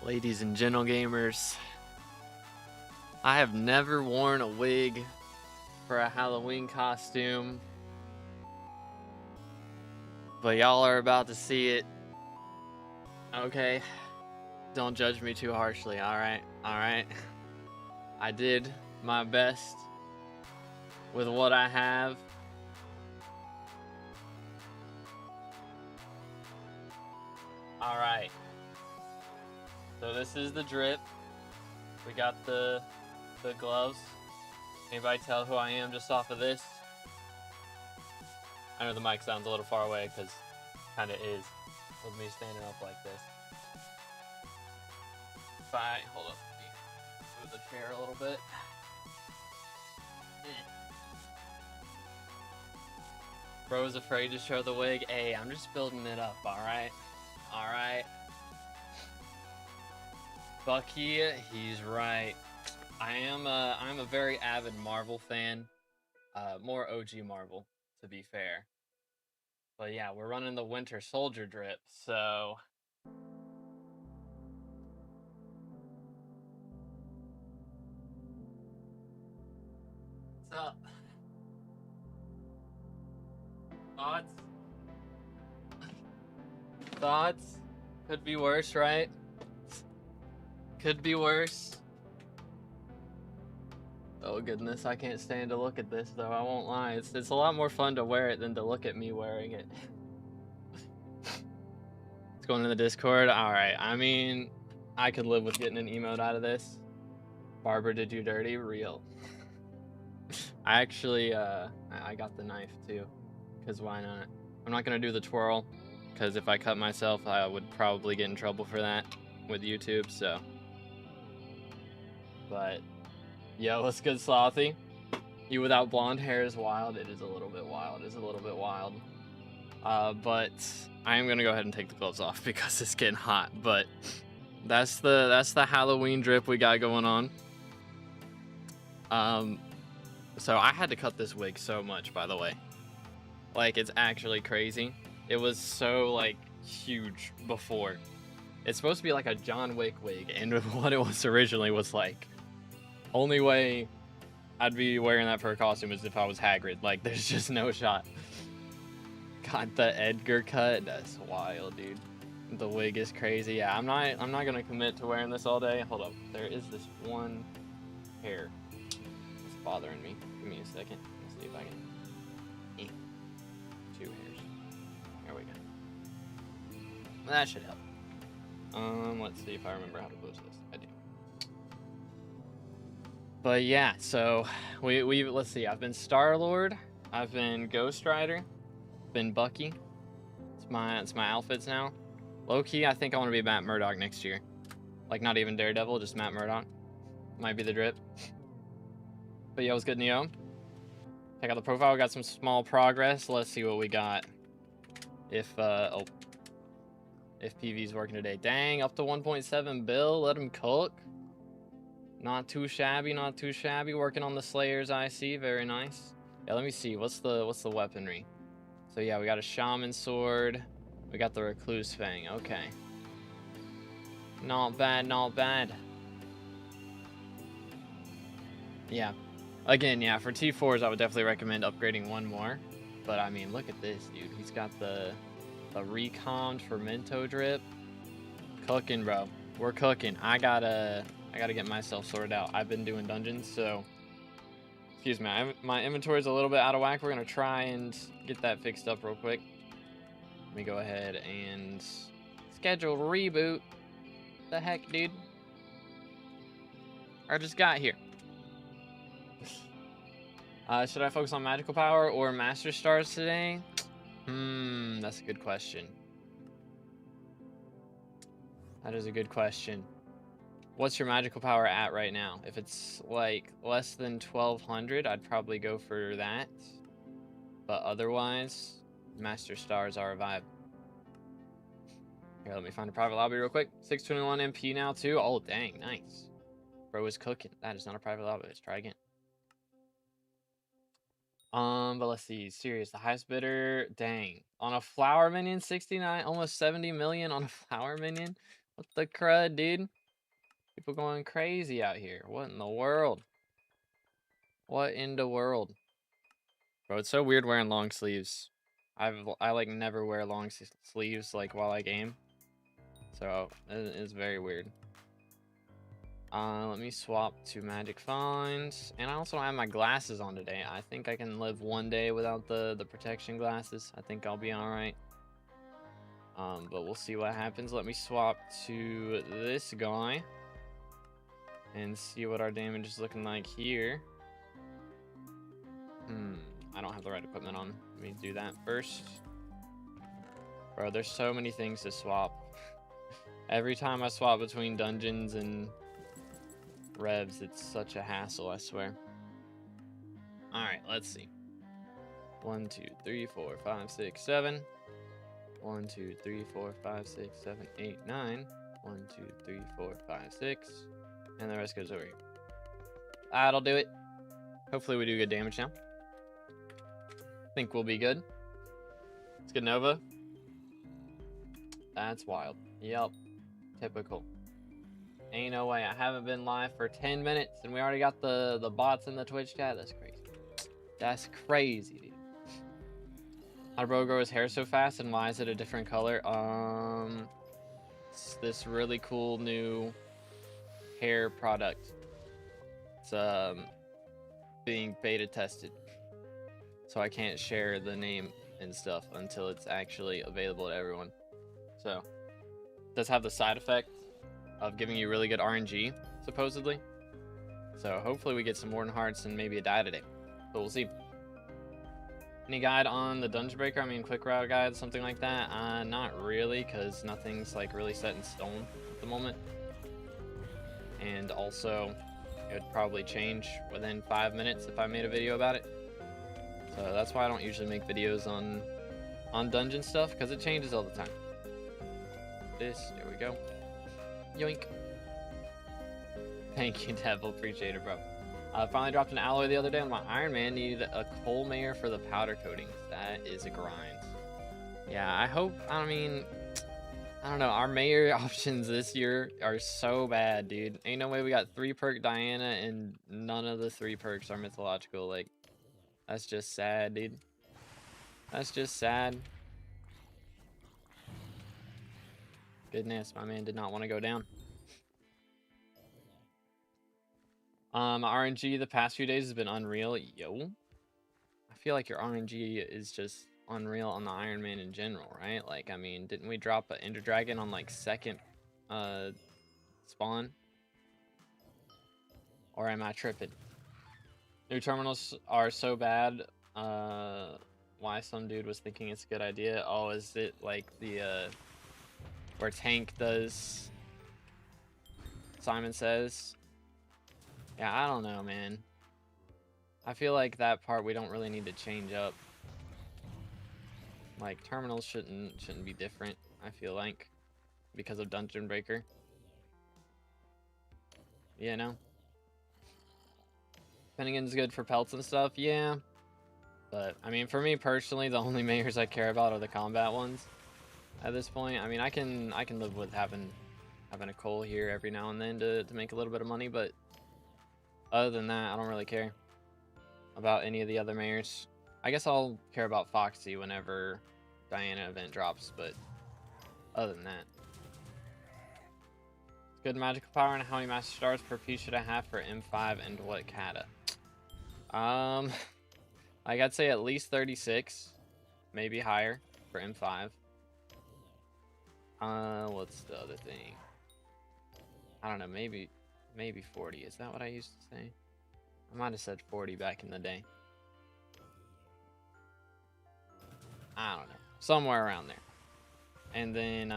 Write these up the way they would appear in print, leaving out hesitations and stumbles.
Ladies and gentle gamers, I have never worn a wig for a Halloween costume, but y'all are about to see it. Okay, don't judge me too harshly, alright? Alright. I did my best with what I have. Alright. So this is the drip. We got the gloves. Anybody tell who I am just off of this? I know the mic sounds a little far away because kind of is with me standing up like this. If I hold up, move the chair a little bit. Bro's afraid to show the wig. Hey, I'm just building it up, alright? Alright. Bucky, he's right. I'm a very avid Marvel fan. More OG Marvel, to be fair. But yeah, we're running the Winter Soldier drip, so... What's up? Thoughts? Thoughts? Could be worse, right? Could be worse. Oh goodness, I can't stand to look at this though, I won't lie. It's a lot more fun to wear it than to look at me wearing it. It's going in the Discord. Alright, I mean, I could live with getting an emote out of this. Barbara did you dirty? Real. I actually, I got the knife too, because why not? I'm not gonna do the twirl, because if I cut myself, I would probably get in trouble for that with YouTube, so. But, yo, what's good, Slothy? You without blonde hair is wild. It is a little bit wild. It's a little bit wild. But I am gonna go ahead and take the gloves off because it's getting hot. But that's the Halloween drip we got going on. So I had to cut this wig so much, by the way. Like, it's actually crazy. It was so, like, huge before. It's supposed to be like a John Wick wig, and what it was originally was like, only way I'd be wearing that for a costume is if I was Hagrid. Like, there's just no shot. Got the Edgar cut. That's wild, dude. The wig is crazy. Yeah, I'm not gonna commit to wearing this all day. Hold up. There is this one hair. It's bothering me. Give me a second. Let's see if I can. 2 hairs. There we go. That should help. Let's see if I remember how to close this. I do. But yeah, so we let's see. I've been Star-Lord. I've been Ghost Rider. Been Bucky. It's my outfits now. Low key, I think I want to be Matt Murdock next year. Like, not even Daredevil, just Matt Murdock. Might be the drip. But yeah, what's good, Neo? Check out the profile. We got some small progress. Let's see what we got. If PV's working today. Dang, up to 1.7 bill. Let him cook. Not too shabby, not too shabby. Working on the Slayers, I see. Very nice. Yeah, let me see. What's the weaponry? So yeah, we got a Shaman Sword. We got the Recluse Fang. Okay. Not bad, not bad. Yeah. Again, yeah, for T4s, I would definitely recommend upgrading one more. But I mean, look at this, dude. He's got the recommed Fermento drip. Cooking, bro. We're cooking. I gotta get myself sorted out. I've been doing dungeons, so excuse me, my inventory's a little bit out of whack. We're gonna try and get that fixed up real quick. Let me go ahead and schedule reboot. The heck, dude? I just got here. Should I focus on magical power or master stars today? That's a good question. That is a good question. What's your magical power at right now? If it's like less than 1200, I'd probably go for that. But otherwise, master stars are a vibe. Here, let me find a private lobby real quick. 621 MP now too. Oh, dang, nice. Bro is cooking. That is not a private lobby. Let's try again. But let's see. Serious, the highest bidder. Dang. On a flower minion, 69, almost 70 million on a flower minion. What the crud, dude? People going crazy out here. What in the world? What in the world? Bro, it's so weird wearing long sleeves. I like never wear long sleeves like while I game. So it's very weird. Let me swap to Magic Finds. And I also have my glasses on today. I think I can live one day without the protection glasses. I think I'll be alright. But we'll see what happens. Let me swap to this guy. And see what our damage is looking like here. I don't have the right equipment on. Let me do that first. Bro, there's so many things to swap. Every time I swap between dungeons and revs, it's such a hassle, I swear. Alright, let's see. 1, 2, 3, 4, 5, 6, 7. 1, 2, 3, 4, 5, 6, 7, 8, 9. 1, 2, 3, 4, 5, 6. And the rest goes over here. That'll do it. Hopefully we do good damage now. Think we'll be good. Let's get Nova. That's wild. Yep. Typical. Ain't no way. I haven't been live for 10 minutes and we already got the bots in the Twitch chat. That's crazy. That's crazy, dude. How did bro grow his hair so fast and why is it a different color? It's this really cool new hair product. It's being beta tested. So I can't share the name and stuff until it's actually available to everyone. So it does have the side effect of giving you really good RNG, supposedly. So hopefully we get some Warden Hearts and maybe a die today. But we'll see. Any guide on the Dungeon Breaker? I mean, quick route guide, something like that? Not really, because nothing's like really set in stone at the moment. And also, it would probably change within 5 minutes if I made a video about it. So that's why I don't usually make videos on dungeon stuff, because it changes all the time. There we go. Yoink. Thank you, Devil. Appreciate it, bro. Finally dropped an alloy the other day on my Iron Man. Needed a coal mayor for the powder coatings. That is a grind. Yeah, I hope, I mean, I don't know. Our mayor options this year are so bad, dude. Ain't no way we got 3 perk Diana and none of the 3 perks are mythological. Like, that's just sad, dude. That's just sad. Goodness, my man did not want to go down. RNG the past few days has been unreal. Yo. I feel like your RNG is just unreal on the Iron Man in general, right? Like, I mean, didn't we drop an Ender Dragon on, like, second spawn? Or am I tripping? New terminals are so bad. Why some dude was thinking it's a good idea. Oh, is it like the where Tank does Simon Says? Yeah, I don't know, man. I feel like that part we don't really need to change up. Like, terminals shouldn't be different, I feel like, because of Dungeon Breaker. You know? Finnegan's good for pelts and stuff, yeah. But, I mean, for me personally, the only mayors I care about are the combat ones. At this point, I mean, I can live with having a coal here every now and then to make a little bit of money, but other than that, I don't really care about any of the other mayors. I guess I'll care about Foxy whenever Diana event drops, but other than that. Good magical power and how many master stars per piece should I have for M5 and what kata? Like I'd say at least 36, maybe higher for M5. What's the other thing? I don't know, maybe 40. Is that what I used to say? I might have said 40 back in the day. I don't know. Somewhere around there. And then,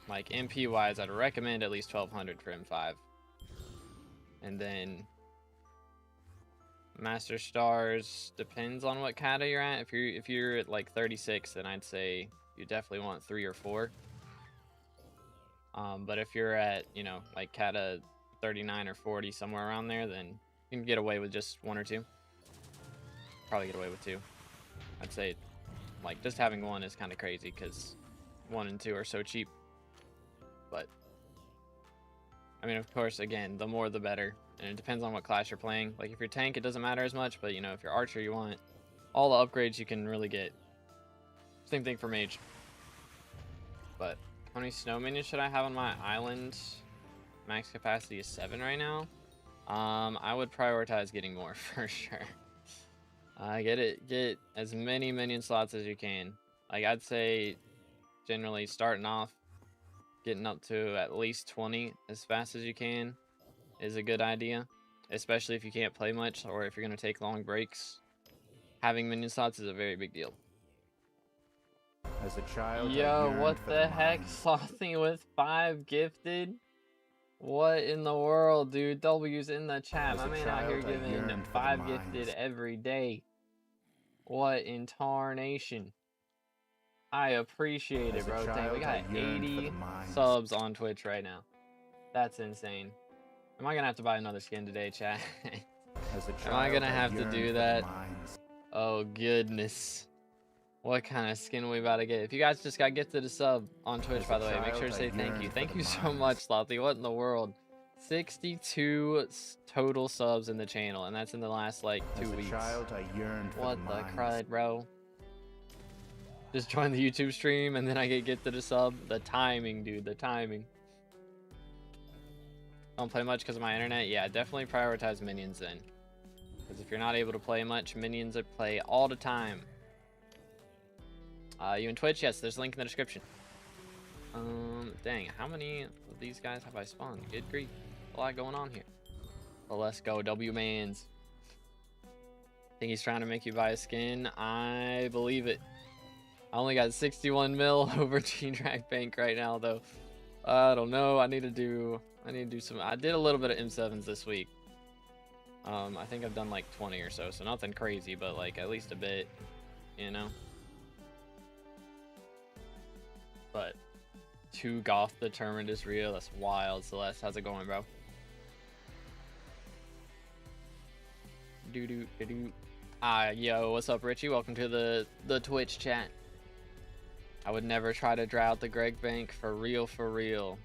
like, MP wise, I'd recommend at least 1200 for M5. And then Master Stars depends on what kata you're at. If you're at like 36, then I'd say you definitely want 3 or 4. But if you're at, you know, like kata 39 or 40, somewhere around there, then you can get away with just 1 or 2. Probably get away with 2. I'd say, like, just having 1 is kind of crazy because 1 and 2 are so cheap. But I mean, of course, again, the more the better, and it depends on what class you're playing. Like if you're tank, it doesn't matter as much, but you know, if you're archer, you want all the upgrades you can really get. Same thing for mage. But how many snow minions should I have on my island? Max capacity is 7 right now. I would prioritize getting more for sure. Get as many minion slots as you can. Like I'd say generally starting off getting up to at least 20 as fast as you can is a good idea, especially if you can't play much or if you're going to take long breaks. Having minion slots is a very big deal. As a child, yo, what the heck? Slothing with 5 gifted? What in the world, dude? W's in the chat. My man out here giving 5 gifted every day. What in tarnation? I appreciate it, bro. Dang, we got 80 subs on Twitch right now. That's insane. Am I gonna have to buy another skin today, chat? Am I gonna have to do that? Oh, goodness. What kind of skin are we about to get? If you guys just got gifted a sub on Twitch, by the way, make sure to say thank you. Thank you so much, Slothy. What in the world? 62 total subs in the channel, and that's in the last, like, 2 weeks. What the crud, bro? Just join the YouTube stream, and then I get gifted a sub. The timing, dude. The timing. Don't play much because of my internet? Yeah, definitely prioritize minions then. Because if you're not able to play much, minions are play all the time. You in Twitch? Yes, there's a link in the description. Dang, how many of these guys have I spawned? Good grief. A lot going on here. Well, let's go, W-Mans. Think he's trying to make you buy a skin? I believe it. I only got 61 mil over G-Drag Bank right now, though. I don't know. I need to do some. I did a little bit of M7s this week. I think I've done like 20 or so, so nothing crazy, but like at least a bit, you know. But 2 Goth determined is real. That's wild. Celeste, how's it going, bro? Yo, what's up, Richie? Welcome to the Twitch chat. I would never try to dry out the Greg Bank, for real, for real.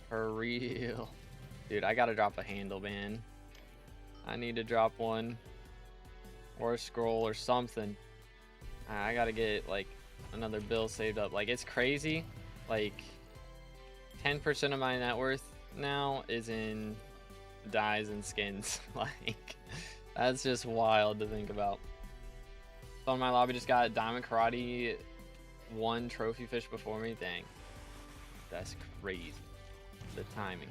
For real. Dude, I gotta drop a handle, man. I need to drop one. Or a scroll or something. I gotta get, like, another bill saved up. Like, it's crazy. Like, 10% of my net worth now is in dyes and skins. Like, that's just wild to think about. So in my lobby just got Diamond Karate 1 trophy fish before me. Dang. That's crazy. The timing.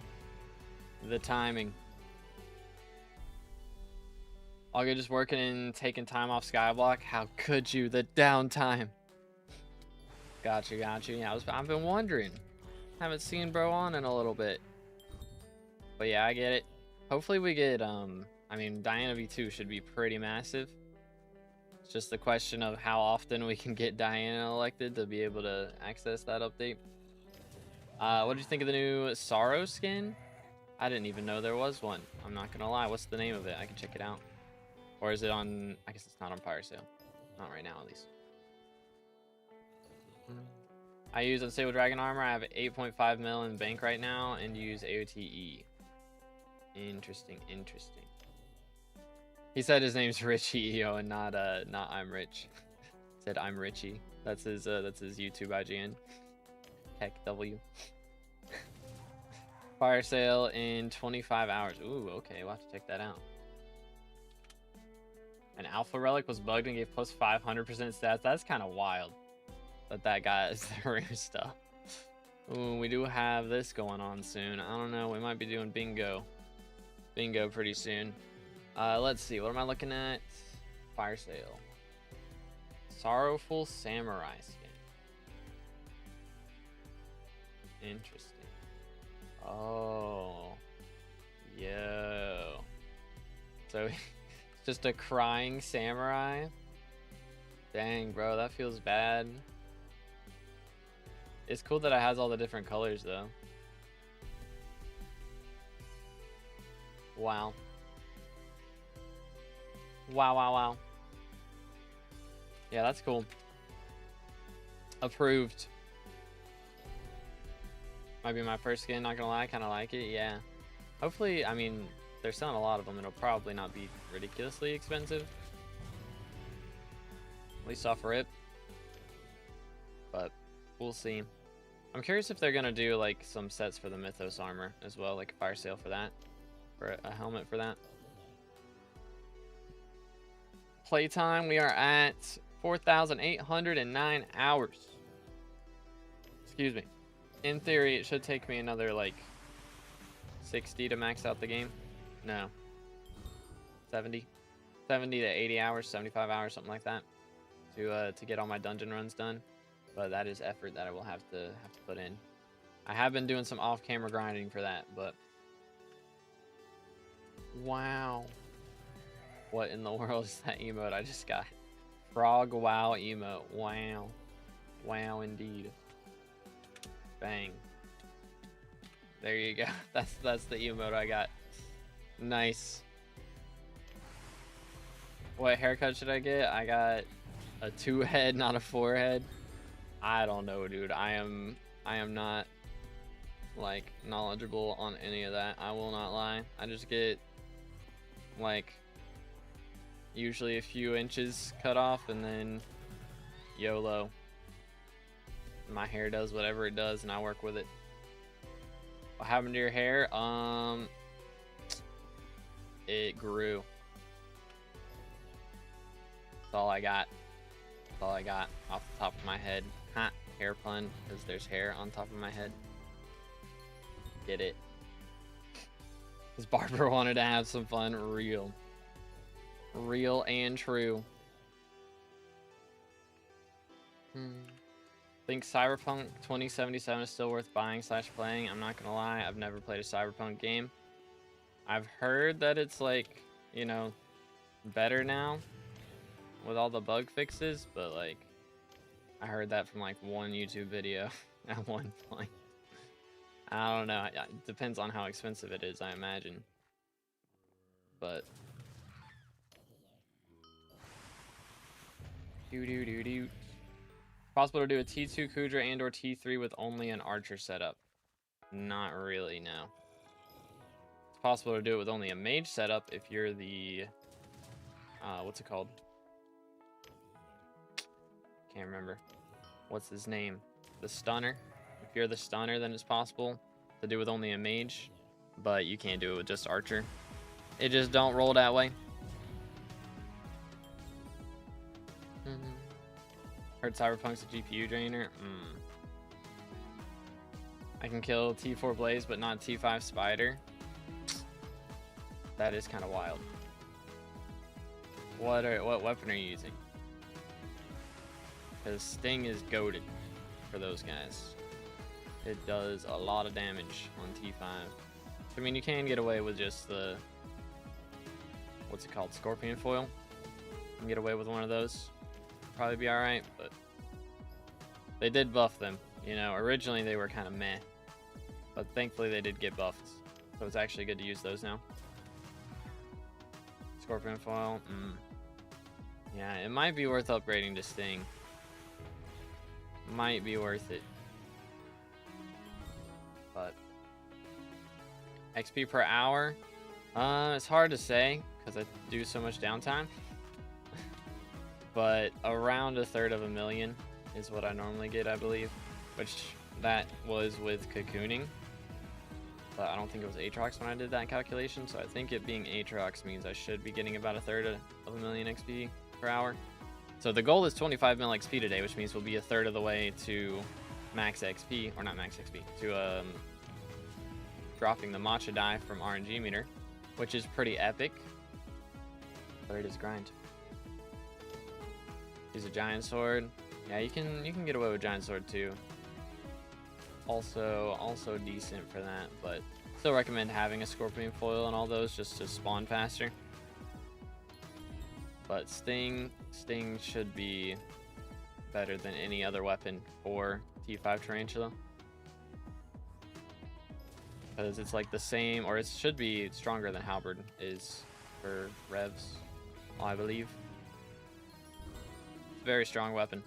The timing. All good, just working and taking time off Skyblock. How could you? The downtime. Gotcha. Yeah, I've been wondering. Haven't seen bro on in a little bit. But yeah, I get it. Hopefully we get, I mean, Diana V2 should be pretty massive. It's just the question of how often we can get Diana elected to be able to access that update. What did you think of the new Sorrow skin? I didn't even know there was one. I'm not gonna lie. What's the name of it? I can check it out. Or is it on, I guess it's not on fire sale. Not right now, at least. I use Unstable Dragon Armor. I have 8.5 mil in bank right now and use AOTE. Interesting. He said his name's Richie EO and not I'm Rich. Said I'm Richie. That's his YouTube IGN. Heck W. Fire sale in 25 hours. Ooh, okay, we'll have to check that out. An alpha relic was bugged and gave plus 500% stats. That's kind of wild that got the rare stuff. Ooh, we do have this going on soon. I don't know, we might be doing bingo pretty soon. Let's see, what am I looking at? Fire sale. Sorrowful Samurai skin. Interesting. Oh, yo. So it's just a crying samurai. Dang, bro, that feels bad. It's cool that it has all the different colors, though. Wow. Wow. Yeah, that's cool. Approved. Might be my first skin, not gonna lie, kind of like it, yeah. Hopefully, I mean, they're selling a lot of them. It'll probably not be ridiculously expensive. At least off rip. But we'll see. I'm curious if they're gonna do like some sets for the Mythos armor as well, like a fire sale for that. For a helmet for that. Playtime, we are at 4,809 hours. Excuse me. In theory, it should take me another like 60 to max out the game. No. 70 to 80 hours, 75 hours, something like that, to get all my dungeon runs done. But that is effort that I will have to put in. I have been doing some off-camera grinding for that, but wow. What in the world is that emote I just got? Frog wow emote. Wow. Wow indeed. Bang. There you go. That's the emote I got. Nice. What haircut should I get? I got a 2-head, not a 4-head. I don't know, dude. I am not like knowledgeable on any of that. I will not lie. I just get like usually a few inches cut off and then YOLO. My hair does whatever it does and I work with it. What happened to your hair? It grew. That's all I got. That's all I got off the top of my head. Ha, hair pun, because there's hair on top of my head. Get it? This barber wanted to have some fun. Real and true. Think Cyberpunk 2077 is still worth buying / playing. I'm not gonna lie, I've never played a Cyberpunk game. I've heard that it's like, you know, better now with all the bug fixes, but like I heard that from like one YouTube video at one point. I don't know. It depends on how expensive it is, I imagine. But possible to do a T2 Kudra and or T3 with only an archer setup? Not really, no. It's possible to do it with only a mage setup if you're the what's it called? Can't remember. What's his name? The stunner. If you're the stunner, then it's possible to do with only a mage, but you can't do it with just archer. It just don't roll that way. Heard Cyberpunk's a GPU drainer. I can kill T4 Blaze, but not T5 Spider. That is kind of wild. What weapon are you using? Because Sting is goated for those guys. It does a lot of damage on T5. I mean, you can get away with just the, what's it called, Scorpion Foil. You can get away with one of those. Probably be alright, but they did buff them. You know, originally they were kind of meh, but thankfully they did get buffed. So it's actually good to use those now. Scorpion Foil, yeah, it might be worth upgrading to Sting. Might be worth it. But XP per hour, it's hard to say because I do so much downtime. But around 1/3 of a million is what I normally get, I believe. Which that was with cocooning. But I don't think it was Aatrox when I did that calculation. So I think it being Aatrox means I should be getting about 1/3 of a million XP per hour. So the goal is 25 mil XP today, which means we'll be 1/3 of the way to max XP, or not max XP, to dropping the matcha die from RNG meter, which is pretty epic. But it is grind. Use a giant sword. Yeah, you can get away with giant sword too. Also decent for that, but still recommend having a scorpion foil and all those just to spawn faster. But Sting should be better than any other weapon for T5 Tarantula. Because it's like the same, or it should be stronger than Halberd is for revs, I believe. It's a very strong weapon.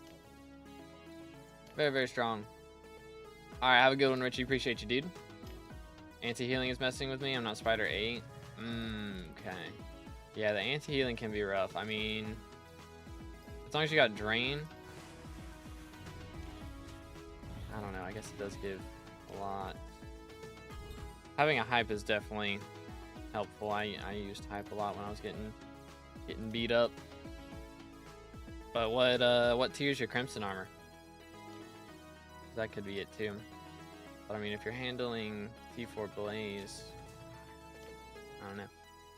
Very, very strong. All right, have a good one, Richie. Appreciate you, dude. Anti-healing is messing with me. I'm not Spider 8. Okay. Yeah, the anti-healing can be rough. I mean, as long as you got Drain. I don't know. I guess it does give a lot. Having a hype is definitely helpful. I used hype a lot when I was getting beat up. But what tier is your Crimson armor? That could be it too. But I mean, if you're handling T4 Blaze, I don't know.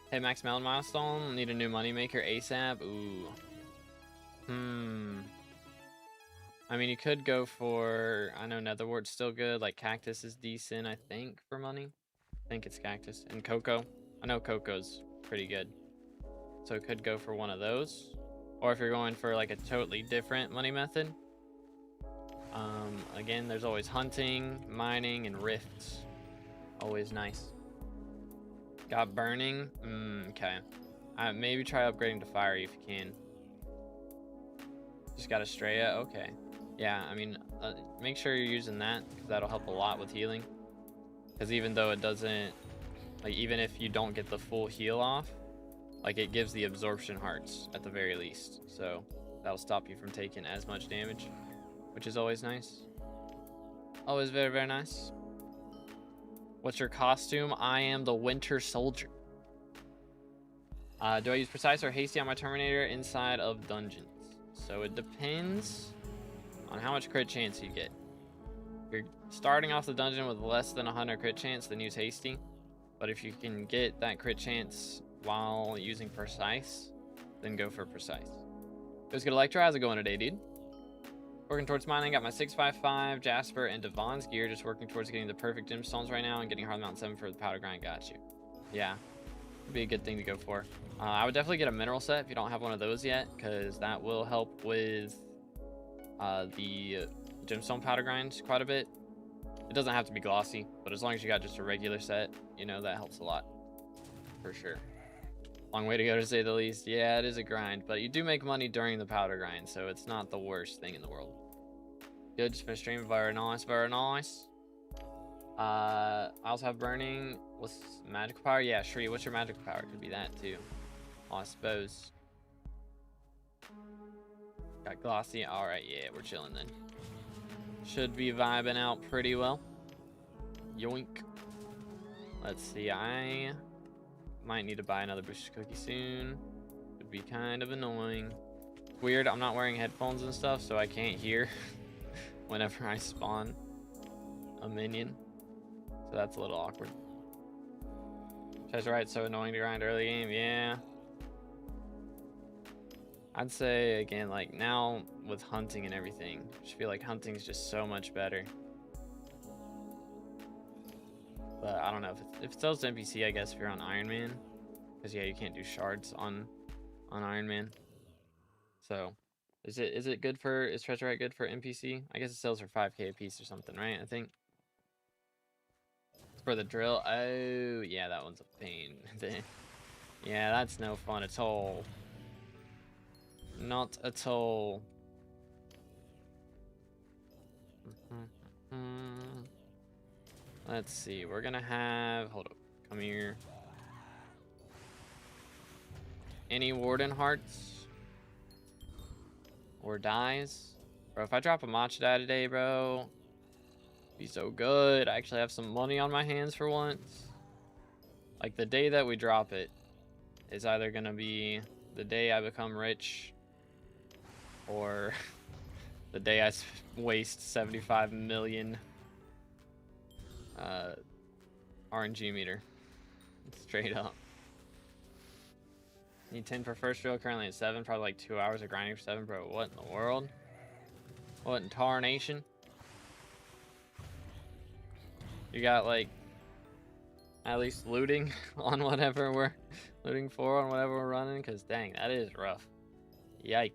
Hey, Max Melon milestone. Need a new moneymaker ASAP. Ooh. I mean, you could go for, I know Netherwart's still good. Like Cactus is decent, I think, for money. I think it's Cactus. And Cocoa. I know Cocoa's pretty good. So it could go for one of those. Or if you're going for like a totally different money method. Again, there's always hunting, mining, and rifts. Always nice. Got burning? Okay. Maybe try upgrading to fiery if you can. Just got Estrella? Okay. Yeah, I mean, make sure you're using that, because that'll help a lot with healing. Because even though it doesn't, like, even if you don't get the full heal off, like, it gives the absorption hearts at the very least. So that'll stop you from taking as much damage, which is always nice. Always very, very nice. What's your costume? I am the Winter Soldier. Do I use Precise or Hasty on my Terminator inside of dungeons? So it depends on how much crit chance you get. If you're starting off the dungeon with less than 100 crit chance, then use Hasty. But if you can get that crit chance while using Precise, then go for Precise. Let's get Electro. How's it going today, dude? Working towards mining. Got my 655, Jasper, and Devon's gear. Just working towards getting the perfect gemstones right now and getting Hard Mount 7 for the powder grind. Got you. Yeah. Would be a good thing to go for. I would definitely get a mineral set if you don't have one of those yet, because that will help with the gemstone powder grind quite a bit. It doesn't have to be glossy, but as long as you got just a regular set, you know, that helps a lot. For sure. Long way to go, to say the least. Yeah, it is a grind, but you do make money during the powder grind, so it's not the worst thing in the world. Good, just finished stream. Very nice, very nice. I also have burning. What's magical power? Yeah, Shri, what's your magical power? Could be that too. I suppose. Got glossy. Alright, yeah, we're chilling then. Should be vibing out pretty well. Yoink. Let's see, I might need to buy another booster cookie soon. Would be kind of annoying. Weird, I'm not wearing headphones and stuff, so I can't hear whenever I spawn a minion. So that's a little awkward. Treasure right, so annoying to grind early game. Yeah. I'd say, again, like now with hunting and everything, I just feel like hunting's just so much better. But I don't know if it sells to NPC, I guess, if you're on Iron Man, because yeah, you can't do shards on Iron Man. So is it good for, is treasure right good for NPC? I guess it sells for 5k a piece or something, right? I think. For the drill. Oh yeah, that one's a pain. Yeah, that's no fun at all. Not at all. Let's see, we're gonna have, hold up, come here. Any Warden Hearts? Or dies? Bro, if I drop a matcha die today, bro, be so good. I actually have some money on my hands for once. Like, the day that we drop it is either gonna be the day I become rich, or the day I waste 75 million RNG meter. Straight up. Need 10 for first drill, currently at 7, probably like 2 hours of grinding for 7, bro. What in the world? What in tarnation? You got like at least looting on whatever we're looting for on whatever we're running, because dang, that is rough. Yikes.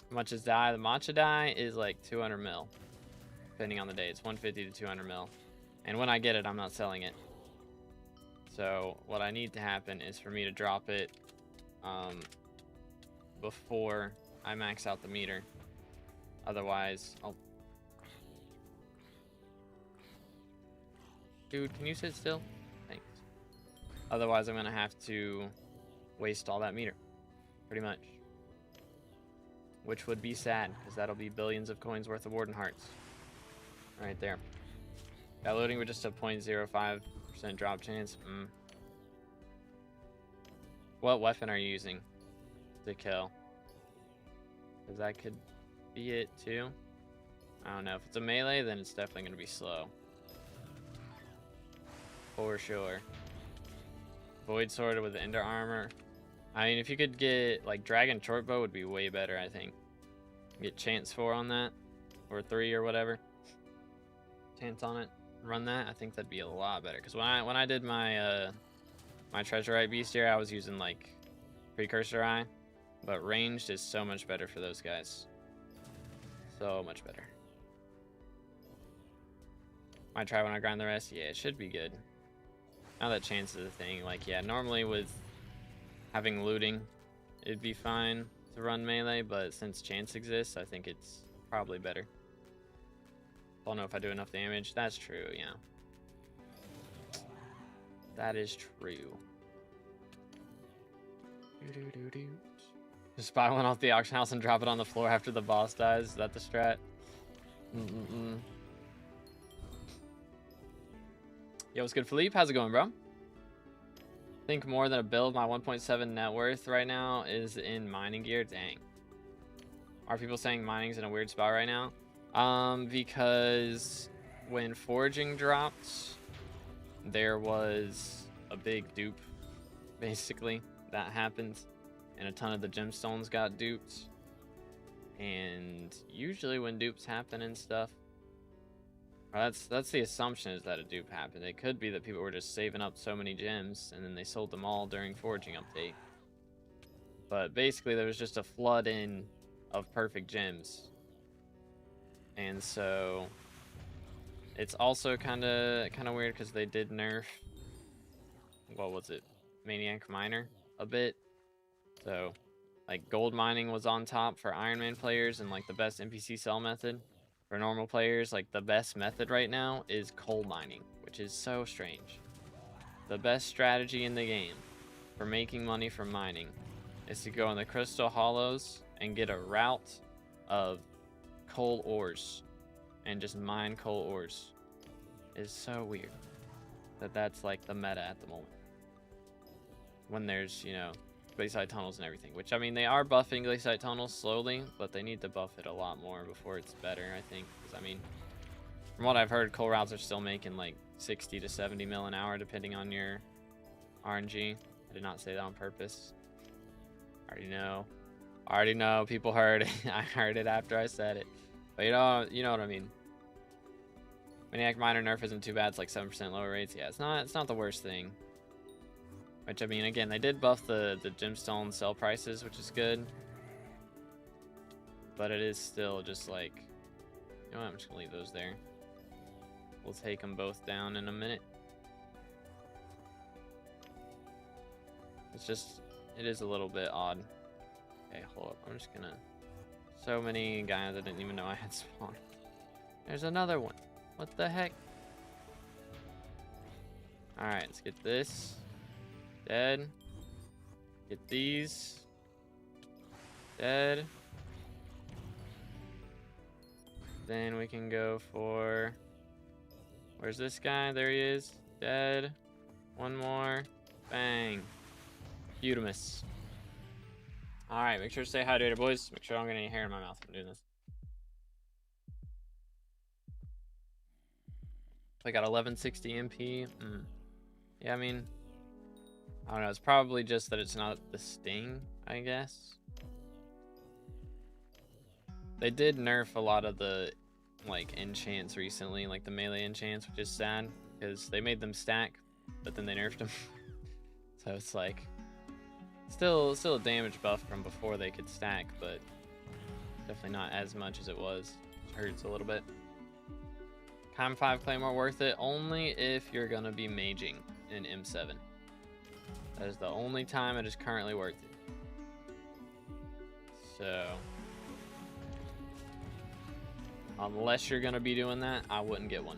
How much is die? The matcha die is like 200 mil, depending on the day. It's 150 to 200 mil, and when I get it, I'm not selling it. So what I need to happen is for me to drop it before I max out the meter. Otherwise, Dude, can you sit still? Thanks. Otherwise, I'm gonna have to waste all that meter, pretty much. Which would be sad, because that'll be billions of coins worth of Warden Hearts. Right there. That loading with just a 0.05% drop chance. What weapon are you using to kill? Because that could be it too. I don't know. If it's a melee, then it's definitely going to be slow. For sure. Void Sword with Ender Armor. I mean, if you could get, like, Dragon Shortbow would be way better, I think. Get Chance 4 on that. Or 3 or whatever. Chance on it. Run that. I think that'd be a lot better. Because when I did my, my Treasure Beastier, I was using, like, Precursor Eye. But ranged is so much better for those guys. So much better. Might try when I grind the rest. Yeah, it should be good. Now that chance is a thing. Like, yeah, normally with having looting, it'd be fine to run melee, but since chance exists, I think it's probably better. Don't know if I do enough damage. That's true, yeah. That is true. Just buy one off the auction house and drop it on the floor after the boss dies. Is that the strat? Yo, what's good, Philippe? How's it going, bro? I think more than a build. My 1.7 net worth right now is in mining gear. Dang. Are people saying mining's in a weird spot right now? Because when foraging dropped, there was a big dupe, basically, that happened. And a ton of the gemstones got duped. And usually when dupes happen and stuff, that's the assumption, is that a dupe happened. It could be that people were just saving up so many gems and then they sold them all during foraging update. But basically there was just a flood in of perfect gems. And so it's also kind of weird because they did nerf, what was it, Maniac Miner a bit. So like gold mining was on top for Iron Man players and like the best NPC sell method. For normal players, like the best method right now is coal mining, which is so strange. The best strategy in the game for making money from mining is to go in the crystal hollows and get a route of coal ores and just mine coal ores. It's so weird that that's like the meta at the moment. When there's, you know, glaciate tunnels and everything, which I mean they are buffing glaciate tunnels slowly, but they need to buff it a lot more before it's better, I think. Because I mean, from what I've heard, coal routes are still making like 60 to 70 mil an hour depending on your RNG. I did not say that on purpose. I already know people heard it. I heard it after I said it, but you know what I mean. Maniac Miner nerf isn't too bad. It's like 7% lower rates. Yeah, it's not the worst thing. Which, I mean, again, they did buff the gemstone sell prices, which is good. But it is still just like, you know what, I'm just going to leave those there. We'll take them both down in a minute. It's just, it is a little bit odd. Okay, hold up. I'm just going to, so many guys I didn't even know I had spawned. There's another one. What the heck? Alright, let's get this. Dead. Get these. Dead. Then we can go for... Where's this guy? There he is. Dead. One more. Bang. Beautimus. Alright, make sure to stay hydrated, boys. Make sure I don't get any hair in my mouth from doing this. I got 1160 MP. Yeah, I mean... I don't know, it's probably just that it's not the Sting, I guess. They did nerf a lot of the, like, enchants recently, like the melee enchants, which is sad, because they made them stack, but then they nerfed them. So it's like, still a damage buff from before they could stack, but definitely not as much as it was. It hurts a little bit. Time 5 Claymore worth it only if you're gonna be maging in M7. That is the only time it is currently worth it. So, unless you're gonna be doing that, I wouldn't get one.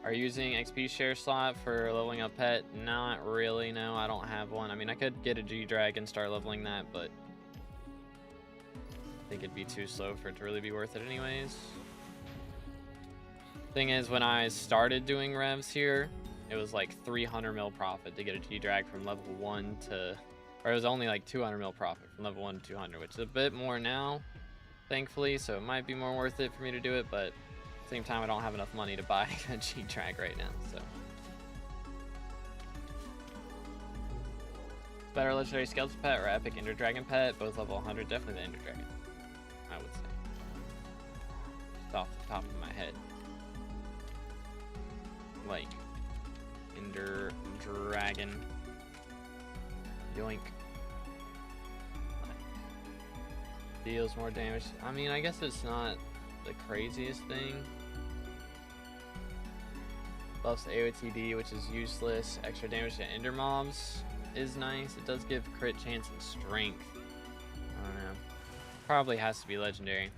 Are you using XP share slot for leveling up pet? Not really, no, I don't have one. I mean, I could get a G-Drag and start leveling that, but I think it'd be too slow for it to really be worth it anyways. Thing is, when I started doing revs here, it was like 300 mil profit to get a G-Drag from level 1 to, or it was only like 200 mil profit from level 1 to 200, which is a bit more now, thankfully, so it might be more worth it for me to do it, but at the same time, I don't have enough money to buy a G-Drag right now, so. Better legendary skeleton pet or epic Ender Dragon pet, both level 100, definitely the Ender Dragon, I would say. Just off the top of my head. Like, Ender Dragon. Yoink. Deals more damage. I mean, I guess it's not the craziest thing. Buffs AOTD, which is useless. Extra damage to Ender mobs is nice. It does give crit chance and strength. I don't know. Probably has to be legendary.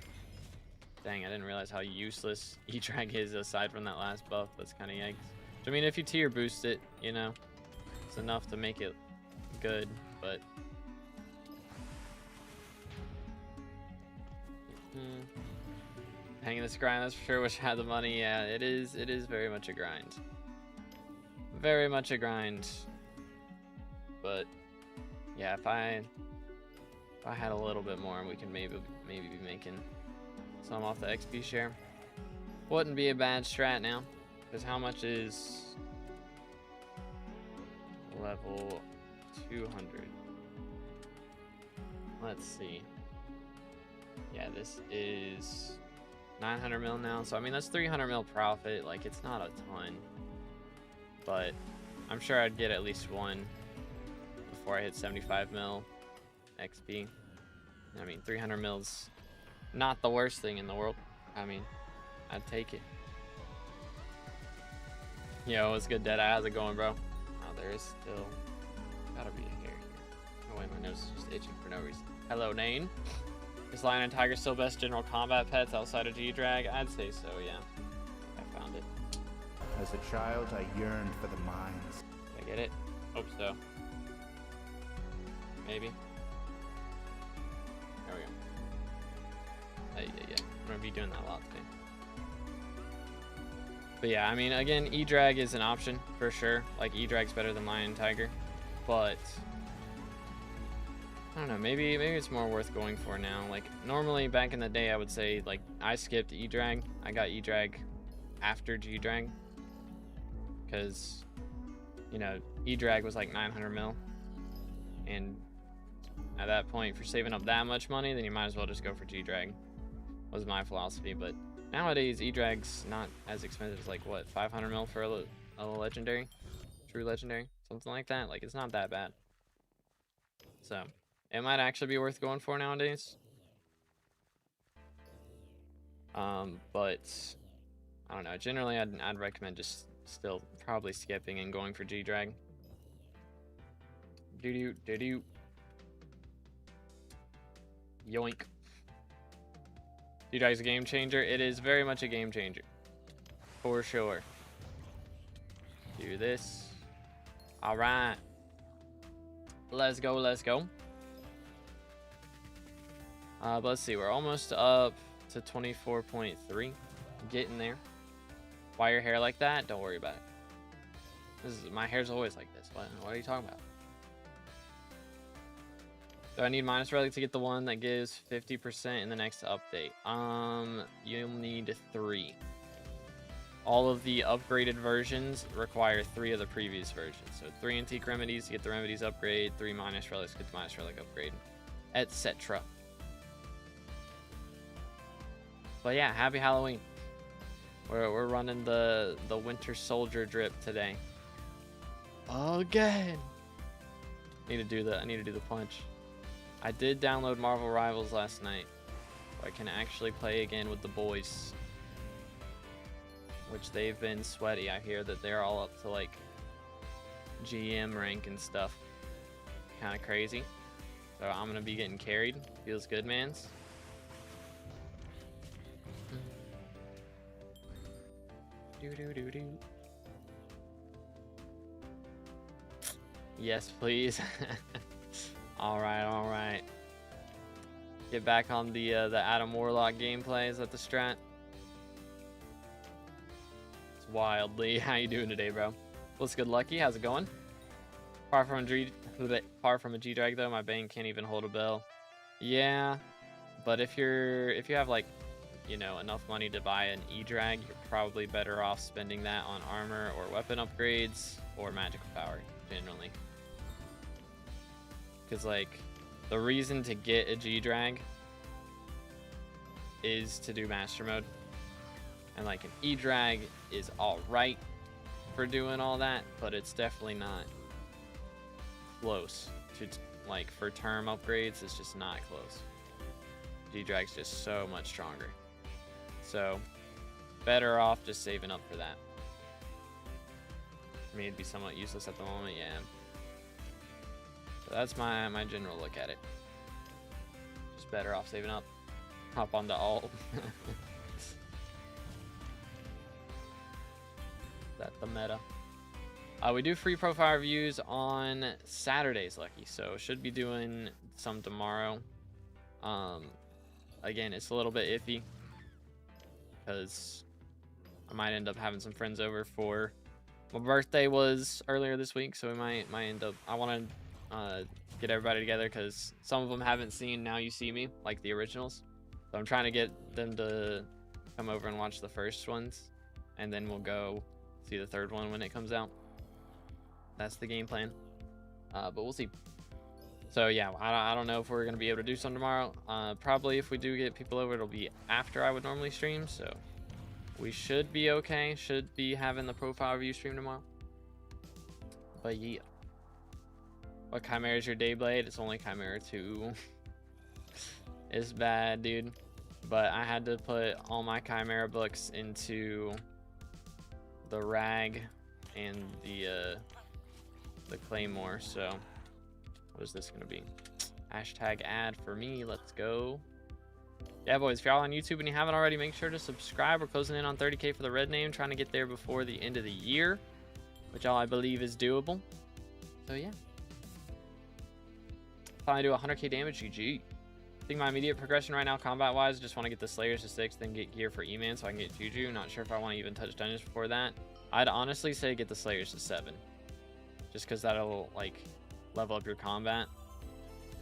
Dang, I didn't realize how useless E-Drag is aside from that last buff. That's kind of yikes. I mean, if you tier boost it, you know, it's enough to make it good, but... Hanging this grind, that's for sure. Wish I had the money. Yeah, it is very much a grind. Very much a grind. But, yeah, if I had a little bit more, we can maybe be making some off the XP share. Wouldn't be a bad strat now, because how much is level 200? Let's see. Yeah, this is 900 mil now, so I mean that's 300 mil profit. Like, it's not a ton, but I'm sure I'd get at least one before I hit 75 mil XP. I mean, 300 mil's not the worst thing in the world. I mean, I'd take it. Yo, what's good, Deadeye? How's it going, bro? Oh, there is still gotta be a hair here. Oh wait, my nose is just itching for no reason. Hello, Nane. Is Lion and Tiger still best general combat pets outside of G-Drag? I'd say so, yeah. I found it. As a child, I yearned for the mines. Did I get it? Hope so. Maybe. There we go. Yeah. I'm gonna be doing that a lot today. But yeah, I mean, again, E-Drag is an option for sure. Like, E-Drag's better than Lion and Tiger, but I don't know, maybe it's more worth going for now. Like, normally back in the day, I would say, like, I skipped E-Drag. I got E-Drag after G-Drag because, you know, E-Drag was like 900 mil, and at that point, if you're saving up that much money, then you might as well just go for G-Drag, was my philosophy. But nowadays, E-Drag's not as expensive as, like, what, 500 mil for a legendary? True legendary? Something like that. Like, it's not that bad. So, it might actually be worth going for nowadays. But, I don't know. Generally, I'd recommend just still probably skipping and going for G-Drag. Doo-doo. Yoink. G-Drag's a game changer. It is very much a game changer. For sure. Do this. Alright. Let's go. But let's see. We're almost up to 24.3. Getting there. Why your hair like that? Don't worry about it. My hair's always like this. What are you talking about? Do I need minus relic to get the one that gives 50% in the next update? You'll need 3. All of the upgraded versions require 3 of the previous versions. So 3 antique remedies to get the remedies upgrade, 3 minus relics to get the minus relic upgrade, etc. But yeah, happy Halloween. We're running the Winter Soldier drip today. Again. I need to do the punch. I did download Marvel Rivals last night, so I can actually play again with the boys, which they've been sweaty. I hear that they're all up to like GM rank and stuff. Kind of crazy. So I'm gonna be getting carried. Feels good, mans. Do. Yes, please. All right. Get back on the Adam Warlock gameplay. Is that the strat? It's wildly. How you doing today, bro? What's good, Lucky? How's it going? Far from a G-Drag though, my bank can't even hold a bell. Yeah, but if you have like, you know, enough money to buy an E-Drag, you're probably better off spending that on armor or weapon upgrades or magical power, generally. Because like, the reason to get a G-Drag is to do master mode, and like an E-Drag is alright for doing all that, but it's definitely not close to, like, for term upgrades. It's just not close. G-Drag's just so much stronger, so better off just saving up for that. I mean, it'd be somewhat useless at the moment, yeah. So that's my general look at it. Just better off saving up. Hop onto alt. That's the meta. We do free profile reviews on Saturdays, Lucky, so should be doing some tomorrow. Again, it's a little bit iffy because I might end up having some friends over for my birthday was earlier this week, so we might end up. I want to get everybody together because some of them haven't seen Now You See Me, like the originals. So I'm trying to get them to come over and watch the first ones, and then we'll go see the third one when it comes out. That's the game plan, but we'll see. So yeah, I don't know if we're gonna be able to do some tomorrow. Probably if we do get people over, it'll be after I would normally stream, so we should be okay. Should be having the profile review stream tomorrow. But yeah. What Chimera is your Dayblade? It's only Chimera 2. It's bad, dude. But I had to put all my Chimera books into the Rag and the Claymore, so what is this gonna be? Hashtag ad for me. Let's go. Yeah, boys, if y'all on YouTube and you haven't already, make sure to subscribe. We're closing in on 30K for the red name, trying to get there before the end of the year, which all I believe is doable. So yeah. Finally do 100K damage, GG. I think my immediate progression right now, combat-wise, just want to get the Slayers to 6, then get gear for E-Man so I can get Juju. Not sure if I want to even touch dungeons before that. I'd honestly say get the Slayers to 7. Just because that'll, like, level up your combat.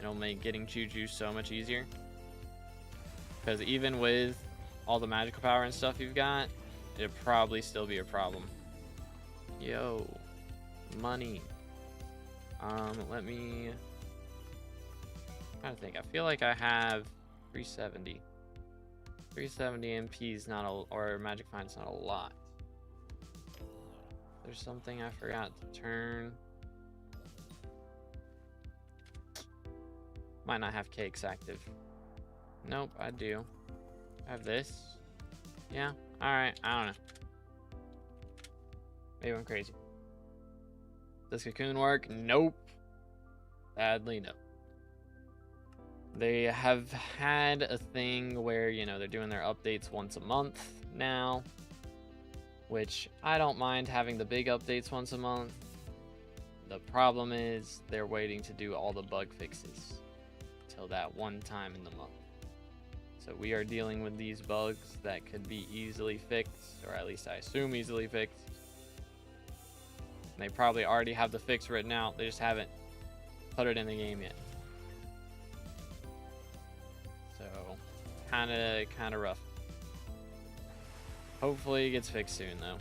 It'll make getting Juju so much easier. Because even with all the magical power and stuff you've got, it'd probably still be a problem. Yo. Money. Let me... I'm trying to think. I feel like I have 370. 370 MP is not a, or Magic Find is not a lot. There's something I forgot to turn. Might not have cakes active. Nope, I do. I have this. Yeah, alright, I don't know. Maybe I'm crazy. Does Cocoon work? Nope. Sadly, no. They have had a thing where, you know, they're doing their updates once a month now, which I don't mind having the big updates once a month. The problem is they're waiting to do all the bug fixes till that one time in the month. So we are dealing with these bugs that could be easily fixed, or at least I assume easily fixed. And they probably already have the fix written out, they just haven't put it in the game yet. So kind of rough. Hopefully it gets fixed soon though,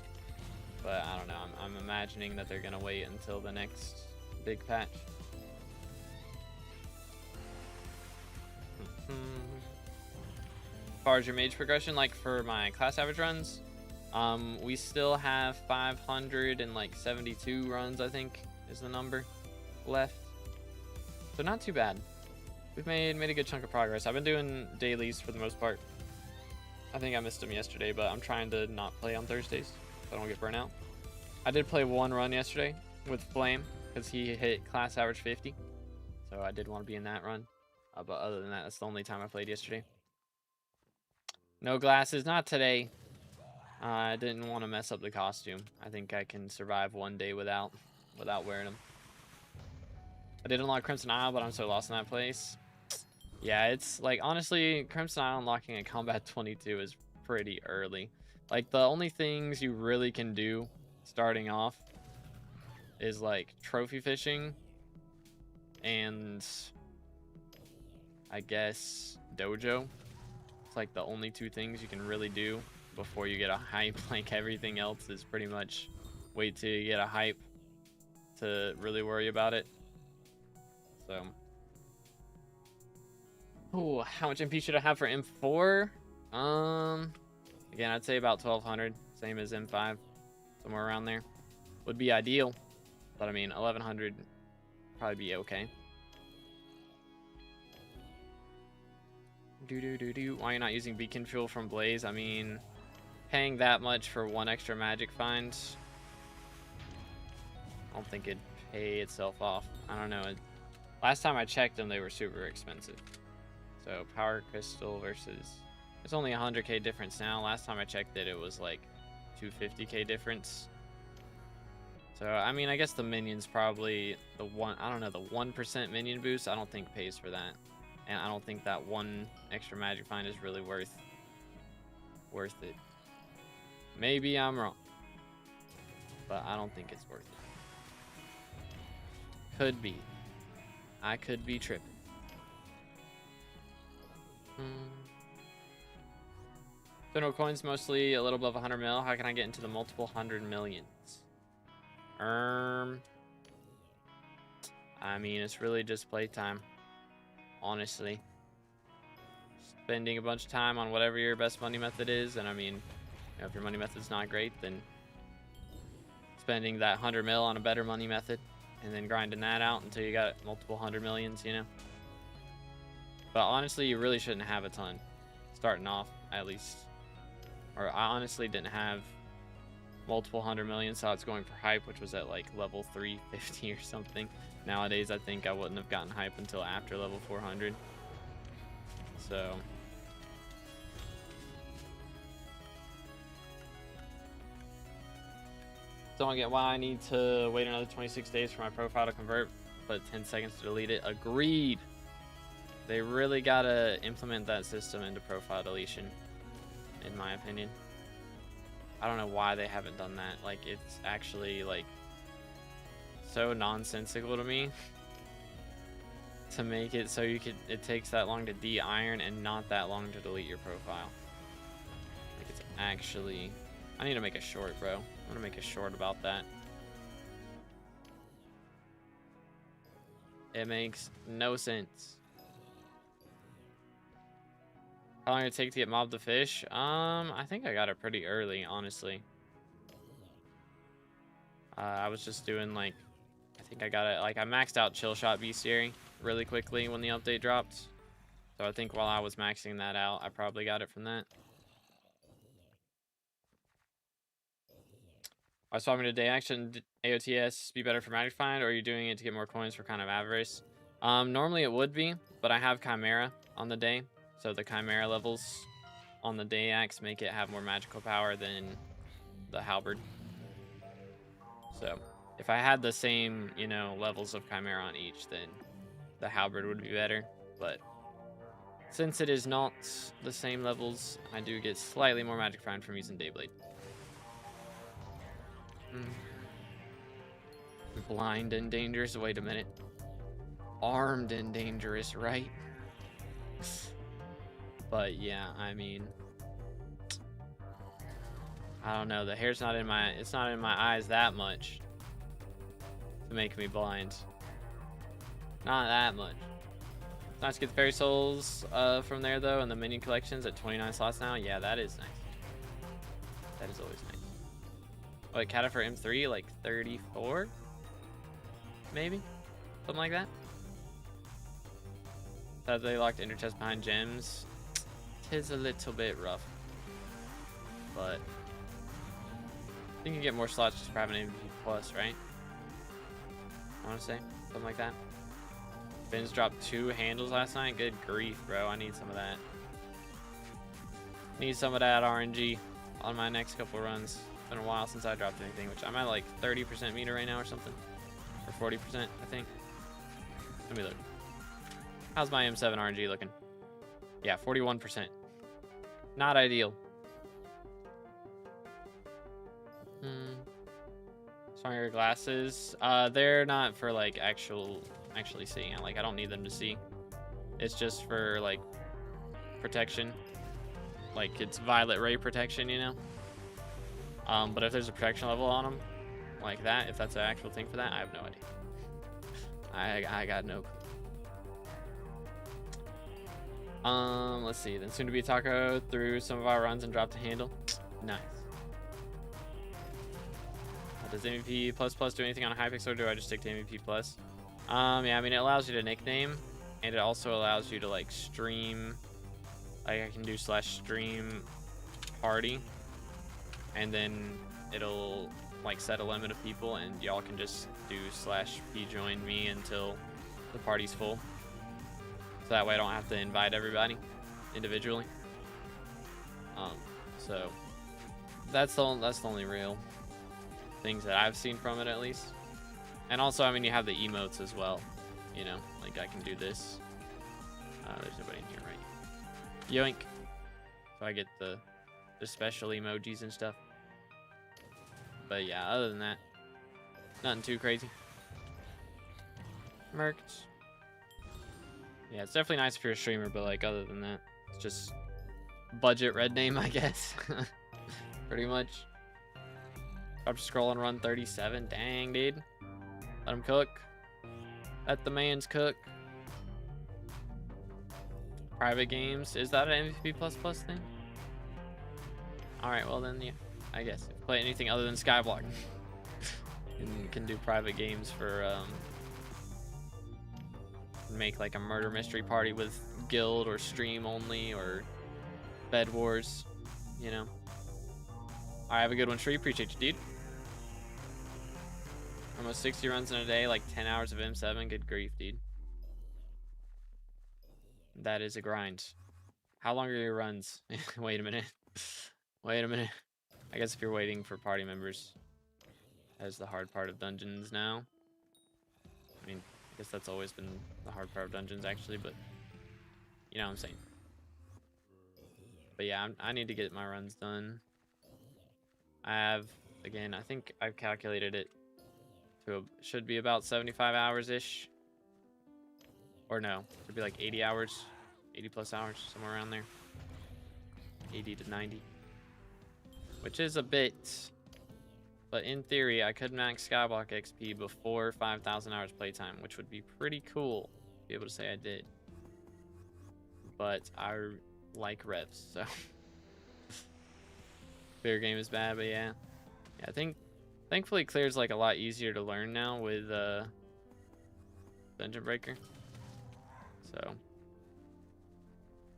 but I don't know. I'm imagining that they're gonna wait until the next big patch. As far as your mage progression, like for my class average runs, we still have 572 runs, I think is the number left. So not too bad. We've made a good chunk of progress. I've been doing dailies for the most part. I think I missed them yesterday, but I'm trying to not play on Thursdays so I don't get burnt out. I did play one run yesterday with Flame because he hit class average 50. So I did want to be in that run. But other than that, that's the only time I played yesterday. No glasses, not today. I didn't want to mess up the costume. I think I can survive one day without wearing them. I did unlock Crimson Isle, but I'm so lost in that place. Yeah, it's like, honestly, Crimson Isle unlocking at Combat 22 is pretty early. Like, the only things you really can do starting off is like trophy fishing and I guess dojo. It's like the only two things you can really do before you get a hype. Like, everything else is pretty much wait till you get a hype to really worry about it. So, oh, how much MP should I have for M4? Again, I'd say about 1200, same as M5, somewhere around there would be ideal. But I mean, 1100 probably be okay. Why are you not using beacon fuel from Blaze? I mean, paying that much for one extra magic find, I don't think it'd pay itself off. I don't know. Last time I checked them, they were super expensive. So power crystal versus, it's only 100k difference now. Last time I checked it, it was like 250k difference. So I mean, I guess the minions probably the I don't know, the 1% minion boost I don't think pays for that. And I don't think that one extra magic find is really worth it. Maybe I'm wrong, but I don't think it's worth it. Could be. I could be tripping. So no coins, mostly a little above 100 mil. How can I get into the multiple 100 millions? I mean, it's really just playtime. Honestly, spending a bunch of time on whatever your best money method is, and I mean, you know, if your money method's not great, then spending that 100 mil on a better money method, and then grinding that out until you got multiple 100 millions, you know. But honestly, you really shouldn't have a ton starting off, at least. Or I honestly didn't have multiple 100 million, so it's going for hype, which was at like level 350 or something. Nowadays, I think I wouldn't have gotten hype until after level 400. So don't get why I need to wait another 26 days for my profile to convert, but 10 seconds to delete it. Agreed. They really gotta implement that system into profile deletion, in my opinion. I don't know why they haven't done that. Like, it's actually like so nonsensical to me to make it so you could, it takes that long to de-iron and not that long to delete your profile. Like, it's actually, I need to make a short, bro. I'm gonna make a short about that. It makes no sense. How long did it take to get mob the fish? I think I got it pretty early, honestly. I was just doing like, I think I got it, like I maxed out Chill Shot Bestiary really quickly when the update dropped. So I think while I was maxing that out, I probably got it from that. I was swapping to day action. AOTS be better for magic find, or are you doing it to get more coins for kind of avarice? Normally it would be, but I have Chimera on the day. So the Chimera levels on the day axe make it have more magical power than the halberd. So if I had the same, you know, levels of Chimera on each, then the halberd would be better. But since it is not the same levels, I do get slightly more magic find from using Dayblade. Blind and dangerous. Wait a minute. Armed and dangerous, right? But yeah, I mean, I don't know. The hair's not in my, it's not in my eyes that much to make me blind. Not that much. It's nice to get the fairy souls from there though, and the minion collections at 29 slots now. Yeah, that is nice. That is always nice. What, Cata for M3, like 34? Maybe? Something like that? Thought they locked Intrests behind gems. Tis a little bit rough. But I think you get more slots just for having an MVP plus, right? I want to say. Something like that. Ben's dropped 2 handles last night. Good grief, bro. I need some of that. Need some of that RNG on my next couple runs. It's been a while since I dropped anything, which I'm at like 30% meter right now or something. Or 40%, I think. Let me look. How's my M7 RNG looking? Yeah, 41%. Not ideal. Stronger glasses. They're not for like actually seeing it. Like I don't need them to see. It's just for like protection. Like it's violet ray protection, you know. But if there's a protection level on them, like that, if that's an actual thing for that, I have no idea. I got no clue. Let's see. Then soon to be Taco through some of our runs and dropped a handle. Nice. Does MVP plus do anything on Hypixel, or do I just stick to MVP plus? Yeah, I mean it allows you to nickname, and it also allows you to like stream. Like I can do /stream party, and then it'll like set a limit of people, and y'all can just do /pjoin me until the party's full. So that way I don't have to invite everybody individually. So that's the only real things that I've seen from it, at least. And also, I mean, you have the emotes as well, you know, like I can do this. There's nobody in here, right? Yoink. So I get the special emojis and stuff. But yeah, other than that, nothing too crazy. Merked. Yeah, it's definitely nice if you're a streamer, but like other than that, it's just budget red name, I guess. Pretty much. Up to scroll and run 37. Dang, dude. Let him cook. Let the man's cook. Private games. Is that an MVP plus thing? Alright, well then, yeah. I guess. If you play anything other than SkyBlock. You can do private games for, make like a murder mystery party with guild or stream only or bed wars, you know. Alright, have a good one, Shree. Appreciate you, dude. Almost 60 runs in a day, like 10 hours of M7. Good grief, dude. That is a grind. How long are your runs? Wait a minute. Wait a minute. I guess if you're waiting for party members, that is the hard part of dungeons now. I mean, I guess that's always been the hard part of dungeons, actually, but you know what I'm saying. But yeah, I need to get my runs done. I have, again, I think I've calculated it to should be about 75 hours-ish. Or no, should be like 80 hours, 80 plus hours, somewhere around there. 80 to 90. Which is a bit, but in theory, I could max SkyBlock XP before 5,000 hours playtime, which would be pretty cool to be able to say I did. But I like revs, so. Clear game is bad, but yeah. Yeah, I think, thankfully Clear's like a lot easier to learn now with Dungeon Breaker. So,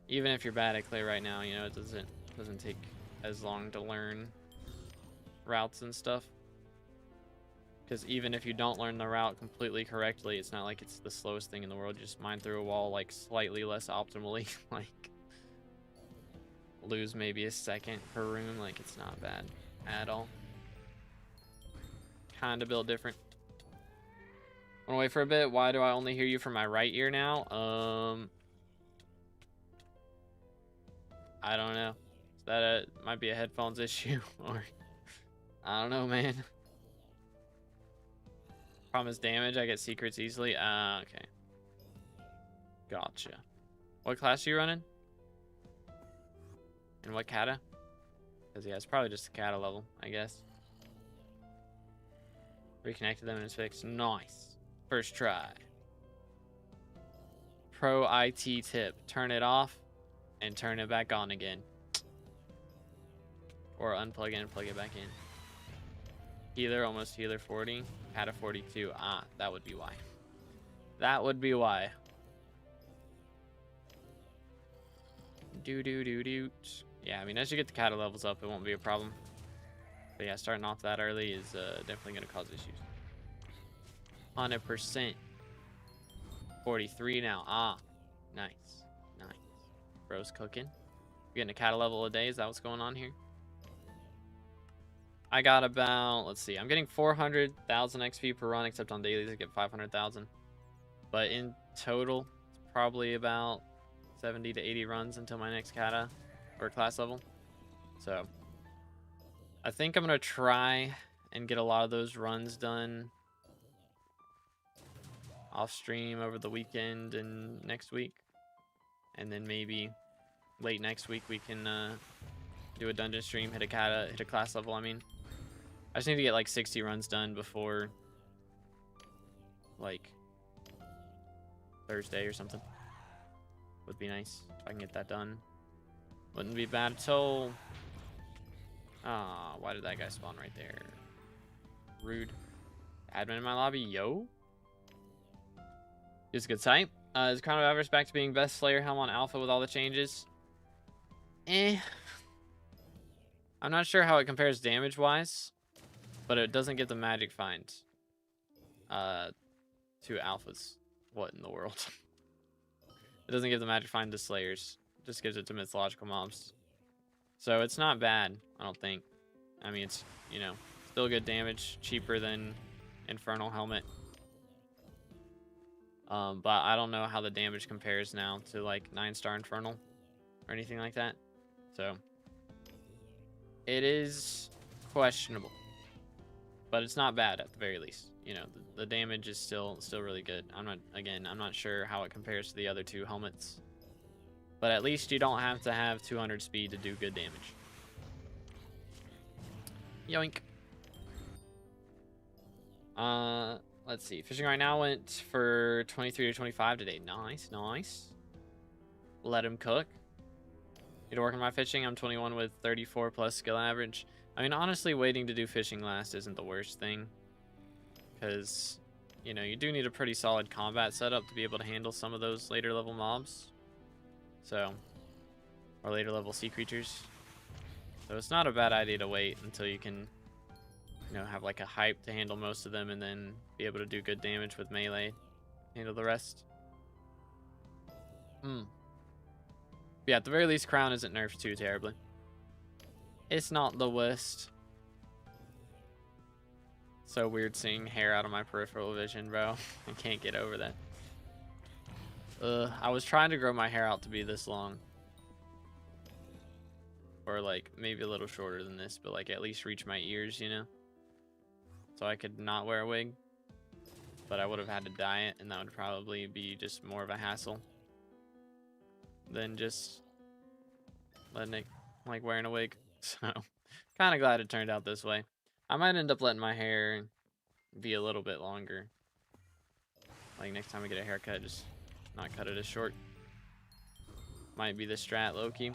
even if you're bad at Clear right now, you know, it doesn't take as long to learn routes and stuff. Because even if you don't learn the route completely correctly, it's not like it's the slowest thing in the world. You just mine through a wall like slightly less optimally, like lose maybe a second per room. Like it's not bad at all. Kind of built different. Wanna wait for a bit? Why do I only hear you from my right ear now? I don't know. Is that might be a headphones issue, or I don't know, man. Problem is damage. I get secrets easily. Okay. Gotcha. What class are you running? And what kata? Because yeah, it's probably just a kata level, I guess. Reconnected them and it's fixed. Nice. First try. Pro IT tip. Turn it off and turn it back on again. Or unplug it and plug it back in. Healer, almost healer 40. Kata 42. Ah, that would be why. That would be why. Do. Yeah, I mean, as you get the kata levels up, it won't be a problem. But yeah, starting off that early is definitely going to cause issues. 100%. 43 now. Ah, nice. Nice. Bro's cooking. You're getting a kata level a day. Is that what's going on here? I got about, let's see, I'm getting 400,000 XP per run, except on dailies I get 500,000. But in total, it's probably about 70 to 80 runs until my next kata or class level. So I think I'm going to try and get a lot of those runs done off stream over the weekend and next week. And then maybe late next week we can do a dungeon stream, hit a kata, hit a class level. I mean, I just need to get like 60 runs done before like Thursday or something. Would be nice if I can get that done. Wouldn't be bad at all. Ah, why did that guy spawn right there? Rude. Admin in my lobby, yo. It's a good sight. Is Crown of Avarice back to being best Slayer helm on Alpha with all the changes? I'm not sure how it compares damage-wise, but it doesn't give the magic find to Alphas. What in the world? It doesn't give the magic find to Slayers. It just gives it to mythological mobs. So it's not bad, I don't think. I mean, it's, you know, still good damage, cheaper than Infernal Helmet. But I don't know how the damage compares now to like 9-star Infernal or anything like that. So it is questionable, but it's not bad at the very least. You know, the damage is still really good. I'm not sure how it compares to the other two helmets, but at least you don't have to have 200 speed to do good damage. Yoink. Let's see. Fishing right now went for 23 to 25 today. Nice, nice. Let him cook. Need to work on my fishing. I'm 21 with 34 plus skill average. I mean, honestly, waiting to do fishing last isn't the worst thing. Because, you know, you do need a pretty solid combat setup to be able to handle some of those later level mobs. So, or later level sea creatures. So it's not a bad idea to wait until you can, you know, have like a hype to handle most of them and then be able to do good damage with melee. Handle the rest. Yeah, at the very least, Crown isn't nerfed too terribly. It's not the worst. So weird seeing hair out of my peripheral vision, bro. I can't get over that. I was trying to grow my hair out to be this long. Or like maybe a little shorter than this, but like at least reach my ears, you know? So I could not wear a wig. But I would have had to dye it, and that would probably be just more of a hassle than just letting it, like, wearing a wig. So kind of glad it turned out this way. I might end up letting my hair be a little bit longer. Like next time I get a haircut, just not cut it as short. Might be the strat, low-key.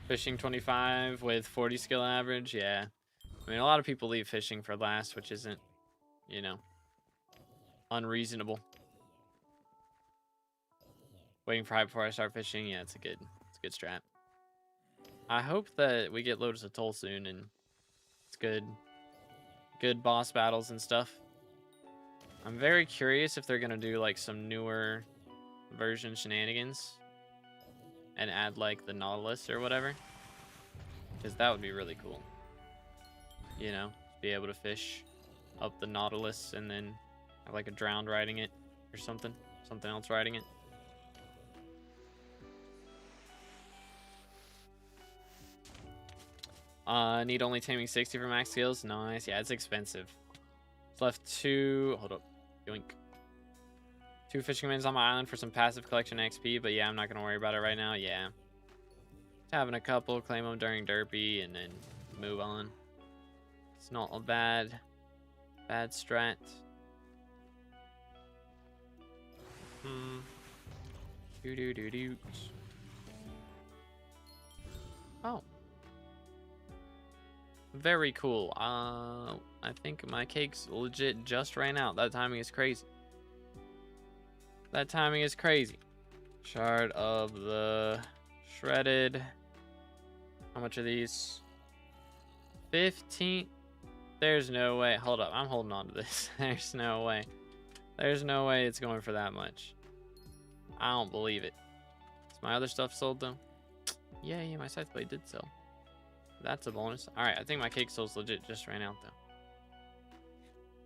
Fishing 25 with 40 skill average, yeah. I mean, a lot of people leave fishing for last, which isn't, you know, unreasonable. Waiting for hype before I start fishing, yeah, it's a good strat. I hope that we get Lotus Atoll soon and it's good boss battles and stuff. I'm very curious if they're gonna do like some newer version shenanigans and add like the Nautilus or whatever, because that would be really cool. You know, be able to fish up the Nautilus and then have like a drowned riding it or something else riding it. Need only taming 60 for max skills. Nice. Yeah, it's expensive. It's left 2. Hold up. Yoink. 2 fishing mins on my island for some passive collection XP, but yeah, I'm not gonna worry about it right now. Yeah. Just having a couple, claim them during derpy, and then move on. It's not a bad strat. Do. Oh. Very cool. I think my cakes legit just ran out. That timing is crazy. That timing is crazy. Shard of the shredded. How much are these? 15. There's no way. Hold up. I'm holding on to this. There's no way. There's no way it's going for that much. I don't believe it. Is my other stuff sold though? Yeah, my scythe blade did sell. That's a bonus. Alright, I think my cake souls legit just ran out though.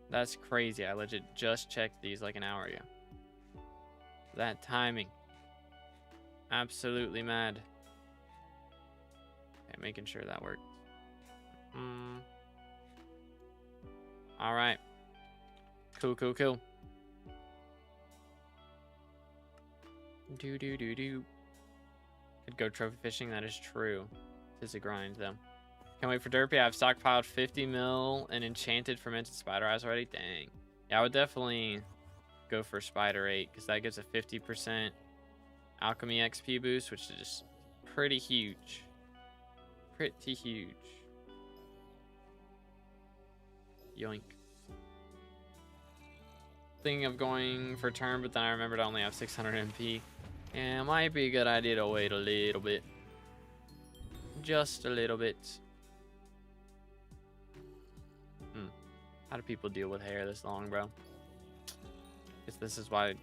That's crazy. I legit just checked these like an hour ago. That timing. Absolutely mad. Okay, making sure that works. Alright. Cool. Do. Could go trophy fishing, that is true. It's a grind though. Can't wait for Derpy. I've stockpiled 50 mil and enchanted fermented spider eyes already. Dang. Yeah, I would definitely go for Spider 8 because that gives a 50% alchemy XP boost, which is just pretty huge. Pretty huge. Yoink. Thinking of going for turn, but then I remembered I only have 600 MP. Yeah, it might be a good idea to wait a little bit. Just a little bit. How do people deal with hair this long, bro? Guess this is why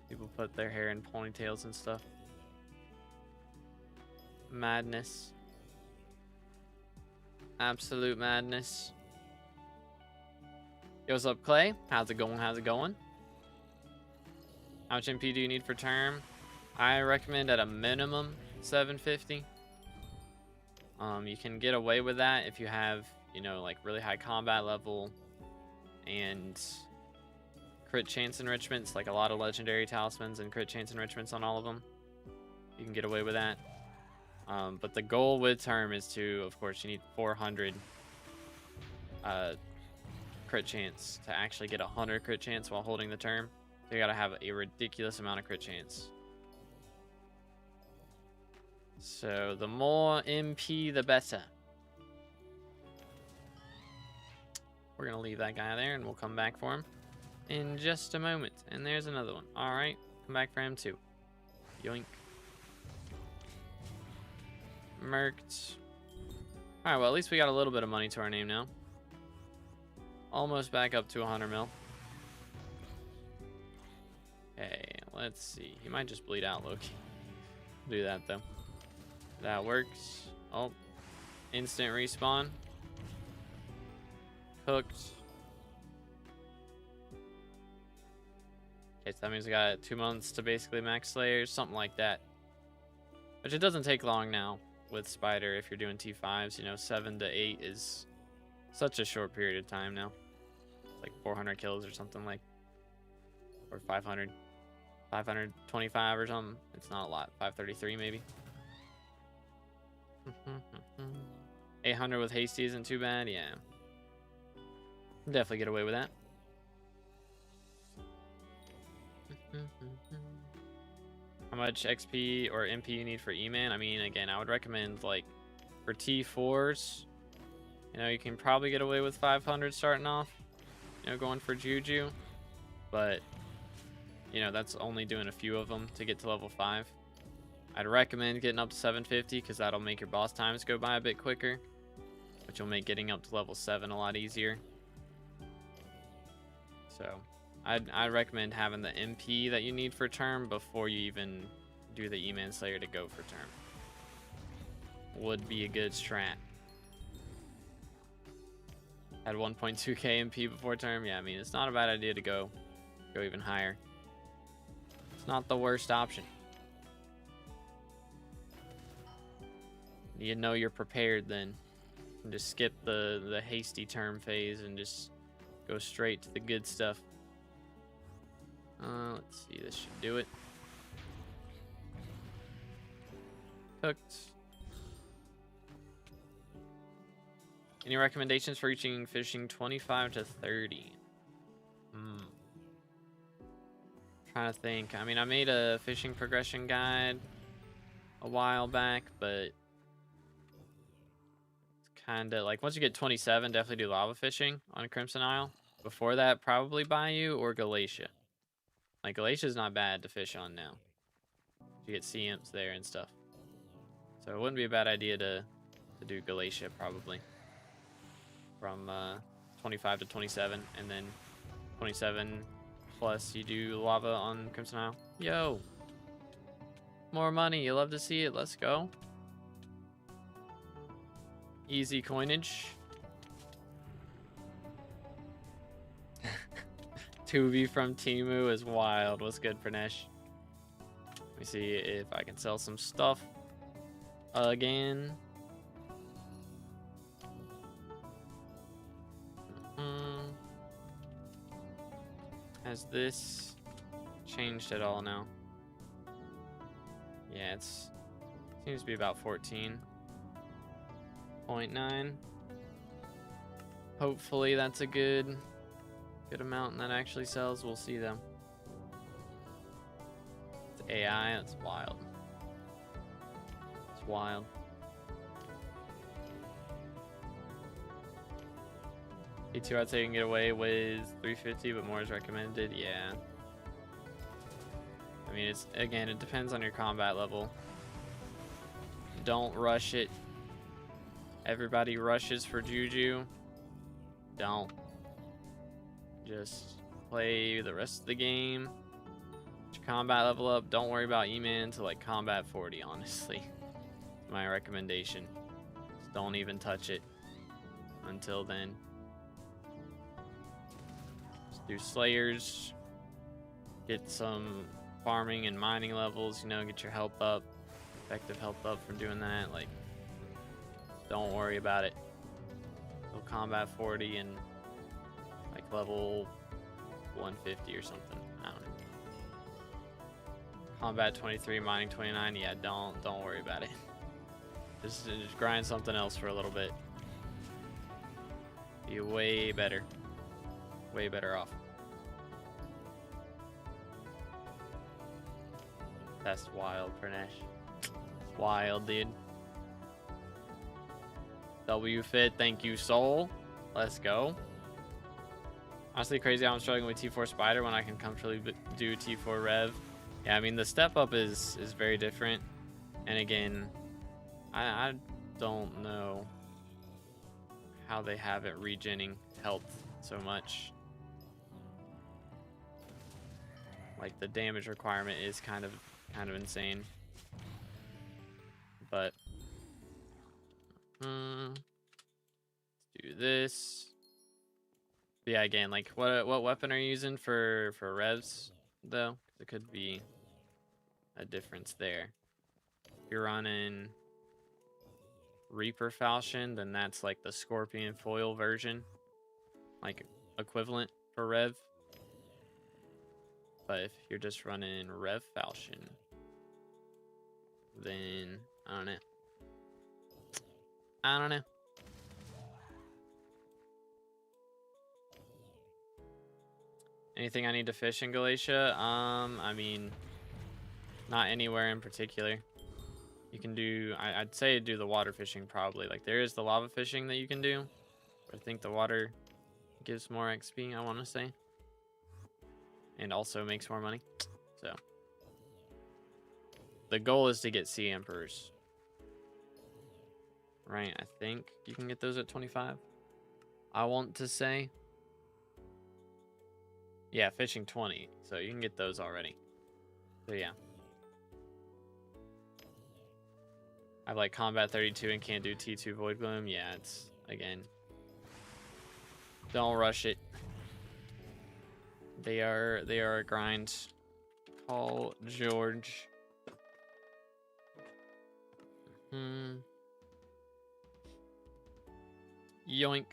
people put their hair in ponytails and stuff. Madness. Absolute madness. Yo, what's up, Clay? How's it going? How much MP do you need for term? I recommend at a minimum 750. You can get away with that if you have, you know, like really high combat level and crit chance enrichments, like a lot of legendary talismans and crit chance enrichments on all of them. You can get away with that. But the goal with term is to, of course, you need 400 crit chance to actually get 100 crit chance while holding the term. So you gotta have a ridiculous amount of crit chance. So the more MP, the better. We're gonna leave that guy there and we'll come back for him in just a moment. And there's another one. All right, come back for him too. Yoink. Merked. All right, well, at least we got a little bit of money to our name now. Almost back up to 100 mil. Okay, let's see. He might just bleed out, Loki. Do that though. That works. Oh, instant respawn. Cooked. Okay, so that means we got 2 months to basically max Slayers, something like that. Which it doesn't take long now with Spider if you're doing T5s. You know, 7 to 8 is such a short period of time now. Like 400 kills or something, like, or 500. 525 or something. It's not a lot. 533 maybe. 800 with hasty isn't too bad. Yeah, definitely get away with that. How much XP or MP you need for E-Man? I mean, again, I would recommend, like, for T4s, you know, you can probably get away with 500 starting off, you know, going for Juju, but you know, that's only doing a few of them to get to level 5. I'd recommend getting up to 750 because that'll make your boss times go by a bit quicker, which will make getting up to level 7 a lot easier. So I'd recommend having the MP that you need for term before you even do the E-Man Slayer to go for term. Would be a good strat. Had 1.2k MP before term. Yeah, I mean, it's not a bad idea to go even higher. It's not the worst option. You know you're prepared then. And just skip the hasty term phase and just go straight to the good stuff. Let's see, this should do it. Cooked. Any recommendations for reaching fishing 25 to 30? Trying to think. I mean, I made a fishing progression guide a while back, but it's kind of like once you get 27, definitely do lava fishing on Crimson Isle. Before that, probably Bayou or Galatia. Like, Galatia's not bad to fish on now. You get sea imps there and stuff. So it wouldn't be a bad idea to do Galatia probably. From 25 to 27, and then 27 plus you do lava on Crimson Isle. Yo! More money, you love to see it, let's go. Easy coinage. Tubi from Timu is wild. What's good, Pranesh? Let me see if I can sell some stuff again. Has this changed at all now? Yeah, it's seems to be about 14.9. Hopefully that's a good amount and that actually sells. We'll see though. It's AI, that's wild. It's wild. E2, I'd say you can get away with 350, but more is recommended. Yeah. I mean, it's, again, it depends on your combat level. Don't rush it. Everybody rushes for Juju. Don't. Just play the rest of the game. Get your combat level up. Don't worry about E-Man to like combat 40, honestly. My recommendation. Just don't even touch it until then. Just do Slayers. Get some farming and mining levels, you know, get your health up. Effective health up from doing that. Like, don't worry about it. Go combat 40 and like level 150 or something. I don't know. Combat 23, mining 29. Yeah, don't worry about it. Just grind something else for a little bit. Be way better. Way better off. That's wild, Pranesh. Wild, dude. W fit, thank you, Soul. Let's go. Honestly, crazy how I'm struggling with T4 Spider when I can comfortably do T4 Rev. Yeah, I mean, the step up is very different. And again, I don't know how they have it regenning health so much. Like, the damage requirement is kind of insane. But let's do this. But yeah, again, like what weapon are you using for revs though? There could be a difference there. If you're running Reaper Falchion, then that's like the Scorpion foil version, like equivalent for rev. But if you're just running Rev Falchion, then I don't know. I don't know. Anything I need to fish in Galatia? I mean, not anywhere in particular. You can do, I'd say do the water fishing probably. Like, there is the lava fishing that you can do. I think the water gives more XP, I want to say. And also makes more money. So the goal is to get Sea Emperors. Right, I think you can get those at 25. I want to say. Yeah, fishing 20. So you can get those already. So yeah. I have like combat 32 and can't do T2 Void Gloom. Yeah, it's, again, don't rush it. They are a grind. Call George. Yoink.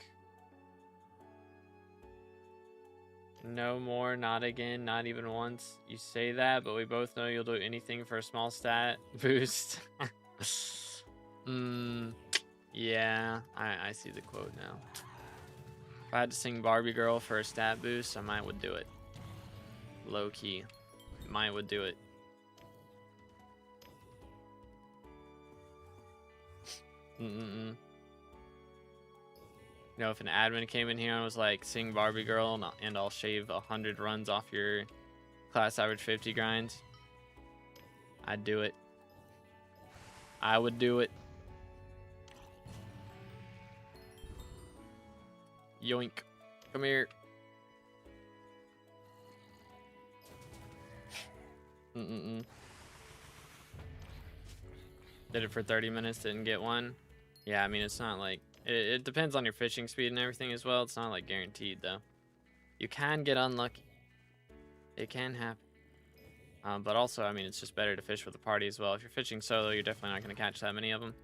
No more, not again, not even once. You say that, but we both know you'll do anything for a small stat boost. Yeah, I see the quote now. If I had to sing Barbie Girl for a stat boost, I might would do it. Low key. Might would do it. You know, if an admin came in here and was like, sing Barbie Girl and I'll shave 100 runs off your class average 50 grind, I'd do it. I would do it. Yoink. Come here. Did it for 30 minutes, didn't get one. Yeah, I mean, it's not like... It depends on your fishing speed and everything as well. It's not like guaranteed, though. You can get unlucky. It can happen. But also, I mean, it's just better to fish with a party as well. If you're fishing solo, you're definitely not going to catch that many of them.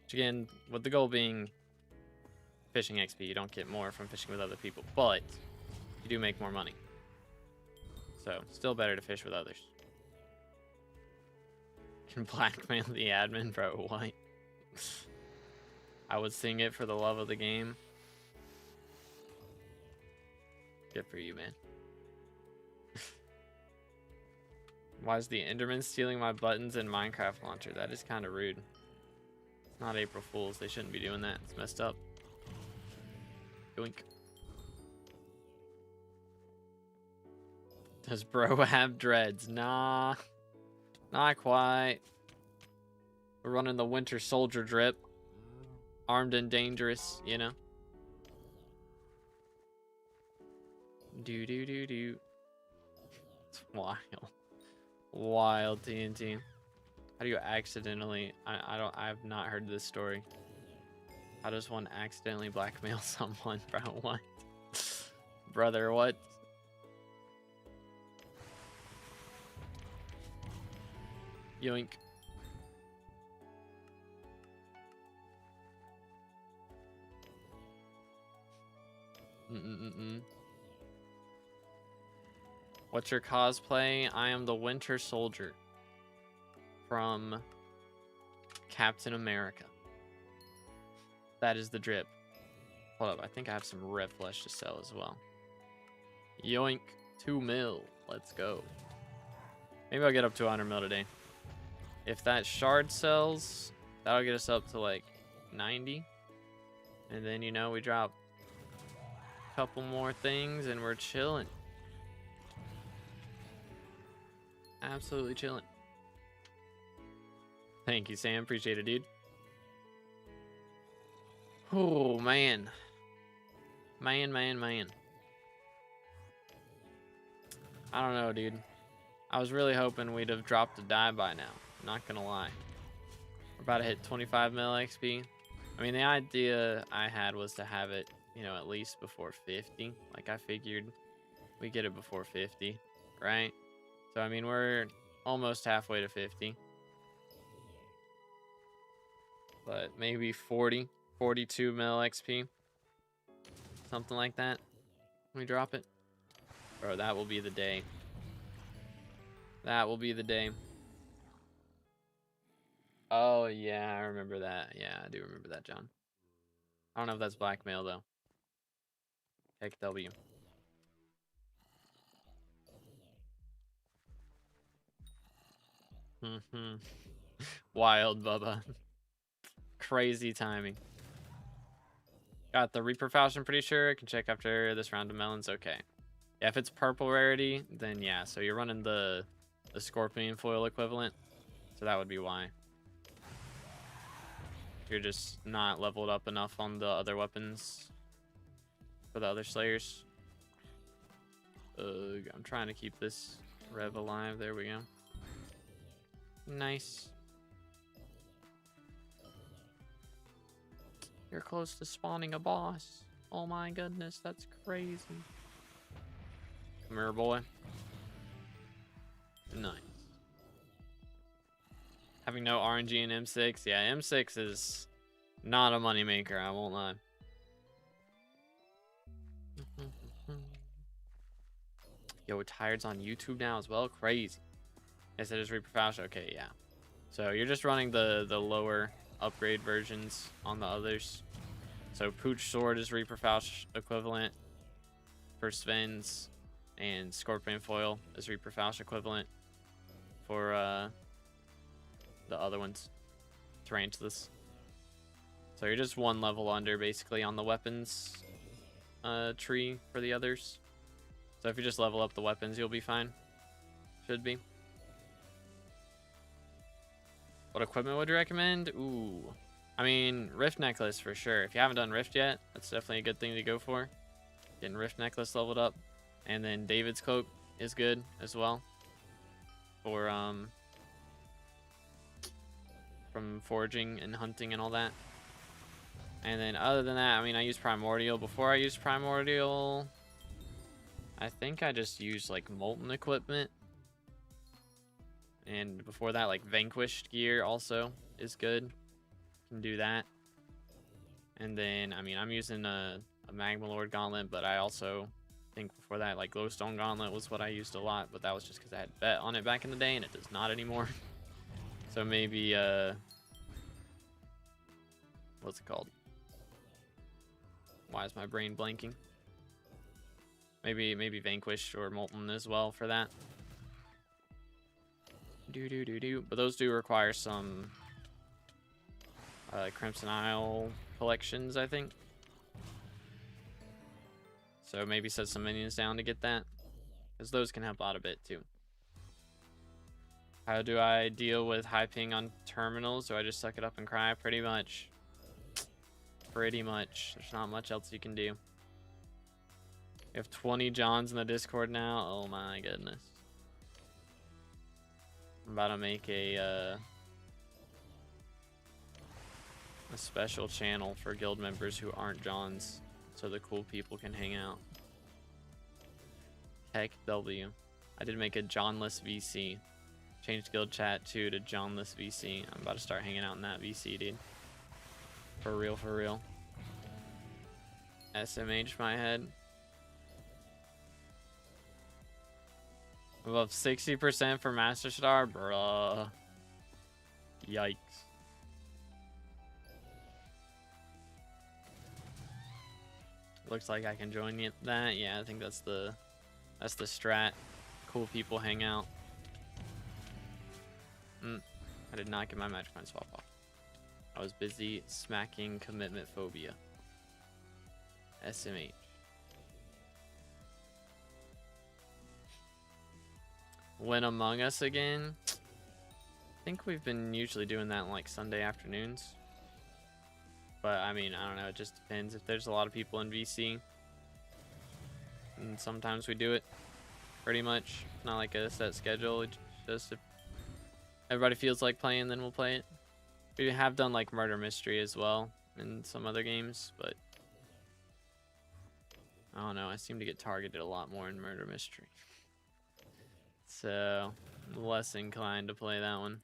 Which again, with the goal being fishing XP, you don't get more from fishing with other people, but you do make more money. So, still better to fish with others. Can blackmail the admin, bro, what? I would sing it for the love of the game. Good for you, man. Why is the Enderman stealing my buttons in Minecraft launcher? That is kind of rude. It's not April Fools. They shouldn't be doing that. It's messed up. Yoink. Does bro have dreads? Nah. Not quite. We're running the Winter Soldier drip. Armed and dangerous, you know? Do. It's wild. Wild TNT. How do you accidentally... I've not heard this story. How does one accidentally blackmail someone, bro? What? Brother, what? Yoink. What's your cosplay? I am the Winter Soldier from Captain America. That is the drip. Hold up, I think I have some red flesh to sell as well. Yoink, 2 mil. Let's go. Maybe I'll get up to 100 mil today. If that shard sells, that'll get us up to like 90. And then, you know, we drop a couple more things and we're chilling. Absolutely chilling. Thank you, Sam. Appreciate it, dude. Oh, man. Man. I don't know, dude. I was really hoping we'd have dropped a die by now. Not gonna lie. We're about to hit 25 mil XP. I mean, the idea I had was to have it, you know, at least before 50. Like, I figured we get it before 50, right? So, I mean, we're almost halfway to 50. But maybe 40, 42 mil XP. Something like that. We drop it. Bro, that will be the day. That will be the day. Oh, yeah, I remember that. Yeah, I do remember that, John. I don't know if that's blackmail, though. Heck W. Wild, Bubba. Crazy timing. Got the Reaper Falch, I'm pretty sure. I can check after this round of melons. Okay. Yeah, if it's purple rarity, then yeah. So you're running the Scorpion foil equivalent. So that would be why. You're just not leveled up enough on the other weapons for the other Slayers. I'm trying to keep this Rev alive. There we go. Nice. You're close to spawning a boss. Oh my goodness, that's crazy. Come here, boy. Nice. Having no RNG in M6. Yeah, M6 is not a moneymaker, I won't lie. Yo, Tired's on YouTube now as well. Crazy. Yes, it is Reaper Falch. Okay, yeah. So you're just running the lower upgrade versions on the others. So Pooch Sword is Reaper Falch equivalent for Sven's, and Scorpion Foil is Reaper Falch equivalent for the other ones, Tarantulas. So you're just one level under basically on the weapons tree for the others. So if you just level up the weapons, you'll be fine. Should be. What equipment would you recommend? Ooh. I mean, Rift Necklace for sure. If you haven't done Rift yet, that's definitely a good thing to go for. Getting Rift Necklace leveled up. And then David's Cloak is good as well. For, from foraging and hunting and all that. And then other than that, I mean, I use Primordial. Before I used Primordial, I think I just used like molten equipment. And before that, like vanquished gear also is good. Can do that. And then, I mean, I'm using a Magma Lord Gauntlet, but I also think before that, like Glowstone Gauntlet was what I used a lot, but that was just because I had bet on it back in the day, and it does not anymore. So maybe, what's it called? Why is my brain blanking? Maybe Vanquished or Molten as well for that. But those do require some Crimson Isle collections, I think. So maybe set some minions down to get that, because those can help out a bit too. How do I deal with high ping on terminals? Do I just suck it up and cry? Pretty much. Pretty much. There's not much else you can do. We have 20 Johns in the Discord now. Oh my goodness. I'm about to make a special channel for guild members who aren't Johns, so the cool people can hang out. Heck W. I did make a Johnless VC. Changed guild chat to Johnless VC. I'm about to start hanging out in that VC, dude. For real, for real. SMH my head. Above 60% for Master Star, bruh. Yikes. Looks like I can join that. Yeah, I think that's the strat. Cool people hang out. I did not get my Magic Mind swap off. I was busy smacking commitment phobia. SMH. When Among Us again? I think we've been usually doing that on like Sunday afternoons. But I mean, I don't know, it just depends. If there's a lot of people in VC, and sometimes we do it pretty much. Not like a set schedule, it's just if everybody feels like playing, then we'll play it. We have done like Murder Mystery as well in some other games, but I don't know, I seem to get targeted a lot more in Murder Mystery. So, I'm less inclined to play that one.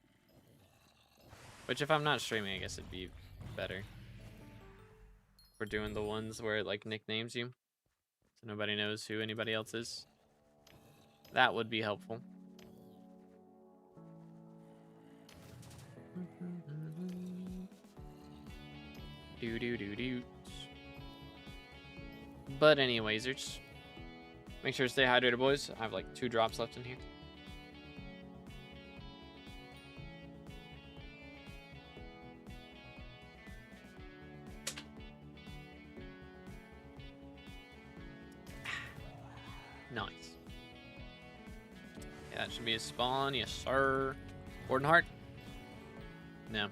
Which if I'm not streaming, I guess it'd be better. We're doing the ones where it like nicknames you, so nobody knows who anybody else is. That would be helpful. Do. But anyways, just make sure to stay hydrated, boys. I have like 2 drops left in here. Nice. Yeah, that should be a spawn. Yes, sir. Warden Heart? No.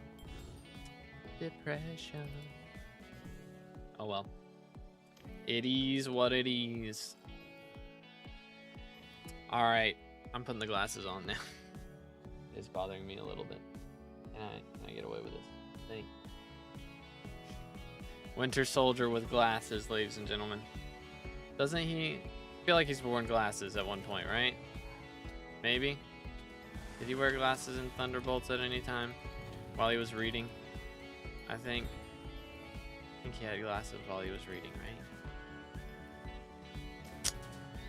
Depression. Oh well. It is what it is. Alright. I'm putting the glasses on now. It's bothering me a little bit. Can I get away with this? Thank. Winter Soldier with glasses, ladies and gentlemen. Doesn't he... I feel like he's worn glasses at one point, right? Maybe? Did he wear glasses in Thunderbolts at any time while he was reading? I think he had glasses while he was reading, right?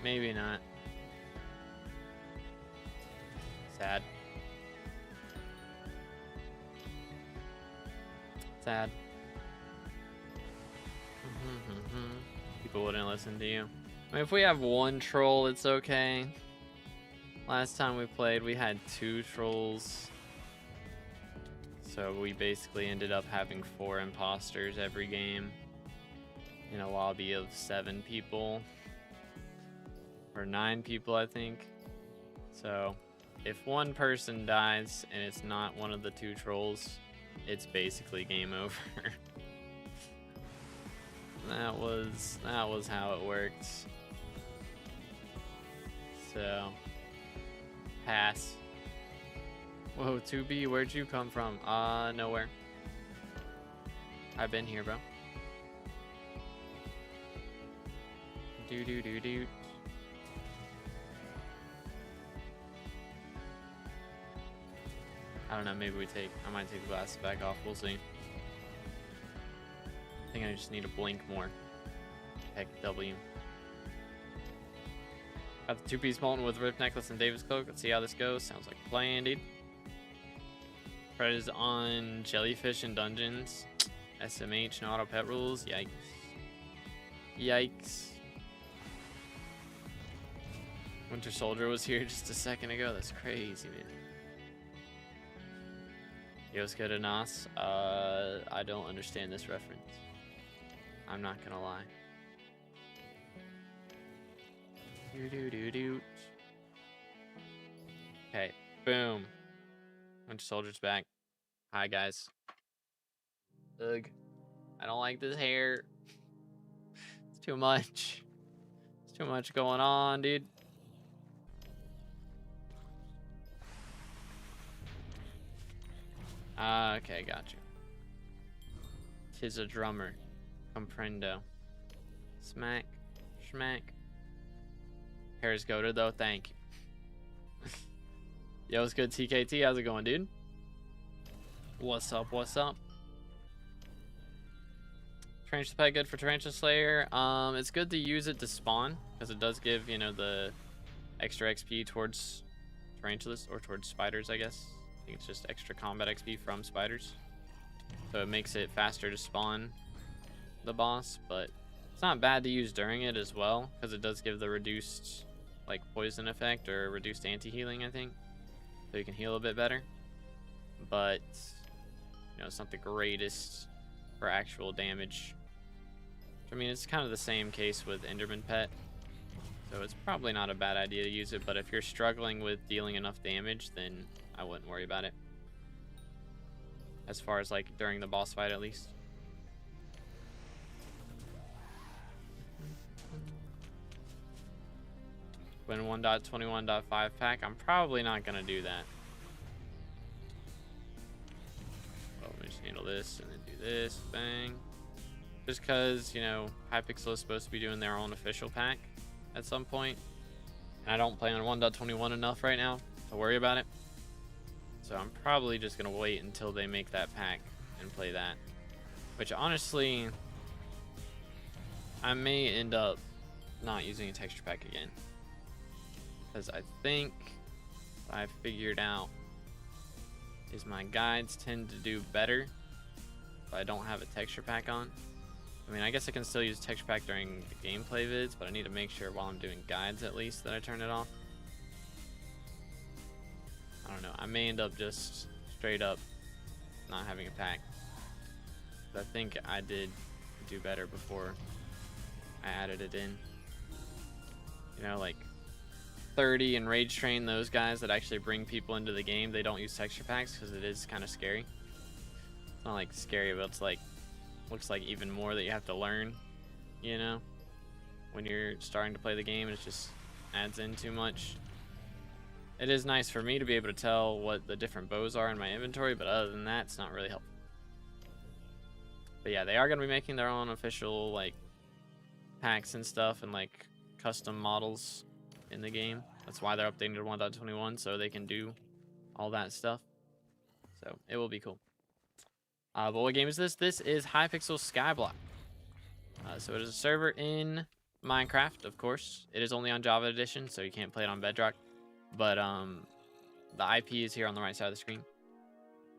Maybe not. Sad. Sad. People wouldn't listen to you. I mean, if we have 1 troll, it's okay. Last time we played, we had 2 trolls. So we basically ended up having 4 imposters every game in a lobby of 7 people. Or 9 people, I think. So if 1 person dies and it's not one of the 2 trolls, it's basically game over. That was how it worked. So, pass. Whoa, 2B, where'd you come from? Nowhere. I've been here, bro. Do. I don't know, maybe I might take the glasses back off, we'll see. I think I just need to blink more. Heck, W. Got the 2-piece molten with Rift Necklace and Davis Cloak. Let's see how this goes. Sounds like a plan, dude. Predators on Jellyfish and Dungeons. SMH, no auto pet rules. Yikes. Yikes. Winter Soldier was here just a second ago. That's crazy, man. Yosuke to Nas. I don't understand this reference. I'm not gonna lie. Okay, boom. Winter Soldier's back. Hi, guys. Ugh. I don't like this hair. It's too much. It's too much going on, dude. Okay, gotcha. Tis a drummer. Comprendo. Smack. Schmack. Hair's goated though, thank you. Yo, what's good, TKT? How's it going, dude? What's up, what's up? Tarantula pet good for Tarantula Slayer. It's good to use it to spawn, because it does give, you know, the extra XP towards tarantulas, or towards spiders, I guess. I think it's just extra combat XP from spiders. So it makes it faster to spawn the boss, but it's not bad to use during it as well, because it does give the reduced like poison effect or reduced anti-healing, I think. So you can heal a bit better. But you know, it's not the greatest for actual damage. I mean, it's kind of the same case with Enderman Pet. So it's probably not a bad idea to use it, but if you're struggling with dealing enough damage, then I wouldn't worry about it. As far as like during the boss fight, at least. Win 1.21.5 pack. I'm probably not gonna do that. Well, let me just handle this and then do this. Bang. Just because, you know, Hypixel is supposed to be doing their own official pack at some point. And I don't play on 1.21 enough right now to worry about it. So I'm probably just gonna wait until they make that pack and play that. Which honestly, I may end up not using a texture pack again. Because I think what I figured out is my guides tend to do better if I don't have a texture pack on. I mean, I guess I can still use texture pack during the gameplay vids, but I need to make sure while I'm doing guides at least that I turn it off. I don't know. I may end up just straight up not having a pack. But I think I did do better before I added it in. You know, like 30 and Rage Train, those guys that actually bring people into the game, they don't use texture packs because it is kind of scary. It's not like scary, but it's like, looks like even more that you have to learn, you know, when you're starting to play the game. It just adds in too much. It is nice for me to be able to tell what the different bows are in my inventory, but other than that, it's not really helpful. But yeah, they are going to be making their own official like packs and stuff and like custom models in the game. That's why they're updating to 1.21, so they can do all that stuff. So it will be cool. But what game is this? This is Hypixel SkyBlock. So it is a server in Minecraft, of course. It is only on Java Edition, so you can't play it on Bedrock. But the IP is here on the right side of the screen.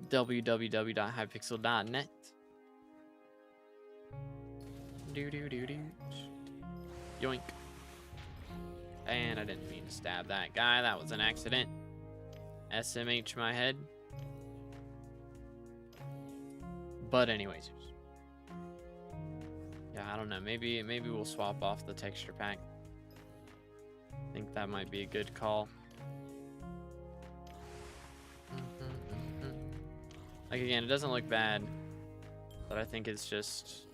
www.hypixel.net. Yoink. And I didn't mean to stab that guy. That was an accident. SMH my head. But anyways. Yeah, I don't know. Maybe we'll swap off the texture pack. I think that might be a good call. Like, again, it doesn't look bad, but I think it's just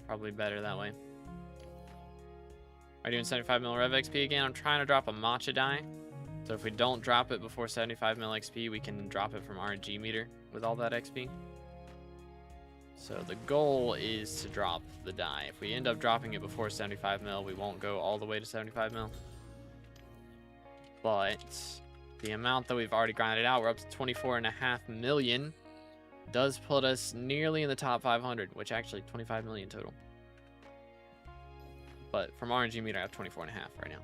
probably better that way. Are you doing 75 mil Rev XP again? I'm trying to drop a matcha die. So if we don't drop it before 75 mil XP, we can drop it from RNG meter with all that XP. So the goal is to drop the die. If we end up dropping it before 75 mil, we won't go all the way to 75 mil. But the amount that we've already grinded out, we're up to 24.5 million. Does put us nearly in the top 500, which actually 25 million total. But from RNG meter, I have 24.5 right now.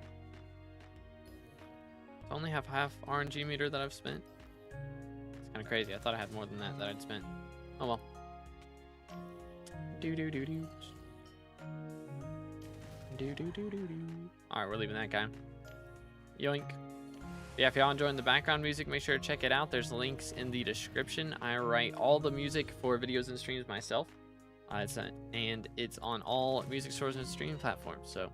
I only have half RNG meter that I've spent. It's kind of crazy. I thought I had more than that I'd spent. Oh well. Alright, we're leaving that guy. Yoink. Yeah, if y'all enjoying the background music, make sure to check it out. There's links in the description. I write all the music for videos and streams myself. And it's on all music stores and streaming platforms. So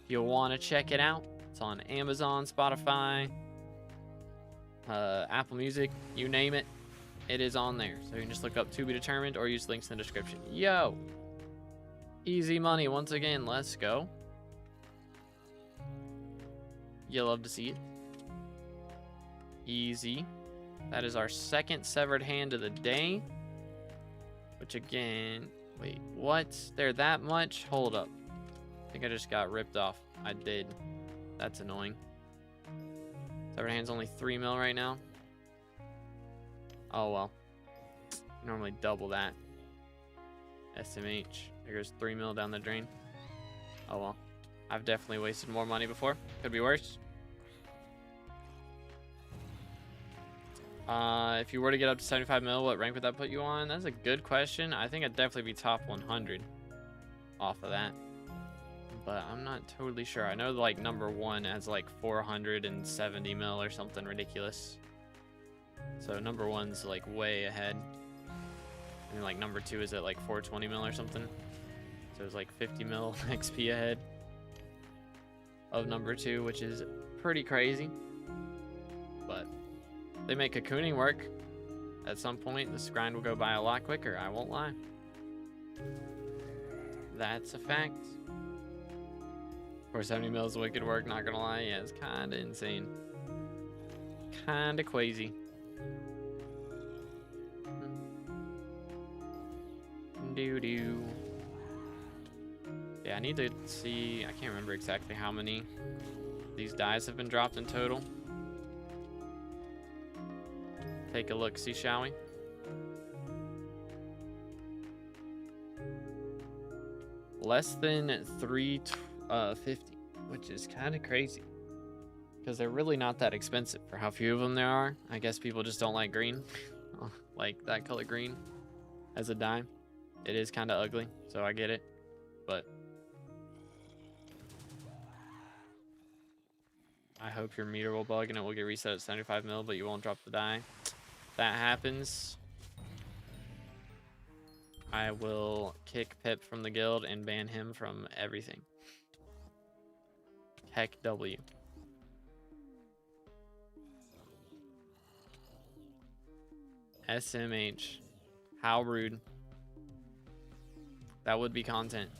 if you want to check it out, it's on Amazon, Spotify, Apple Music, you name it. It is on there. So you can just look up To Be Determined or use links in the description. Yo! Easy money once again. Let's go. You love to see it. Easy. That is our second severed hand of the day. Which again... Wait, what? They're that much? Hold up. I think I just got ripped off. I did. That's annoying. Severed hand's only 3 mil right now. Oh well. Normally double that. SMH. There goes 3 mil down the drain. Oh well. I've definitely wasted more money before. Could be worse. If you were to get up to 75 mil, what rank would that put you on? That's a good question. I think I'd definitely be top 100 off of that. But I'm not totally sure. I know like number 1 has like 470 mil or something ridiculous. So number 1's like way ahead. And like number 2 is at like 420 mil or something. So it's like 50 mil XP ahead of number 2, which is pretty crazy. But they make cocooning work. At some point, this grind will go by a lot quicker. I won't lie. That's a fact. 470 mils wicked work, not gonna lie. Yeah, it's kind of insane. Kind of crazy. Doo-doo. Yeah, I need to see. I can't remember exactly how many these dies have been dropped in total. Take a look, see, shall we? Less than 350, which is kind of crazy. Because they're really not that expensive for how few of them there are. I guess people just don't like green. Like that color green as a dime. It is kind of ugly, so I get it. But I hope your meter will bug and it will get reset at 75 mil, but you won't drop the die. If that happens, I will kick Pip from the guild and ban him from everything. Heck W. SMH. How rude. That would be content.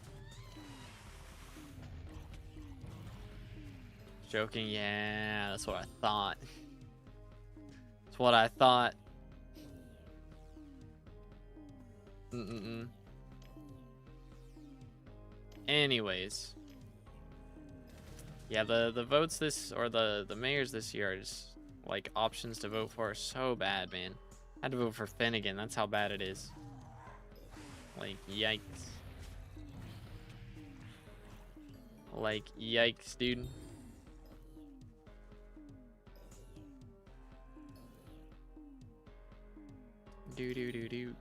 Joking, yeah, that's what I thought. That's what I thought. Anyways. Yeah, the votes this, or the mayors this year are just, like, options to vote for are so bad, man. I had to vote for Finnegan, that's how bad it is. Like, yikes. Like, yikes, dude. Do.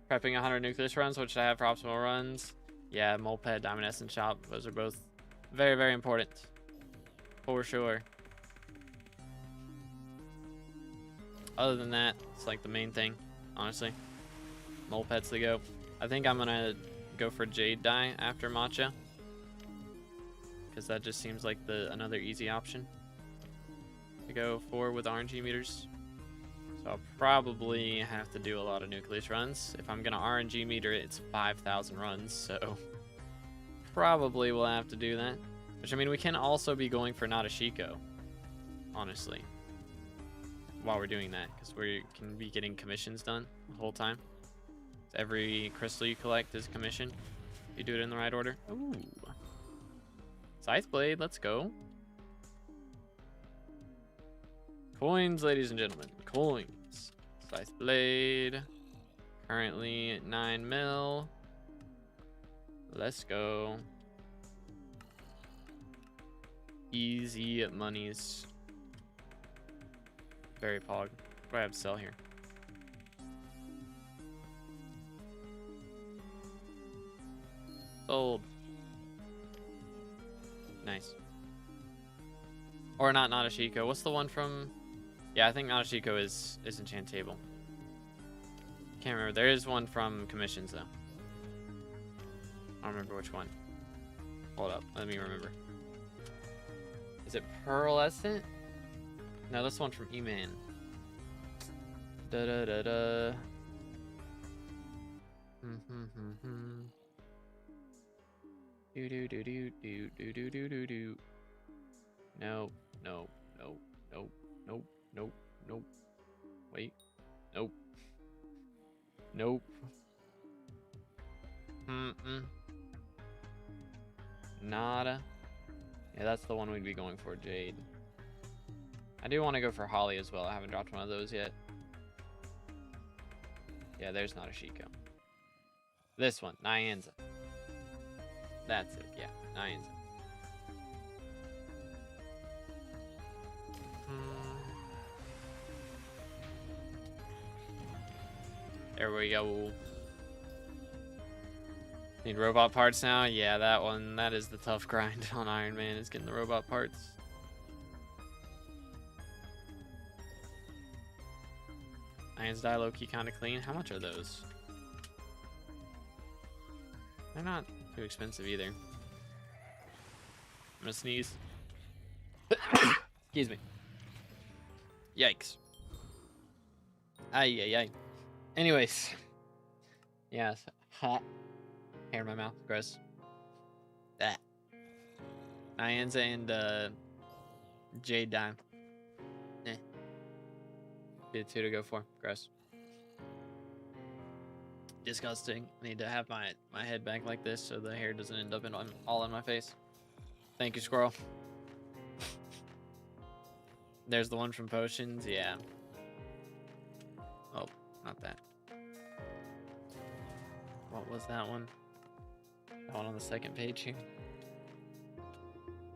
Prepping 100 nucleus runs, which I have for optimal runs. Yeah, Moped, Diamond Essence Shop. Those are both very, very important. For sure. Other than that, it's like the main thing, honestly. Moped's the go. I think I'm gonna go for Jade die after Matcha. Because that just seems like another easy option to go for with RNG meters. So I'll probably have to do a lot of nucleus runs. If I'm gonna RNG meter it, it's 5,000 runs, so probably we'll have to do that. Which, I mean, we can also be going for Nadashiko, honestly, while we're doing that, because we can be getting commissions done the whole time. Every crystal you collect is commission. You do it in the right order. Ooh. Scythe Blade, let's go. Coins, ladies and gentlemen. Coins. Scythe Blade. Currently at 9 mil. Let's go. Easy monies. Very pog. What do I have to sell here? Sold. Nice. Or not Nadashiko. What's the one from? Yeah, I think Nadashiko is enchantable. Can't remember. There is one from commissions though. I don't remember which one. Hold up. Let me remember. Is it Pearlescent? No, that's one from E-Man. Da da da da. Do do do do do do do do do do. No, no, no, no, nope, nope, nope. Wait. Nope. Nope. Nada. Yeah, that's the one we'd be going for, Jade. I do want to go for Holly as well. I haven't dropped one of those yet. Yeah, there's not a Shiko. This one, Nyanza. That's it, yeah, Nyanza. There we go. Need robot parts now? Yeah, that one. That is the tough grind on Iron Man, is getting the robot parts. Iron's die low-key kind of clean. How much are those? They're not too expensive either. I'm gonna sneeze. Excuse me. Yikes. Ay, ay, ay. Anyways. Yes. Hot. Hair in my mouth. Gross. That. Nyanza and Jade Dime. Be the two to go for. Gross. Disgusting. I need to have my head back like this so the hair doesn't end up all in my face. Thank you, squirrel. There's the one from potions. Yeah. Oh, not that. What was that one? That one on the second page here?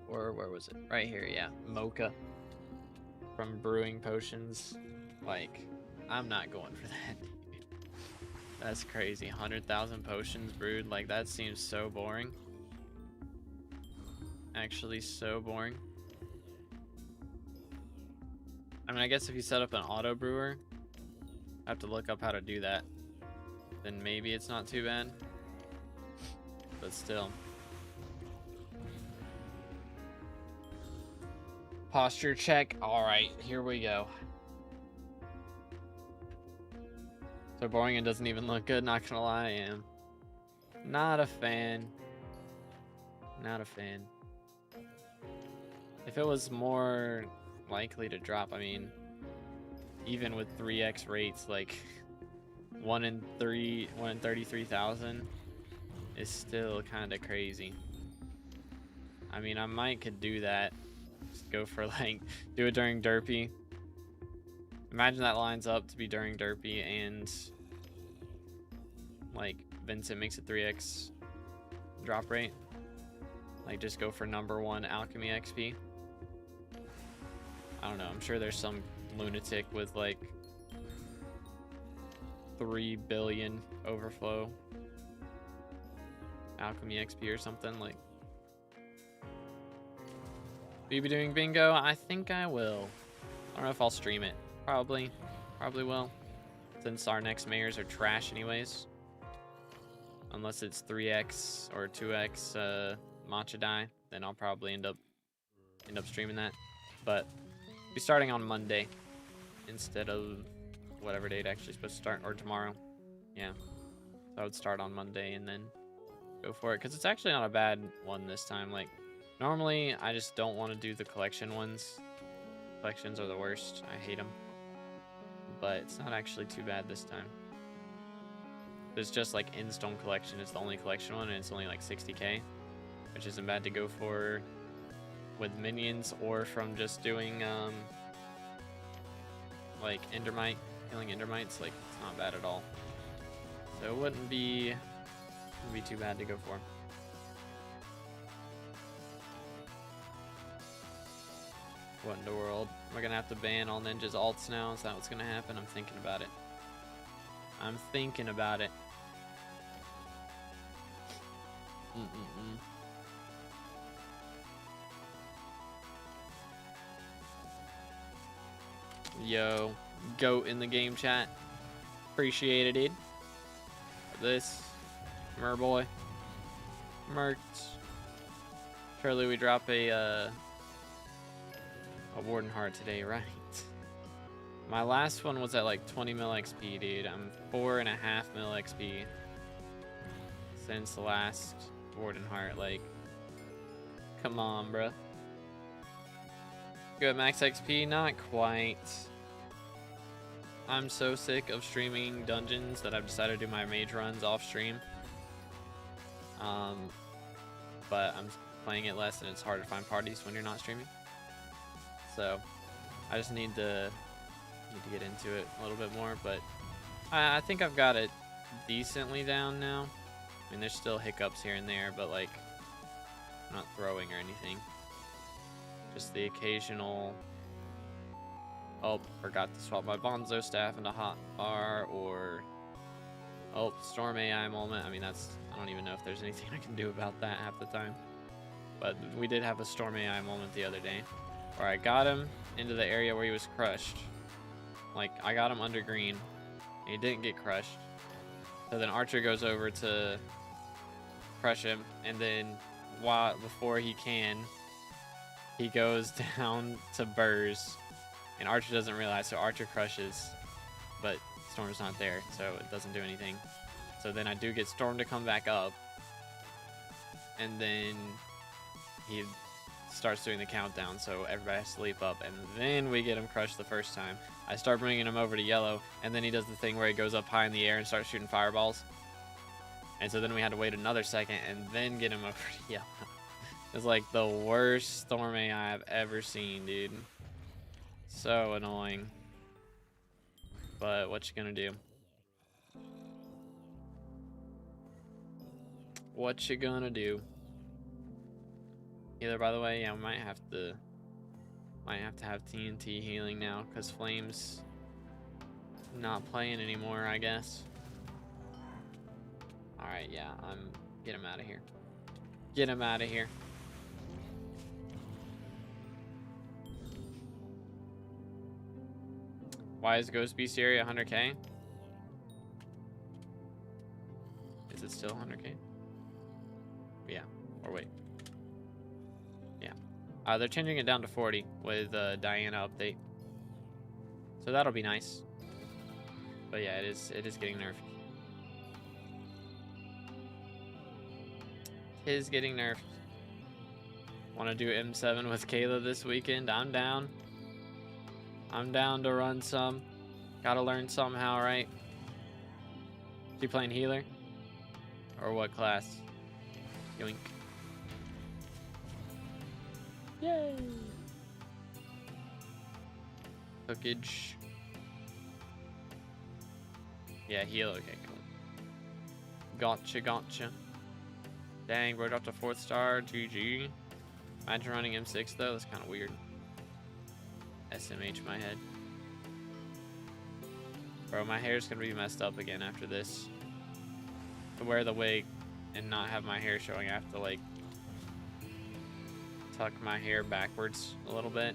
Or where was it? Right here, yeah. Mocha. From Brewing Potions. Like, I'm not going for that. That's crazy. 100,000 potions brewed. Like, that seems so boring. Actually, so boring. I mean, I guess if you set up an auto brewer, I have to look up how to do that. Then maybe it's not too bad. But still. Posture check. Alright, here we go. So boring and doesn't even look good, not gonna lie, I am. Not a fan. Not a fan. If it was more likely to drop, I mean, even with 3x rates, like 1 in 33,000 is still kind of crazy. I mean, I might could do that. Just go for like, do it during Derpy. Imagine that lines up to be during Derpy and like Vincent makes it 3x drop rate. Like just go for #1 alchemy XP. I don't know, I'm sure there's some lunatic with like 3 billion overflow alchemy XP or something. Like, will you be doing bingo? I think I will. I don't know if I'll stream it. Probably will, since our next mayors are trash anyways. Unless it's 3x or 2x matcha die, then I'll probably end up streaming that. But I'll be starting on Monday instead of whatever date actually supposed to start, or tomorrow. Yeah, so I would start on Monday and then go for it, because it's actually not a bad one this time. Like, normally I just don't want to do the collection ones. Collections are the worst. I hate them. But it's not actually too bad this time. There's just like Instone Collection is the only collection one, and it's only like 60k, which isn't bad to go for with minions, or from just doing like Endermite, killing Endermites, like it's not bad at all. So it wouldn't be too bad to go for. What in the world? Am I gonna have to ban all ninjas alts now? Is that what's gonna happen? I'm thinking about it. I'm thinking about it. Yo, goat in the game chat. Appreciate it, dude. This, Merboy, Mertz. Surely we drop a Warden Heart today, right? My last one was at like 20 mil XP, dude. I'm 4.5 mil XP since the last Warden Heart. Like, come on, bruh. Good max XP? Not quite. I'm so sick of streaming dungeons that I've decided to do my mage runs off stream. But I'm playing it less and it's hard to find parties when you're not streaming. So I just need to get into it a little bit more, but I think I've got it decently down now. I mean, there's still hiccups here and there, but like, I'm not throwing or anything. Just the occasional, oh, forgot to swap my Bonzo staff into hotbar, or oh, storm AI moment. I mean, I don't even know if there's anything I can do about that half the time. But we did have a storm AI moment the other day where I got him into the area where he was crushed. Like, I got him under green and he didn't get crushed. So then Archer goes over to crush him, and then before he can, he goes down to Burrs, and Archer doesn't realize, so Archer crushes, but Storm's not there, so it doesn't do anything. So then I do get Storm to come back up, and then he starts doing the countdown, so everybody has to leap up, and then we get him crushed the first time. I start bringing him over to yellow, and then he does the thing where he goes up high in the air and starts shooting fireballs. And so then we had to wait another second and then get him over to yellow. It's like the worst Storm AI I've ever seen, dude. So annoying. But what you gonna do? What you gonna do? Healer, by the way, yeah, we might have to have TNT healing now because Flame's not playing anymore, I guess. Alright, yeah, get him out of here. Get him out of here. Why is Ghost Beast area 100k? Is it still 100k? Yeah, or wait. Yeah. They're changing it down to 40 with Diana update. So that'll be nice. But yeah, it is getting nerfed. It is getting nerfed. Want to do M7 with Kayla this weekend? I'm down. I'm down to run some. Gotta learn somehow, right? You playing healer? Or what class? Yoink. Yay! Cookage. Yeah, healer. Okay, cool. Gotcha, gotcha. Dang, bro, dropped a 4th star. GG. Imagine running M6 though. That's kind of weird. SMH my head. Bro, my hair's gonna be messed up again after this. To wear the wig and not have my hair showing, I have to like tuck my hair backwards a little bit.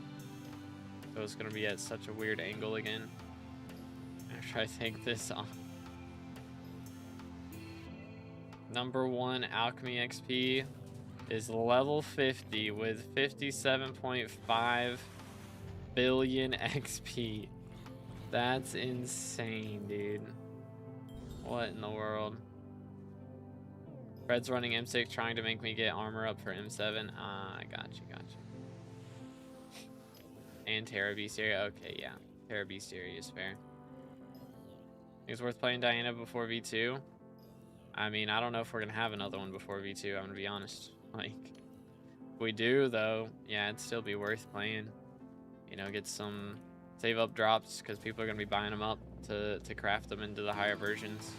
So it's gonna be at such a weird angle again after I take this off. Number 1 alchemy XP is level 50 with 57.5 billion XP. That's insane, dude. What in the world? Fred's running M6 trying to make me get armor up for M7. Ah, I got you. And Terra Beast area. Okay, yeah. Terra Beast area is fair. Think it's worth playing Diana before V2? I mean, I don't know if we're gonna have another one before V2, I'm gonna be honest. Like, if we do though, yeah, it'd still be worth playing. You know, get some Save up drops because people are going to be buying them up to craft them into the higher versions.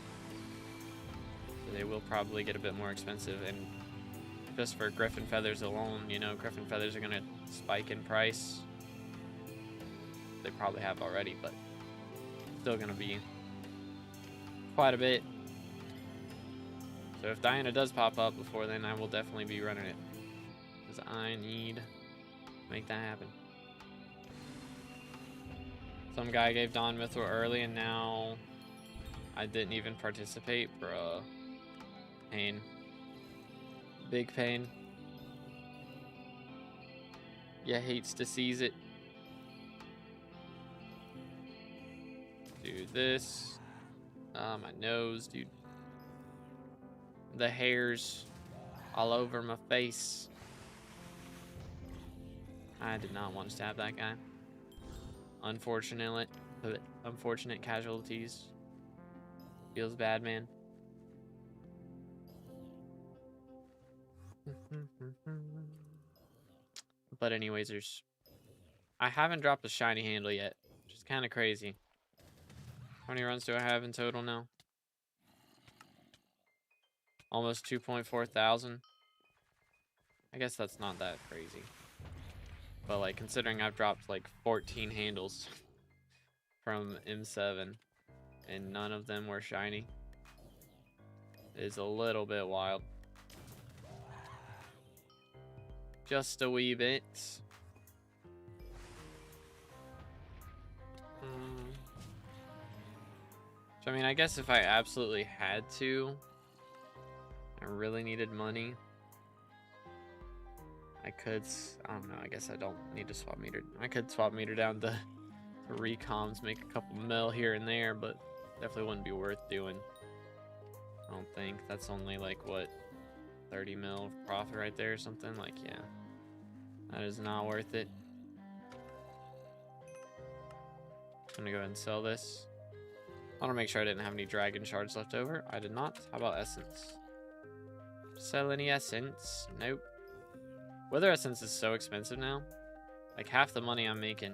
So they will probably get a bit more expensive. And just for Griffin Feathers alone, you know, Griffin Feathers are going to spike in price. They probably have already, but still going to be quite a bit. So if Diana does pop up before then, I will definitely be running it. Because I need to make that happen. Some guy gave Dawn Mithril early and now I didn't even participate, bruh. Pain. Big pain. Yeah, hates to seize it. Do this. My nose, dude. The hairs all over my face. I did not want to stab that guy. Unfortunate casualties. Feels bad, man. But anyways, I haven't dropped a shiny handle yet, which is kind of crazy. How many runs do I have in total now? Almost 2.4 thousand. I guess that's not that crazy. But like considering I've dropped like 14 handles from M7 and none of them were shiny, it is a little bit wild. Just a wee bit. So I mean, I guess if I absolutely had to, I really needed money, I could, I don't know, I guess I don't need to swap meter. I could swap meter down to recoms, make a couple mil here and there, but definitely wouldn't be worth doing. I don't think. That's only like, what, 30 mil profit right there or something? Like, yeah. That is not worth it. I'm gonna go ahead and sell this. I want to make sure I didn't have any dragon shards left over. I did not. How about essence? Sell any essence? Nope. Wither essence is so expensive now. Like half the money I'm making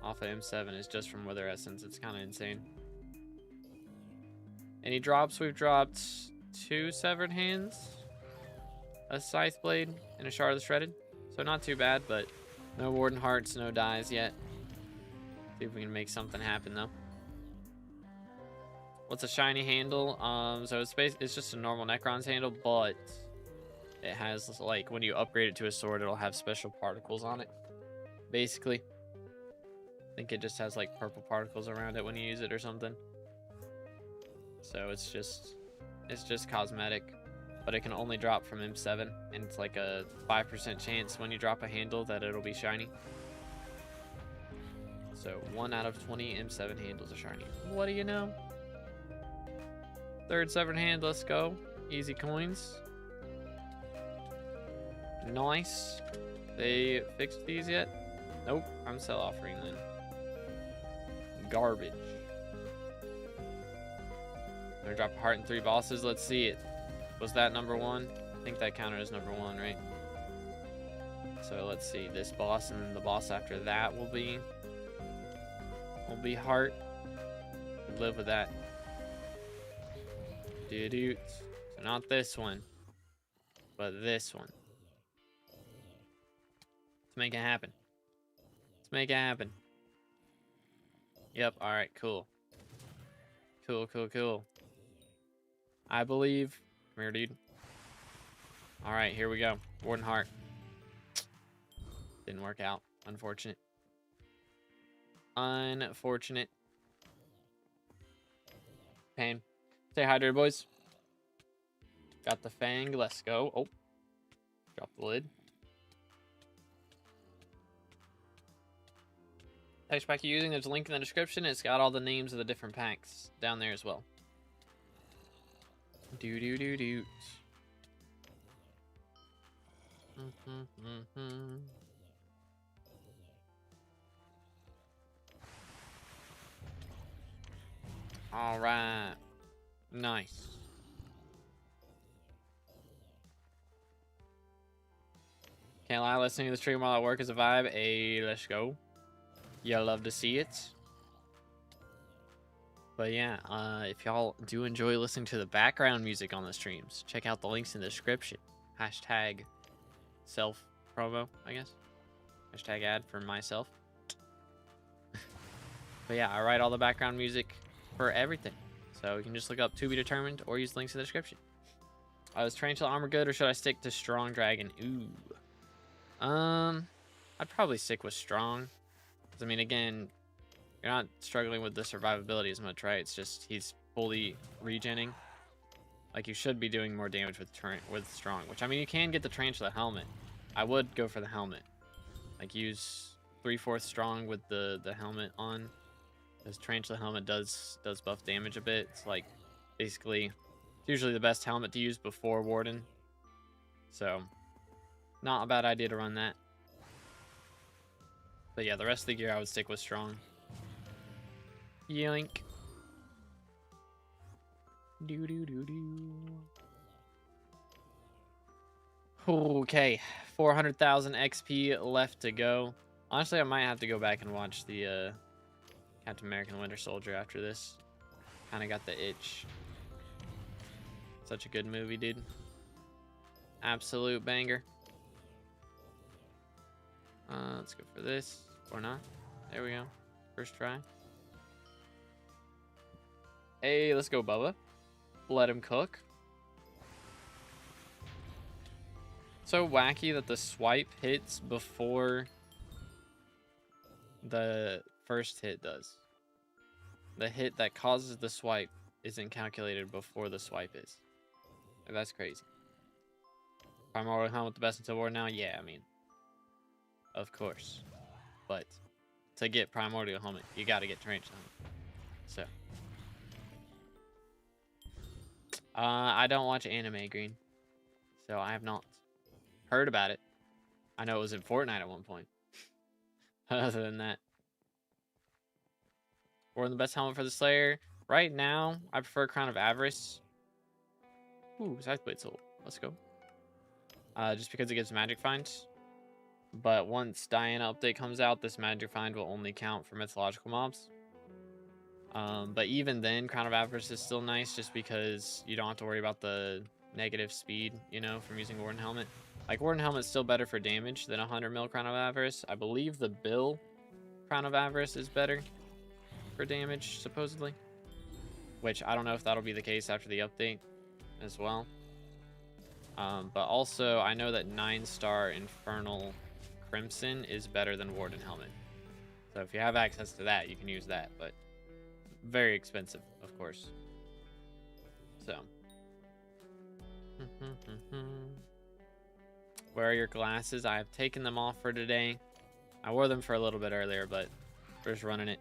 off of M7 is just from wither essence. It's kind of insane. Any drops? We've dropped 2 severed hands, a scythe blade, and a shard of the shredded. So not too bad, but no warden hearts, no dies yet. See if we can make something happen though. What's a shiny handle? So it's just a normal Necron's handle, but it has, like, when you upgrade it to a sword, it'll have special particles on it. Basically, I think it just has like purple particles around it when you use it or something. So it's just cosmetic, but it can only drop from M7, and it's like a 5% chance when you drop a handle that it'll be shiny. So 1 out of 20 M7 handles are shiny. What do you know? Third severed hand, let's go. Easy coins. Nice. They fixed these yet? Nope, I'm sell offering then. Garbage. I'm gonna drop a heart in 3 bosses. Let's see it. Was that number 1? I think that counted as number 1, right? So let's see. This boss and then the boss after that will be heart. Could live with that. Dude. So not this one, but this one. Let's make it happen. Let's make it happen. Yep, alright, cool. Cool. I believe. Come here, dude. Alright, here we go. Warden Heart. Didn't work out. Unfortunate. Unfortunate. Pain. Stay hydrated, boys. Got the fang. Let's go. Oh. Drop the lid. Text pack you're using, there's a link in the description. It's got all the names of the different packs down there as well. Do. All right. Nice. Can't lie, listening to the stream while at work is a vibe. Hey, let's go. You'll love to see it. But yeah, if y'all do enjoy listening to the background music on the streams, check out the links in the description. Hashtag self promo, I guess. Hashtag ad for myself. But yeah, I write all the background music for everything. So you can just look up To Be Determined or use links in the description. Is Tarantula armor good or should I stick to Strong Dragon? Ooh. I'd probably stick with Strong. Because, I mean, again, you're not struggling with the survivability as much, right? It's just he's fully regenning. Like, you should be doing more damage with Strong. Which, I mean, you can get the Tarantula helmet. I would go for the helmet. Like, use 3/4 Strong with the helmet on. Because Tarantula helmet does buff damage a bit. It's like, basically, it's usually the best helmet to use before Warden. So, not a bad idea to run that. But yeah, the rest of the gear I would stick with Strong. Yoink. Okay, 400,000 XP left to go. Honestly, I might have to go back and watch the Captain America and Winter Soldier after this. Kind of got the itch. Such a good movie, dude. Absolute banger. Let's go for this. Or not. There we go. First try. Hey, let's go, Bubba. Let him cook. So wacky that the swipe hits before the first hit does. The hit that causes the swipe isn't calculated before the swipe is. That's crazy. Primordial helmet the best until war now? Yeah, I mean, of course. But to get Primordial helmet, you gotta get Tarantula helmet. So. I don't watch anime, Green. So I have not heard about it. I know it was in Fortnite at one point. Other than that. Or the best helmet for the Slayer. Right now, I prefer Crown of Avarice. Ooh, Scytheblade Soul. Let's go. Just because it gives Magic Find. But once Diana update comes out, this Magic Find will only count for mythological mobs. But even then, Crown of Avarice is still nice just because you don't have to worry about the negative speed, you know, from using Warden Helmet. Like, Warden Helmet's still better for damage than 100 mil Crown of Avarice. I believe the Bill Crown of Avarice is better for damage, supposedly. Which, I don't know if that'll be the case after the update as well. But also, I know that 9-star Infernal Crimson is better than Warden Helmet. So if you have access to that, you can use that, but very expensive, of course. So. Where are your glasses? I have taken them off for today. I wore them for a little bit earlier, but we're just running it.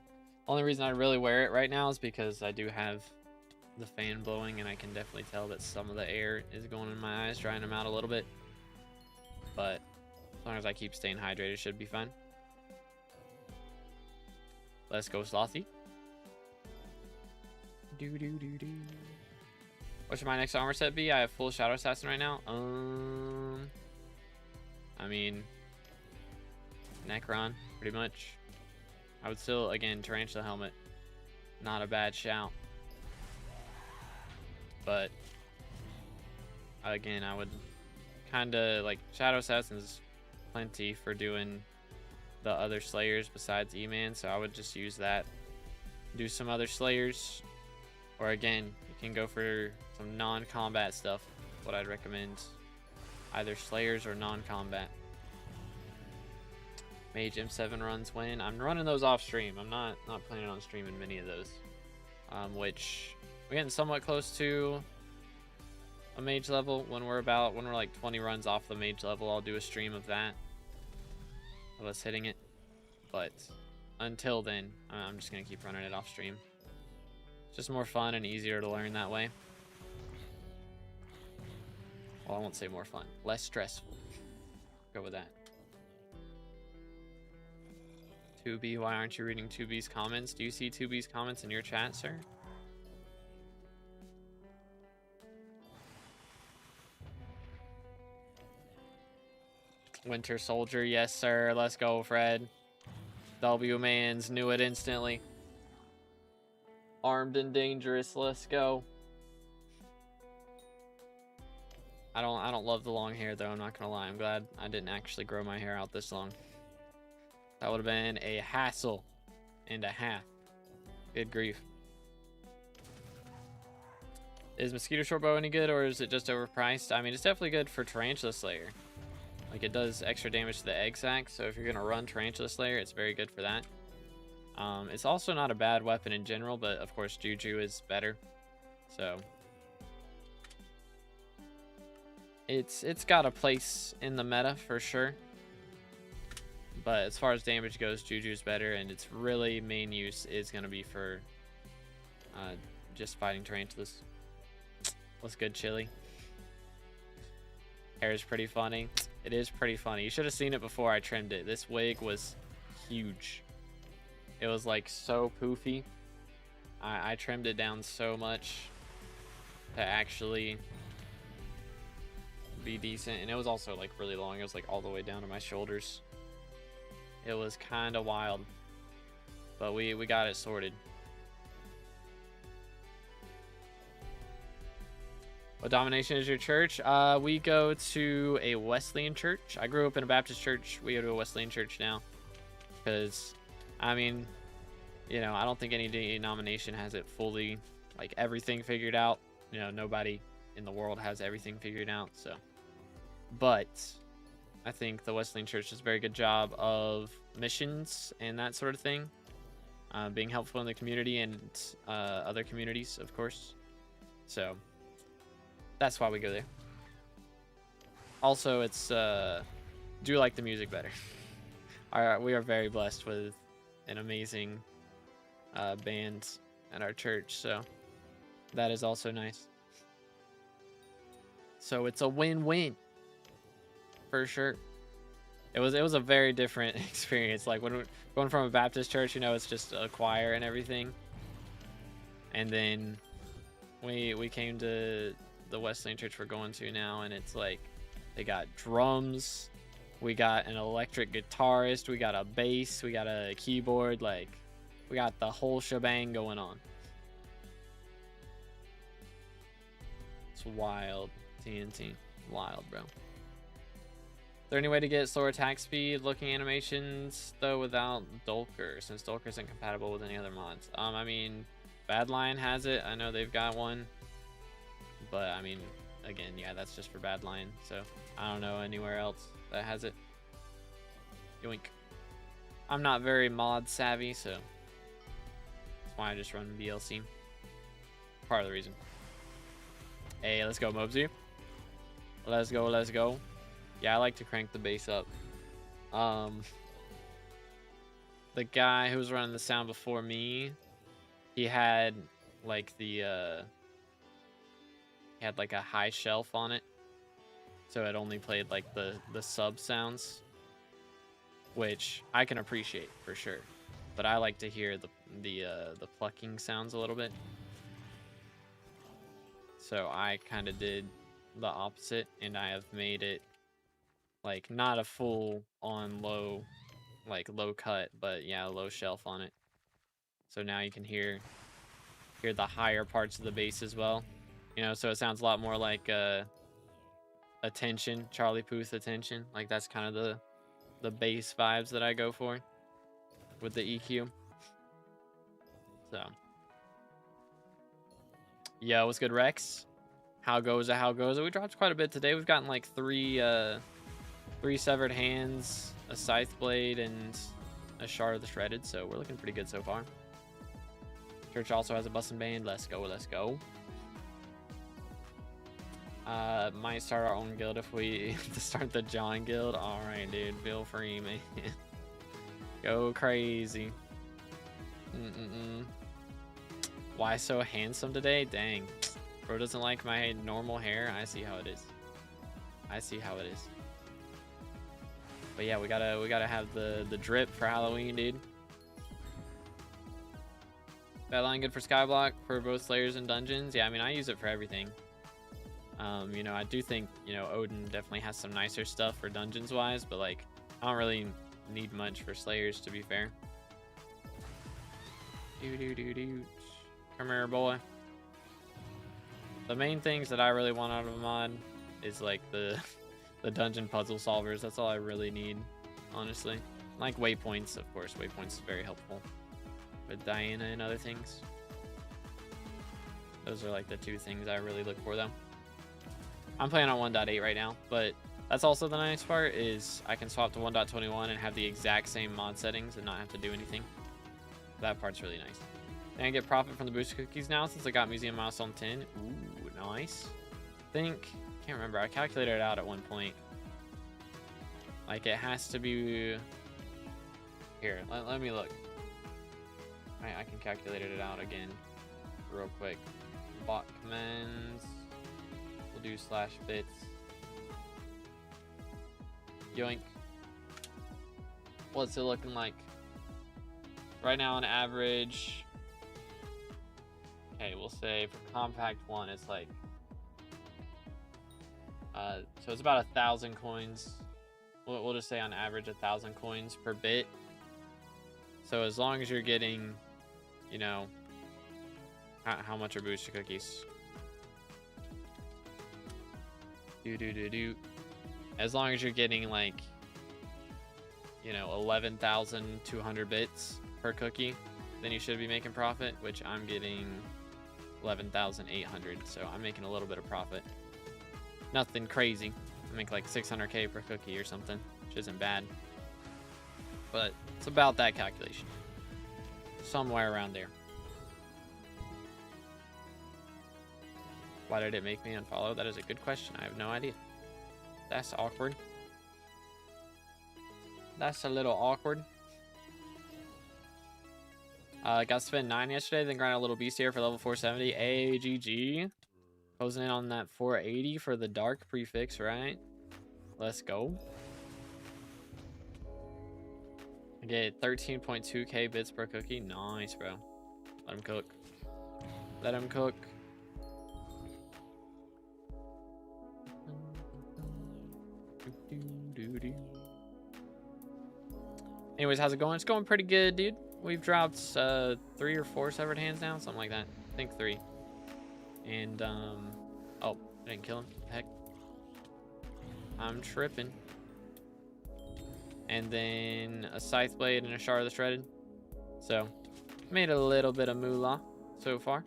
Only reason I really wear it right now is because I do have the fan blowing, and I can definitely tell that some of the air is going in my eyes, drying them out a little bit. But as long as I keep staying hydrated, it should be fine. Let's go, Slothy. What should my next armor set be? I have full Shadow Assassin right now. I mean, Necron, pretty much. I would still, again, Tarantula Helmet. Not a bad shout. But, again, I would kind of, like, Shadow Assassin's plenty for doing the other Slayers besides E-Man, so I would just use that. Do some other Slayers. Or, again, you can go for some non-combat stuff. What I'd recommend. Either Slayers or non-combat. Mage M7 runs when? I'm running those off stream. I'm not planning on streaming many of those. Which we're getting somewhat close to a mage level. When we're like 20 runs off the mage level, I'll do a stream of that. Of us hitting it. But until then, I'm just gonna keep running it off stream. It's just more fun and easier to learn that way. Well, I won't say more fun. Less stressful. Go with that. 2B, why aren't you reading 2B's comments? Do you see 2B's comments in your chat, sir? Winter Soldier, yes, sir. Let's go, Fred. W Mans knew it instantly. Armed and dangerous. Let's go. I don't love the long hair though. I'm not gonna lie. I'm glad I didn't actually grow my hair out this long. That would have been a hassle and a half. Good grief. Is Mosquito Shortbow any good, or is it just overpriced? I mean, it's definitely good for Tarantula Slayer. Like, it does extra damage to the egg sac, so if you're gonna run Tarantula Slayer, it's very good for that. It's also not a bad weapon in general, but of course Juju is better. So it's got a place in the meta for sure. But as far as damage goes, Juju's better, and its really main use is gonna be for just fighting tarantulas. What's good, Chili? Hair is pretty funny. It is pretty funny. You should have seen it before I trimmed it. This wig was huge. It was like so poofy. I trimmed it down so much to actually be decent. And it was also like really long. It was like all the way down to my shoulders. It was kind of wild. But we got it sorted. What denomination is your church? We go to a Wesleyan church. I grew up in a Baptist church. We go to a Wesleyan church now. Because, I mean, you know, I don't think any denomination has it fully, like, everything figured out. You know, nobody in the world has everything figured out, so. But I think the Wesleyan church does a very good job of missions and that sort of thing. Being helpful in the community and other communities, of course. So that's why we go there. Also, it's do like the music better. We are very blessed with an amazing band at our church, so that is also nice. So it's a win-win for sure. It was a very different experience. Like when going from a Baptist church, you know, it's just a choir and everything, and then we came to the Wesleyan church we're going to now, and it's like they got drums, we got an electric guitarist, we got a bass, we got a keyboard, like we got the whole shebang going on. It's wild. TNT, wild, bro. Is there any way to get slower attack speed looking animations though without Dulker, since Dulker isn't compatible with any other mods? I mean, Badlion has it. I know they've got one. But, I mean, again, yeah, that's just for Badlion. So, I don't know anywhere else that has it. Yoink. I'm not very mod savvy, so that's why I just run VLC. Part of the reason. Hey, let's go, Mobsy. Let's go, let's go. Yeah, I like to crank the bass up. The guy who was running the sound before me, he had, like, the, he had like a high shelf on it, so it only played like the sub sounds, which I can appreciate for sure, but I like to hear the plucking sounds a little bit. So I kind of did the opposite, and I have made it like not a full on low, like low cut, but yeah, low shelf on it. So now you can hear the higher parts of the bass as well. You know, so it sounds a lot more like Attention, Charlie Puth Attention. Like that's kind of the bass vibes that I go for with the EQ. So, yeah, what's good, Rex? How goes it? How goes it? We dropped quite a bit today. We've gotten like three severed hands, a scythe blade, and a shard of the shredded. So we're looking pretty good so far. Church also has a bussin' band. Let's go, let's go. Might start our own guild if we start the John guild. All right, dude, feel free, man. Go crazy. Why so handsome today? Dang, bro doesn't like my normal hair. I see how it is. I see how it is. But yeah, we gotta have the drip for Halloween, dude. That line good for skyblock for both slayers and dungeons. Yeah, I mean I use it for everything. You know, I do think, you know, Odin definitely has some nicer stuff for dungeons wise, but like I don't really need much for Slayers, to be fair. Come here, boy. The main things that I really want out of a mod is like the dungeon puzzle solvers. That's all I really need, honestly. Like waypoints, of course. Waypoints is very helpful with Diana and other things. Those are like the two things I really look for, though. I'm playing on 1.8 right now, but that's also the nice part is I can swap to 1.21 and have the exact same mod settings and not have to do anything. That part's really nice. And I get profit from the booster cookies now since I got Museum Milestone 10. Ooh, nice. Can't remember. I calculated it out at one point. Like, it has to be... Here, let me look. I can calculate it out again real quick. Bot commands. We'll do /bits. Yoink. What's it looking like? Right now on average... Okay, we'll say for compact one, it's like... so it's about 1,000 coins. We'll just say on average 1,000 coins per bit. So as long as you're getting, you know, how much are booster cookies? As long as you're getting like, you know, 11,200 bits per cookie, then you should be making profit, which I'm getting 11,800. So I'm making a little bit of profit. Nothing crazy. I make like 600k per cookie or something, which isn't bad. But it's about that calculation. Somewhere around there. Why did it make me unfollow? That is a good question. I have no idea. That's awkward. That's a little awkward. Got to spend 9 yesterday, then grind a little beast here for level 470. AGG. Closing in on that 480 for the dark prefix, right? Let's go. I get 13.2k bits per cookie. Nice, bro. Let him cook. Let him cook. Anyways, how's it going? It's going pretty good, dude. We've dropped 3 or 4 severed hands now, something like that. I think 3. And oh, I didn't kill him. Heck, I'm tripping. And then a scythe blade and a shard of the shredded. So made a little bit of moolah so far,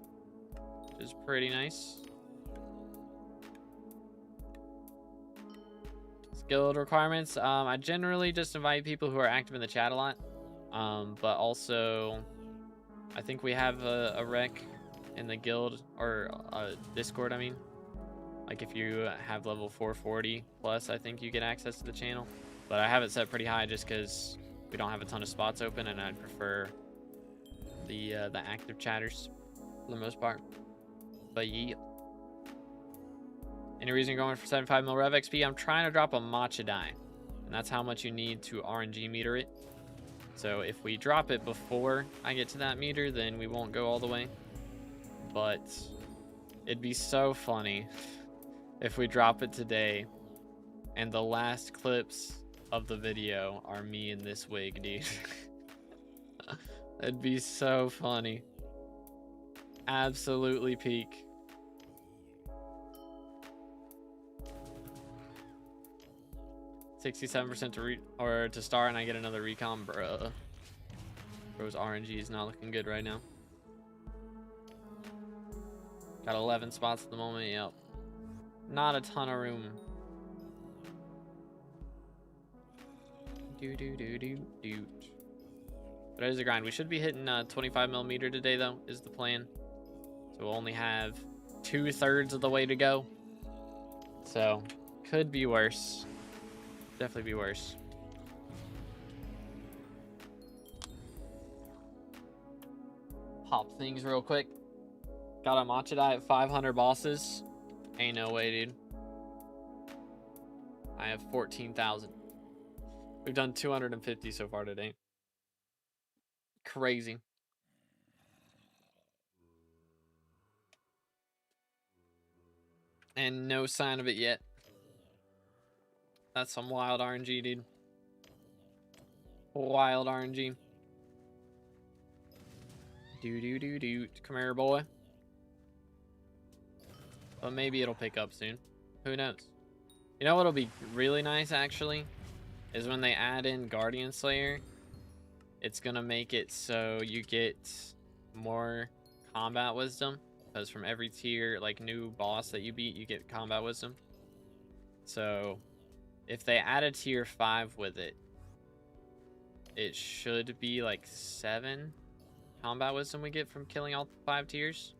which is pretty nice. Guild requirements. I generally just invite people who are active in the chat a lot. But also, I think we have a rec in the guild, or Discord, I mean. Like if you have level 440 plus, I think you get access to the channel. But I have it set pretty high just because we don't have a ton of spots open, and I'd prefer the active chatters for the most part. But yeah. Any reason you're going for 75 mil rev XP? I'm trying to drop a matcha die, and that's how much you need to RNG meter it. So if we drop it before I get to that meter, then we won't go all the way. But it'd be so funny if we drop it today and the last clips of the video are me in this wig, dude. It'd be so funny. Absolutely peak. $67% to star, and I get another recon, bruh. Bro's RNG is not looking good right now. Got 11 spots at the moment. Yep. Not a ton of room. But it is a grind. We should be hitting 25mm today, though, is the plan. So we'll only have 2/3 of the way to go. So could be worse. Definitely be worse. Pop things real quick. Got a matcha die at 500 bosses. Ain't no way, dude. I have 14,000. We've done 250 so far today. Crazy. And no sign of it yet. That's some wild RNG, dude. Wild RNG. Do. Come here, boy. But maybe it'll pick up soon. Who knows? You know what'll be really nice, actually? Is when they add in Guardian Slayer. It's gonna make it so you get more combat wisdom. Because from every tier, like, new boss that you beat, you get combat wisdom. So, if they add a tier 5 with it, it should be like 7 combat wisdom we get from killing all 5 tiers.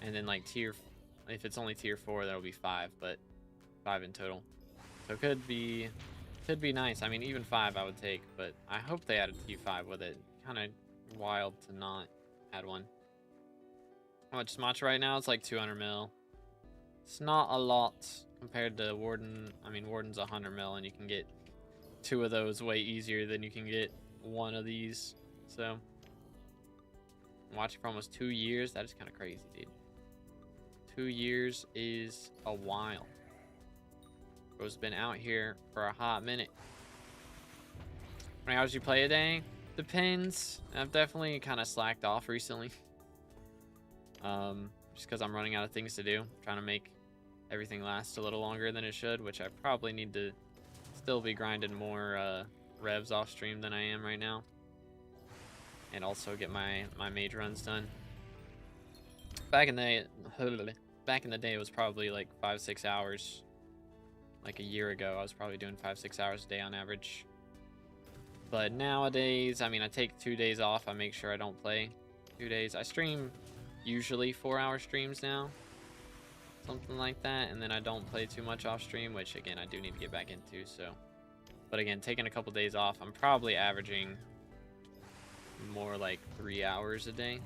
And then like if it's only tier 4, that'll be 5, but 5 in total. So it could be nice. I mean, even 5 I would take, but I hope they added T5 with it. Kind of wild to not add one. How much Smacha right now? It's like 200 mil. It's not a lot compared to Warden. I mean, Warden's 100 mil, and you can get 2 of those way easier than you can get 1 of these. So, I'm watching for almost 2 years. That is kind of crazy, dude. 2 years is a while. Bro's been out here for a hot minute. How many hours you play a day? Depends. I've definitely kind of slacked off recently. Just because I'm running out of things to do. I'm trying to make everything last a little longer than it should, which I probably need to still be grinding more revs off stream than I am right now. And also get my mage runs done. Back in the day, it was probably like 5-6 hours. Like a year ago, I was probably doing 5-6 hours a day on average. But nowadays, I mean, I take 2 days off. I make sure I don't play 2 days. I stream usually 4-hour streams now. Something like that. And then I don't play too much off stream, which again, I do need to get back into. So, but again, taking a couple days off, I'm probably averaging more like 3 hours a day.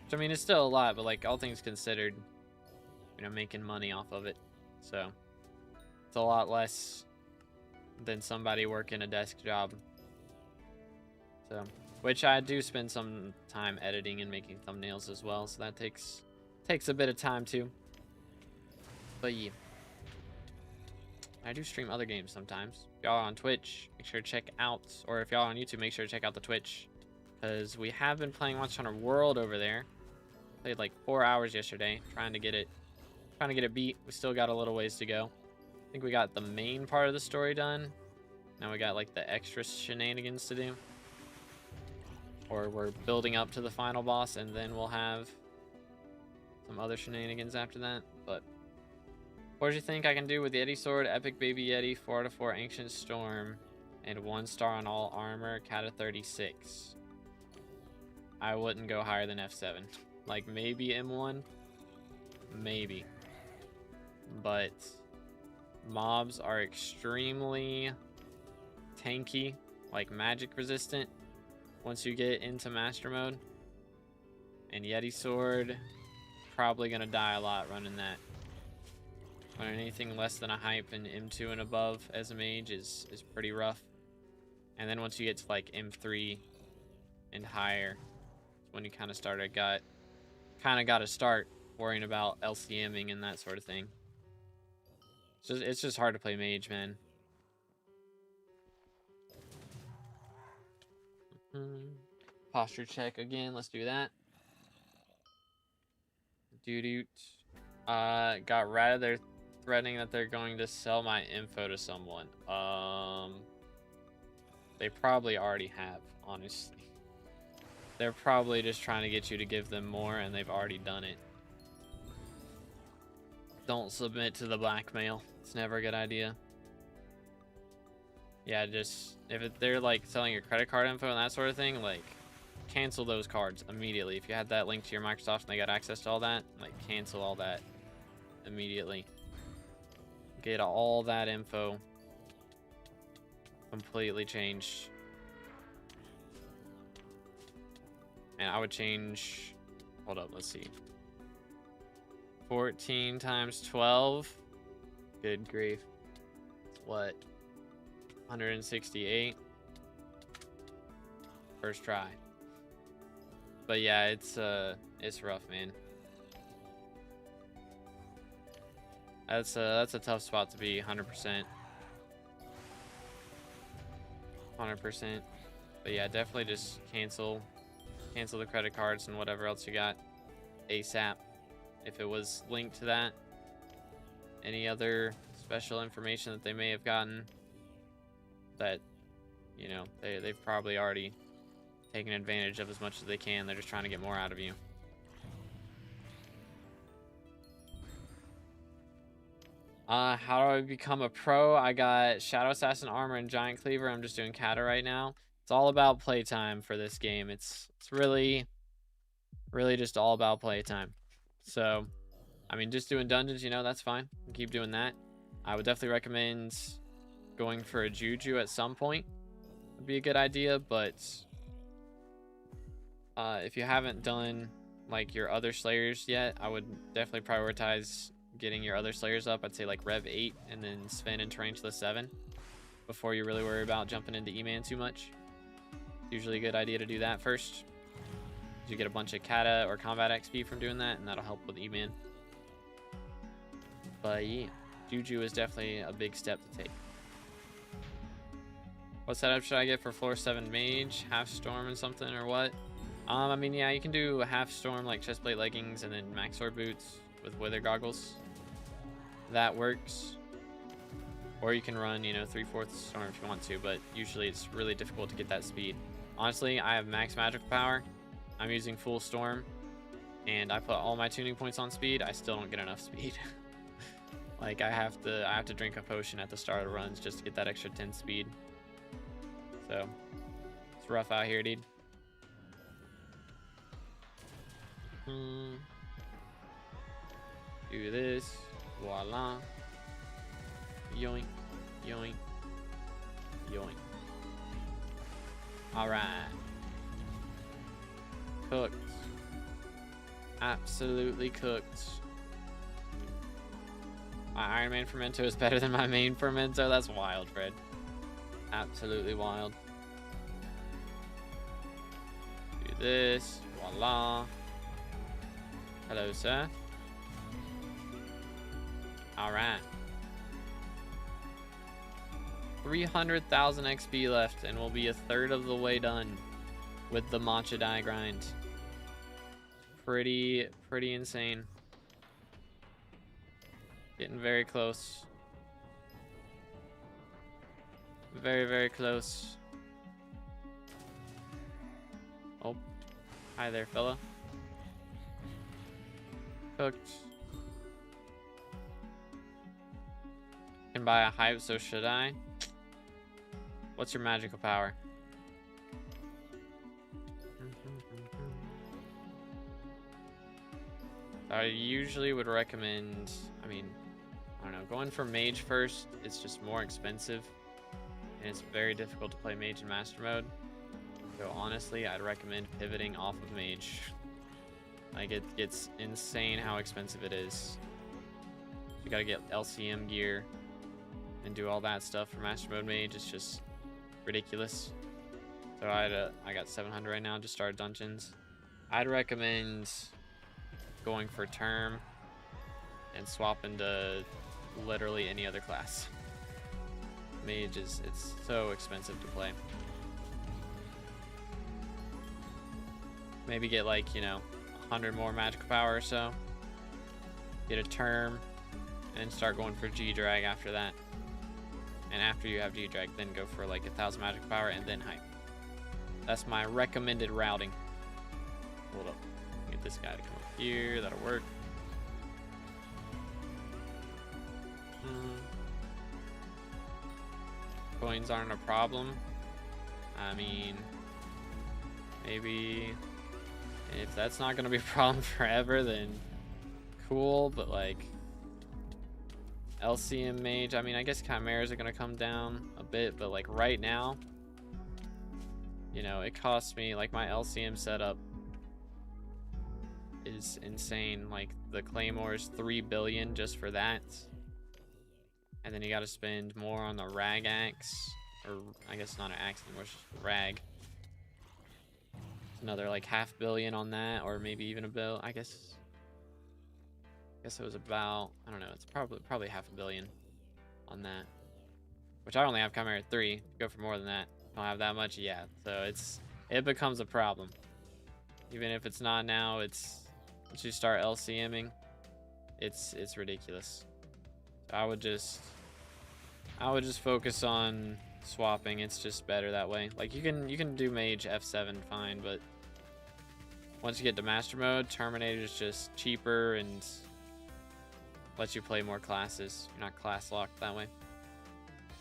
Which, I mean, it's still a lot, but like all things considered, you know, making money off of it. So it's a lot less than somebody working a desk job. So, which I do spend some time editing and making thumbnails as well, so that takes a bit of time too. But yeah, I do stream other games sometimes. If y'all are on Twitch, make sure to check out, or if y'all are on YouTube, make sure to check out the Twitch, because we have been playing Monster Hunter World over there. Played like 4 hours yesterday, trying to get it beat. We still got a little ways to go. I think we got the main part of the story done. Now we got like the extra shenanigans to do. Or we're building up to the final boss, and then we'll have some other shenanigans after that. But what do you think I can do with the Yeti Sword, Epic Baby Yeti, 4/4 Ancient Storm, and 1 star on all armor, Kata 36? I wouldn't go higher than F7. Like maybe M1, maybe. But mobs are extremely tanky, like magic resistant, once you get into master mode. And Yeti Sword, probably gonna die a lot running that. Running anything less than a hype in M2 and above as a mage is pretty rough. And then once you get to like M3 and higher, when you kind of got to start worrying about LCMing and that sort of thing. It's just hard to play mage, man. Posture check again. Let's do that. Got ratted. They're threatening that they're going to sell my info to someone. They probably already have, honestly. They're probably just trying to get you to give them more, and they've already done it. Don't submit to the blackmail. It's never a good idea. Yeah, just they're like selling your credit card info and that sort of thing, like cancel those cards immediately. If you had that linked to your Microsoft and they got access to all that, like cancel all that immediately. Get all that info completely changed. And I would change, hold up, let's see. 14 times 12. Good grief. What? 168. First try. But yeah, it's rough, man. That's a tough spot to be, 100%. 100%. But yeah, definitely just cancel the credit cards and whatever else you got ASAP. If it was linked to that, any other special information that they may have gotten that, you know, they've probably already taken advantage of as much as they can. They're just trying to get more out of you. How do I become a pro? I got Shadow Assassin armor and Giant Cleaver. I'm just doing Kata right now. It's all about playtime for this game. It's really just all about playtime. So, I mean, just doing dungeons, you know, that's fine. Keep doing that. I would definitely recommend going for a Juju at some point. Would be a good idea, but if you haven't done like your other Slayers yet, I would definitely prioritize getting your other Slayers up. I'd say like Rev 8 and then Sven and Tarantula 7 before you really worry about jumping into E-Man too much. Usually a good idea to do that first. You get a bunch of Kata or combat XP from doing that, and that'll help with E-Man. But yeah, Juju is definitely a big step to take. What setup should I get for floor 7 mage? Half storm and something or what? I mean, yeah, you can do a half storm like chestplate leggings and then max sword boots with wither goggles. That works. Or you can run, you know, 3/4 storm if you want to, but usually it's really difficult to get that speed. Honestly, I have max magical power. I'm using full storm, and I put all my tuning points on speed. I still don't get enough speed. Like I have to drink a potion at the start of runs just to get that extra 10 speed. So it's rough out here, dude. Do this. Voila. Yoink. Yoink. Yoink. Alright. Cooked. Absolutely cooked. My Iron Man Fermento is better than my main Fermento. That's wild, Fred. Absolutely wild. Do this. Voila. Hello, sir. Alright. 300,000 XP left, and we'll be a third of the way done with the matcha dye grind. Pretty insane. Getting very close. Very close. Oh, hi there, fella. Cooked. Can buy a hype, so should I? What's your magical power? I usually would recommend, I mean, I don't know, going for mage first. It's just more expensive, and it's very difficult to play mage in master mode. So honestly, I'd recommend pivoting off of mage. Like, it gets insane how expensive it is. You gotta get LCM gear and do all that stuff for master mode mage. It's just ridiculous. So I got 700 right now, just started dungeons. I'd recommend going for term and swapping to literally any other class. Mage it's so expensive to play. Maybe get like, you know, 100 more magical power or so. Get a term and then start going for G-Drag after that. And after you have G-Drag, then go for like 1,000 magical power and then hype. That's my recommended routing. Hold up. Get this guy to come up here. That'll work. Coins aren't a problem. I mean, maybe if that's not going to be a problem forever, then cool. But like LCM mage, I mean, I guess chimeras are going to come down a bit, but like right now, you know, it costs me, like, my LCM setup is insane. Like, the claymore is 3 billion just for that, and then you got to spend more on the rag axe, or I guess not an axe anymore, it's just rag. Another like 500 million on that, or maybe even a bill. I guess it was about, I don't know, it's probably 500 million on that, which I only have chimera 3. Go for more than that, Don't have that much, yeah. So it becomes a problem. Even if it's not now, it's once you start LCMing, it's ridiculous. So I would just focus on swapping. It's just better that way. Like you can do mage F7 fine, but once you get to master mode, Terminator is just cheaper and lets you play more classes. You're not class locked that way.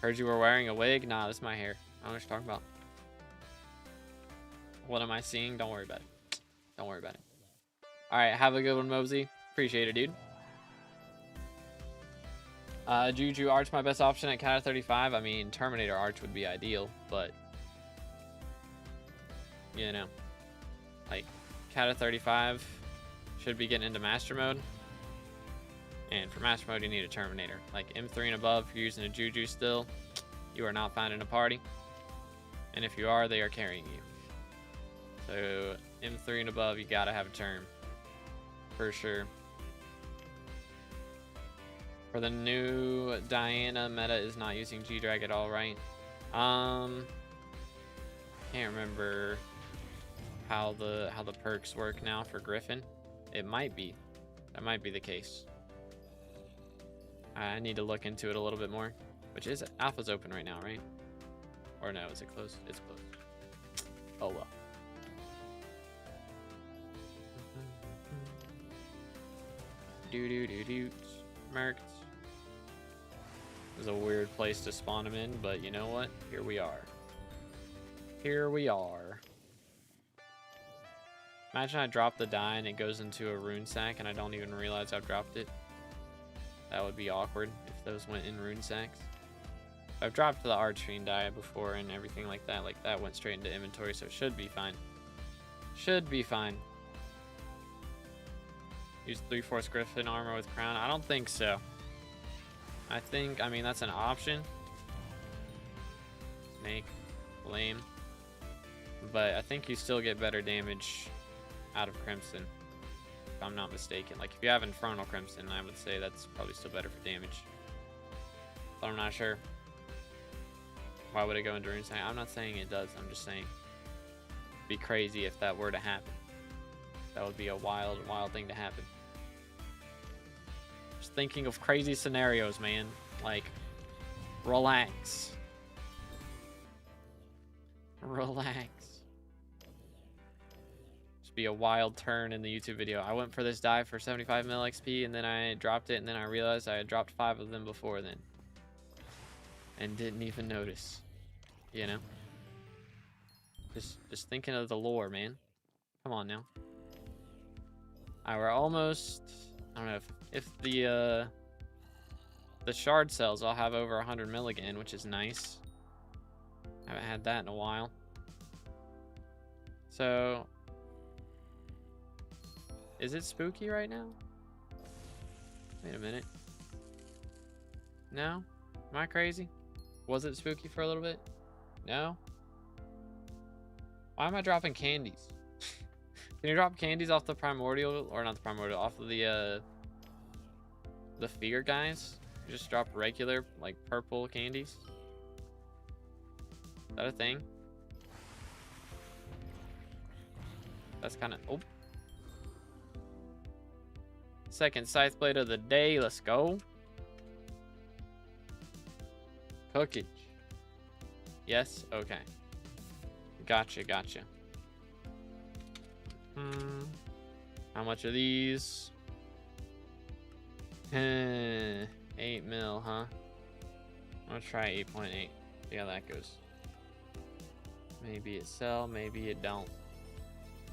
Heard you were wearing a wig. Nah, this is my hair. I don't know what you're talking about. What am I seeing? Don't worry about it. Don't worry about it. All right, have a good one, Mosey. Appreciate it, dude. Juju Arch, my best option at Cat 35. I mean, Terminator Arch would be ideal, but you know, like Cat 35 should be getting into master mode, and for master mode you need a Terminator. Like M3 and above, if you're using a Juju still, you are not finding a party, and if you are, they are carrying you. So M3 and above, you gotta have a term for sure. For the new Diana, meta is not using G-Drag at all, right? Can't remember how the perks work now for Griffin. It might be. That might be the case. I need to look into it a little bit more. Which is alpha's open right now, right? Or no, is it closed? It's closed. Oh well. Do. Mercs. This is a weird place to spawn them in, but you know what? Here we are. Here we are. Imagine I drop the die and it goes into a rune sack and I don't even realize I've dropped it. That would be awkward if those went in rune sacks. I've dropped the Archfiend die before and everything like that went straight into inventory, so it should be fine. Should be fine. Use 3/4 Griffin armor with crown. I don't think so. I mean, that's an option. Snake, lame. But I think you still get better damage out of Crimson, if I'm not mistaken. Like, if you have Infernal Crimson, I would say that's probably still better for damage. But I'm not sure. Why would it go into Runesack? I'm not saying it does. I'm just saying it'd be crazy if that were to happen. That would be a wild, wild thing to happen. Just thinking of crazy scenarios, man. Like, relax. Relax. Just be a wild turn in the YouTube video. I went for this dive for 75 mil XP and then I dropped it and then I realized I had dropped 5 of them before then. And didn't even notice. You know? Just thinking of the lore, man. Come on now. Alright, we're almost... I don't know if the shard sells, I'll have over 100 mil again, which is nice. Haven't had that in a while. So, is it spooky right now? Wait a minute. No? Am I crazy? Was it spooky for a little bit? No? Why am I dropping candies? Can you drop candies off the primordial, or not the primordial, off of the fear guys? You just drop regular, like, purple candies? Is that a thing? That's kind of... Oh. Second scythe blade of the day. Let's go. Cookage. Yes? Okay. Gotcha, gotcha. How much are these? 8 mil, huh? I'm gonna try 8.8. See how that goes. Maybe it sell, maybe it don't.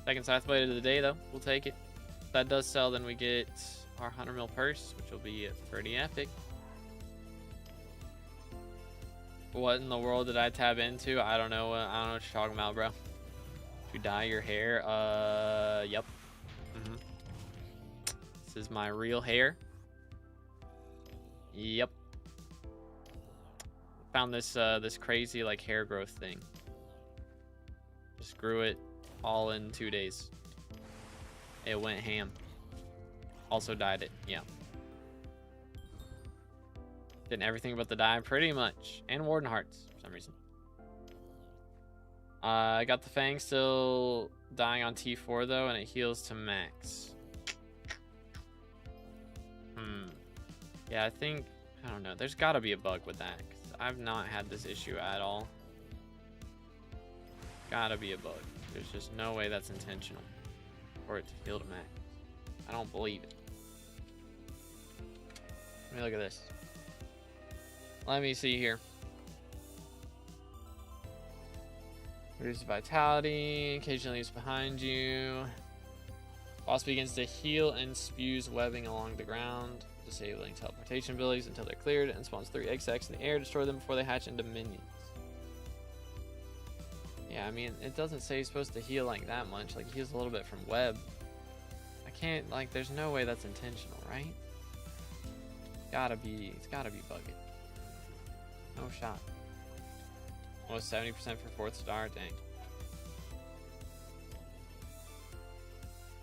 Second scythe blade of the day, though. We'll take it. If that does sell, then we get our 100 mil purse, which will be pretty epic. What in the world did I tab into? I don't know. I don't know what you're talking about, bro. You dye your hair? Yep. This is my real hair. Yep. Found this this crazy like hair growth thing. Just grew it all in 2 days. It went ham. Also dyed it. Yeah. Did everything but the dye pretty much, and Warden Hearts for some reason. I got the Fang still dying on T4 though, and it heals to max. Yeah, I don't know. There's gotta be a bug with that, 'cause I've not had this issue at all. Gotta be a bug. There's just no way that's intentional for it to heal to max. I don't believe it. Let me look at this. Let me see here. Reduce vitality. Occasionally leaves behind you. Boss begins to heal and spews webbing along the ground, disabling teleportation abilities until they're cleared, and spawns 3 egg sacs in the air. Destroy them before they hatch into minions. Yeah, I mean, it doesn't say he's supposed to heal like that much. Like, he heals a little bit from web. I can't, like, there's no way that's intentional, right? It's gotta be bugged. No shot. Almost 70% for 4th star, dang.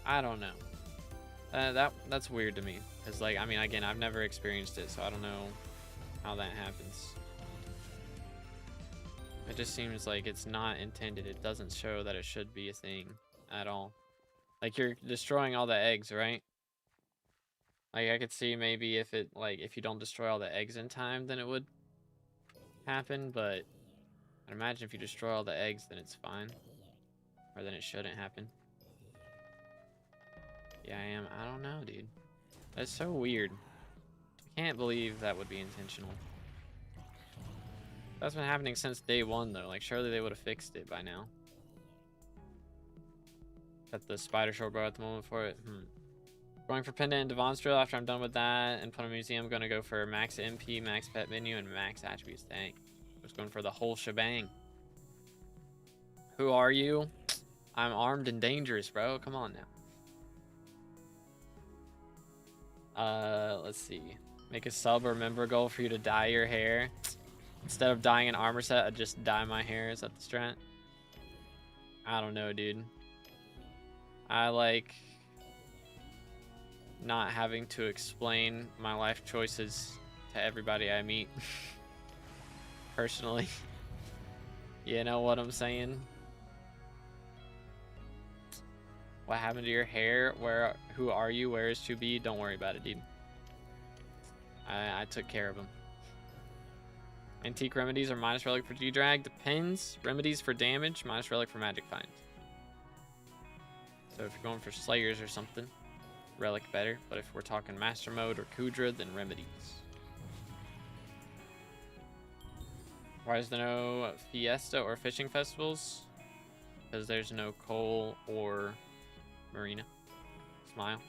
I don't know. That's weird to me. Cause like, I mean, again, I've never experienced it, so I don't know how that happens. It just seems like it's not intended. It doesn't show that it should be a thing at all. Like, you're destroying all the eggs, right? Like, I could see maybe if you don't destroy all the eggs in time, then it would happen, but I'd imagine if you destroy all the eggs, then it's fine. Or then it shouldn't happen. Yeah, I don't know, dude. That's so weird. I can't believe that would be intentional. That's been happening since day 1, though. Like, surely they would have fixed it by now. Got the spider short bow at the moment for it. Going for pendant and Devon's drill after I'm done with that. And Put Museum, I'm going to go for max MP, max pet menu, and max attributes. Dang. Just going for the whole shebang. Who are you? I'm armed and dangerous, bro. Come on now. Let's see. Make a sub or member goal for you to dye your hair. Instead of dyeing an armor set, I'd just dye my hair. Is that the strat? I don't know, dude. I like not having to explain my life choices to everybody I meet. Personally. You know what I'm saying? What happened to your hair? Who are you? Where is to be? Don't worry about it, dude. I took care of them. Antique remedies are minus relic for G-Drag. Depends. Remedies for damage, minus relic for magic find. So if you're going for slayers or something, relic better. But if we're talking master mode or Kudra, then remedies. Why is there no fiesta or fishing festivals? Because there's no coal or marina. Smile.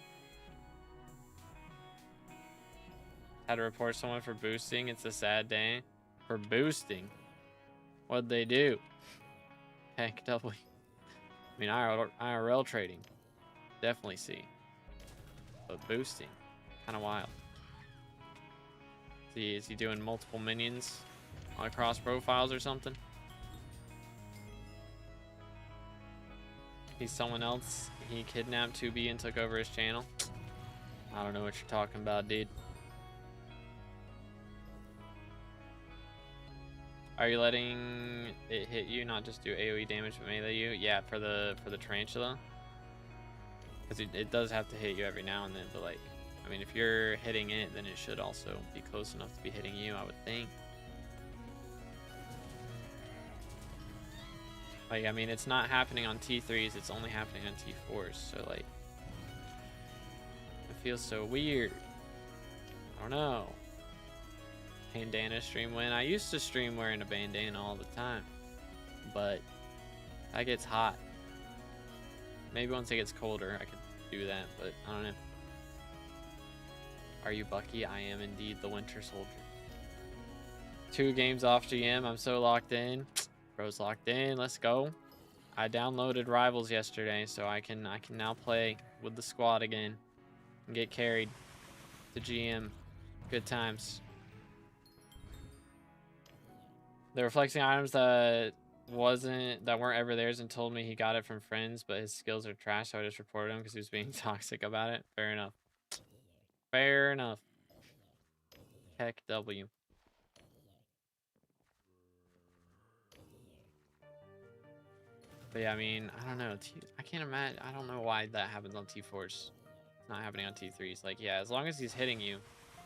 Had to report someone for boosting. It's a sad day. For boosting? What'd they do? Heck, W. I mean, IRL trading. Definitely see. But boosting. Kind of wild. See, is he doing multiple minions across profiles or something? He's someone else. He kidnapped 2B and took over his channel. I don't know what you're talking about, dude. Are you letting it hit you, not just do AoE damage but melee you? Yeah, for the tarantula. Because it does have to hit you every now and then, but like, I mean, if you're hitting it, then it should also be close enough to be hitting you, I would think. Like, I mean, it's not happening on T3s, it's only happening on T4s, so like, it feels so weird. I don't know. Bandana stream win. I used to stream wearing a bandana all the time, but that gets hot. Maybe once it gets colder, I could do that, but I don't know. Are you Bucky? I am indeed the Winter Soldier. 2 games off GM. I'm so locked in. Bro's locked in. Let's go. I downloaded Rivals yesterday, so I can now play with the squad again and get carried to GM. Good times. The reflecting items that weren't ever theirs and told me he got it from friends, but his skills are trash, so I just reported him because he was being toxic about it. Fair enough. Fair enough. Heck W. But yeah, I mean, I don't know. I can't imagine. I don't know why that happens on T4s. It's not happening on T3s. Like, yeah, as long as he's hitting you.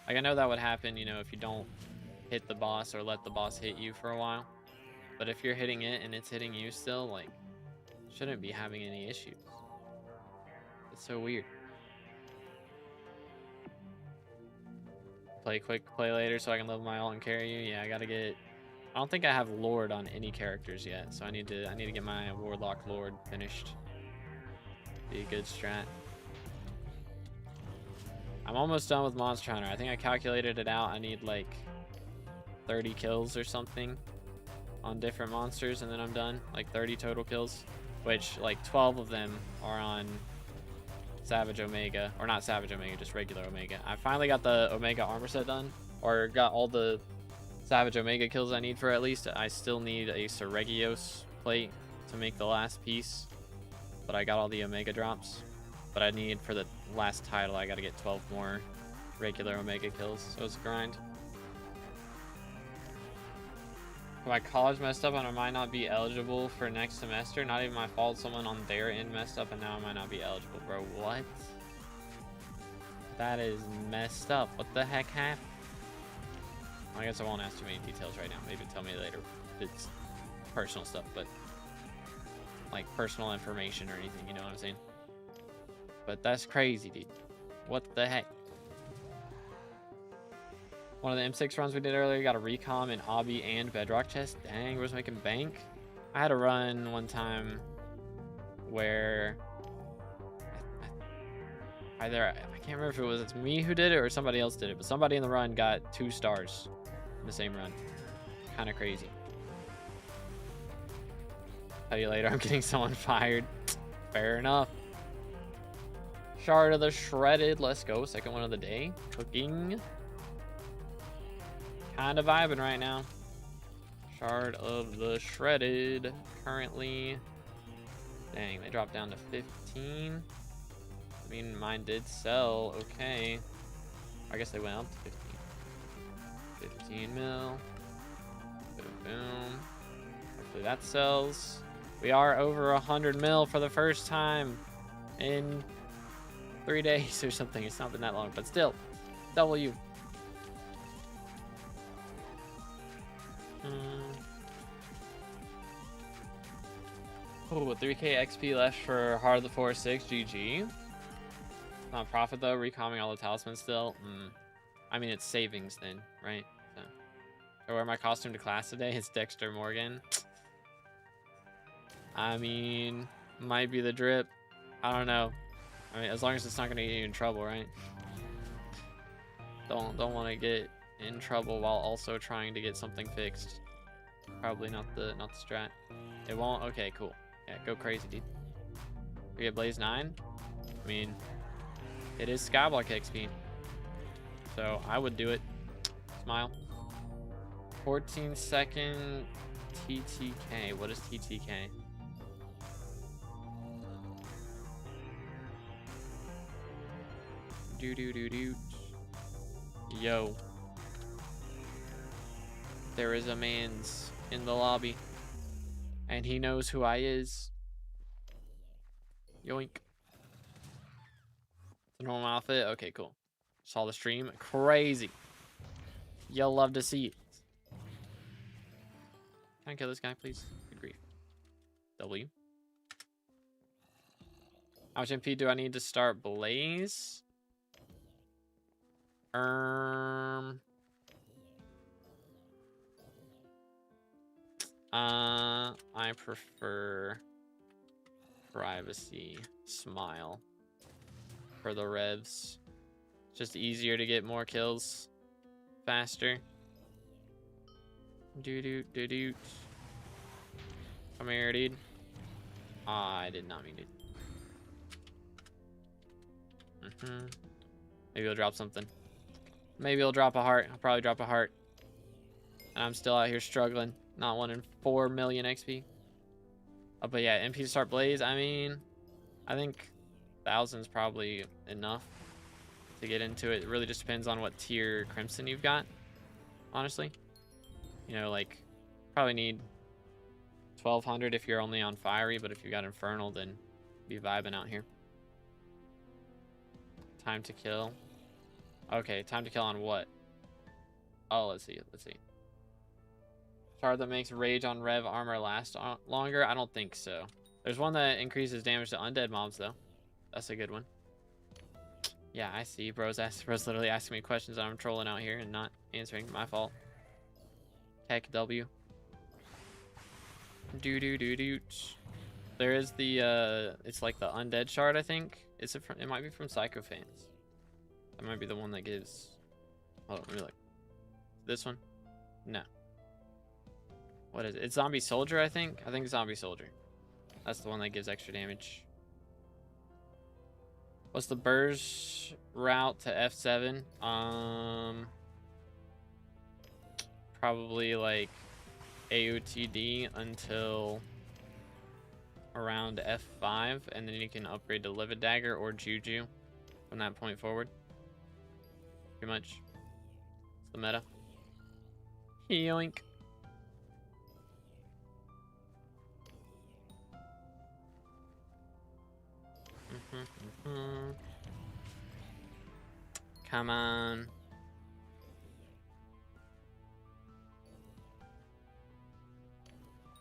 Like, I know that would happen, you know, if you don't hit the boss or let the boss hit you for a while. But if you're hitting it and it's hitting you still, like, shouldn't be having any issues. It's so weird. Play quick, play later so I can level my ult and carry you. Yeah, I gotta get... I don't think I have Lord on any characters yet, so I need to get my Warlock Lord finished. Be a good strat. I'm almost done with Monster Hunter. I think I calculated it out. I need like 30 kills or something on different monsters, and then I'm done. Like 30 total kills, which like 12 of them are on Savage Omega, or not Savage Omega, just regular Omega. I finally got the Omega armor set done, or got all the Savage Omega kills I need for at least. I still need a Seregios plate to make the last piece, but I got all the Omega drops. But I need, for the last title, I gotta get 12 more regular Omega kills, so it's a grind. My college messed up and I might not be eligible for next semester. Not even my fault. Someone on their end messed up and now I might not be eligible, bro. What? That is messed up. What the heck happened? I guess I won't ask too many details right now. Maybe tell me later. It's personal stuff, but like personal information or anything, you know what I'm saying? But that's crazy, dude. What the heck? One of the M6 runs we did earlier, got a recom in Obby and Bedrock chest. Dang, was making bank. I had a run one time where I can't remember if it was me who did it or somebody else did it, but somebody in the run got 2 stars in the same run. Kind of crazy. Tell you later, I'm getting someone fired. Fair enough. Shard of the Shredded. Let's go. Second one of the day. Cooking. Kind of vibing right now. Shard of the Shredded. Currently. Dang, they dropped down to 15. I mean, mine did sell. Okay. I guess they went up to 15. 15 mil. Boom, boom. Hopefully that sells. We are over 100 mil for the first time in 3 days or something. It's not been that long, but still. W. Oh, 3k XP left for Heart of the Forest 6. GG. Not profit though. Recalming all the talismans still. I mean, it's savings then, right? So, I wear my costume to class today. It's Dexter Morgan. I mean, might be the drip. I don't know. I mean, as long as it's not gonna get you in trouble, right? Don't want to get in trouble while also trying to get something fixed. Probably not the strat. It won't. Okay, cool. Yeah, go crazy, dude. We get Blaze 9. I mean, it is SkyBlock XP, so I would do it. Smile. 14-second TTK. What is TTK? Do. Yo. There is a man's in the lobby. And he knows who I is. Yoink. The normal outfit? Okay, cool. Saw the stream. Crazy. You'll love to see it. Can I kill this guy, please? Good grief. W. How much MP do I need to start Blaze? I prefer privacy. Smile for the revs. Just easier to get more kills faster. Do. Come here, dude. I did not mean to. Maybe he'll drop something. Maybe he'll drop a heart. I'll probably drop a heart. And I'm still out here struggling. Not wanting 4 million XP. Oh, but yeah, MP to start Blaze. I mean, I think 1,000's probably enough to get into it. It really just depends on what tier Crimson you've got, honestly. You know, like, probably need 1200 if you're only on fiery, but if you got infernal, then be vibing out here. Time to kill. Okay, time to kill on what? Oh, let's see. Let's see. Shard that makes rage on rev armor last longer? I don't think so. There's one that increases damage to undead mobs, though. That's a good one. Yeah, I see. Bro's literally asking me questions and I'm trolling out here and not answering. My fault. Tech W. Do. There is the, it's like the undead shard, I think. It might be from Psychophants. That might be the one that gives... Oh, let me look. This one? No. What is it? It's Zombie Soldier, I think. I think it's Zombie Soldier. That's the one that gives extra damage. What's the Burrs route to F7? Probably like AOTD until around F5, and then you can upgrade to Livid Dagger or Juju from that point forward. Pretty much. It's the meta. Yoink. Come on.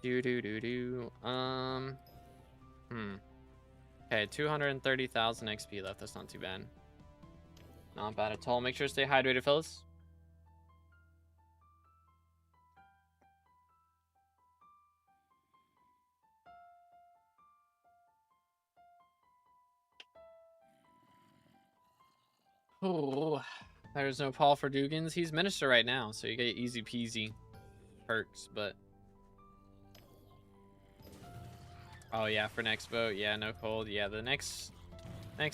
Do. Okay, 230,000 XP left. That's not too bad. Not bad at all. Make sure to stay hydrated, fellas. Oh, there's no Paul for Dugans. He's minister right now, so you get easy peasy perks, but... Oh yeah, for next vote, yeah, no cold. Yeah, the next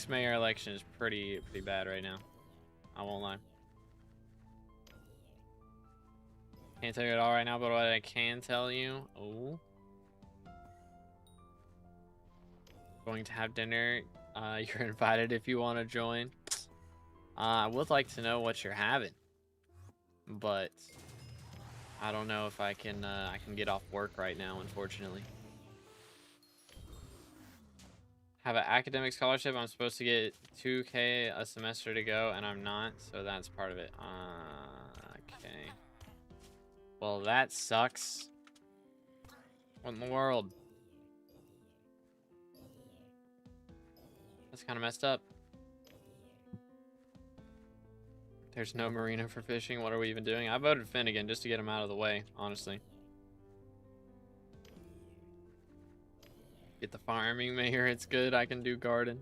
mayor election is pretty bad right now. I won't lie. Can't tell you it all right now, but what I can tell you... Oh. Going to have dinner. You're invited if you want to join. I would like to know what you're having, but I don't know if I can get off work right now, unfortunately. Have an academic scholarship. I'm supposed to get 2K a semester to go, and I'm not, so that's part of it. Okay. Well, that sucks. What in the world? That's kind of messed up. There's no marina for fishing. What are we even doing? I voted Finnegan just to get him out of the way, honestly. Get the farming mayor. It's good. I can do garden.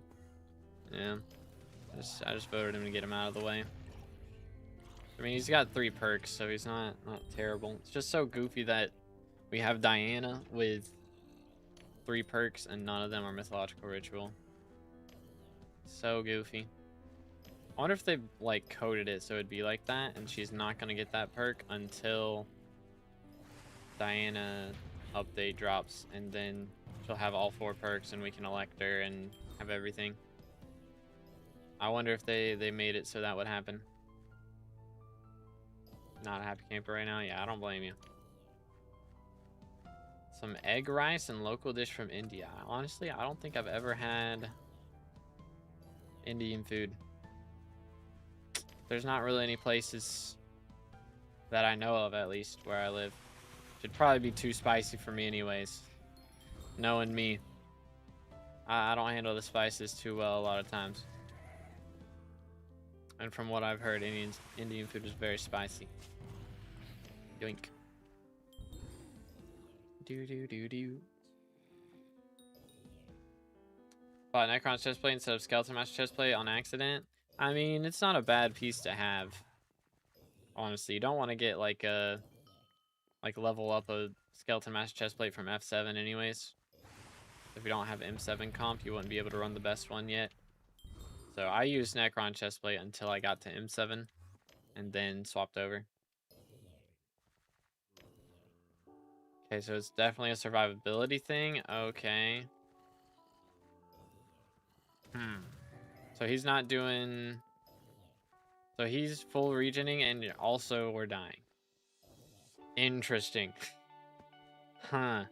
Yeah. I just voted him to get him out of the way. I mean, he's got 3 perks, so he's not terrible. It's just so goofy that we have Diana with 3 perks and none of them are mythological ritual. So goofy. I wonder if they like coded it so it'd be like that, and she's not gonna get that perk until Diana update drops, and then she'll have all 4 perks, and we can elect her and have everything. I wonder if they made it so that would happen. Not a happy camper right now. Yeah, I don't blame you. Some egg rice and local dish from India. Honestly, I don't think I've ever had Indian food. There's not really any places that I know of, at least, where I live. Should probably be too spicy for me anyways. Knowing me. I don't handle the spices too well a lot of times. And from what I've heard, Indian food is very spicy. Yoink. Do. Bought Necron's chestplate instead of Skeleton Master chestplate on accident. I mean, it's not a bad piece to have. Honestly, you don't want to get like a level up a Skeleton Master chestplate from F7 anyways. If you don't have M7 comp, you wouldn't be able to run the best one yet. So I used Necron chestplate until I got to M7 and then swapped over. Okay, so it's definitely a survivability thing. Okay. So he's not doing... So he's full regening and also we're dying. Interesting. Huh.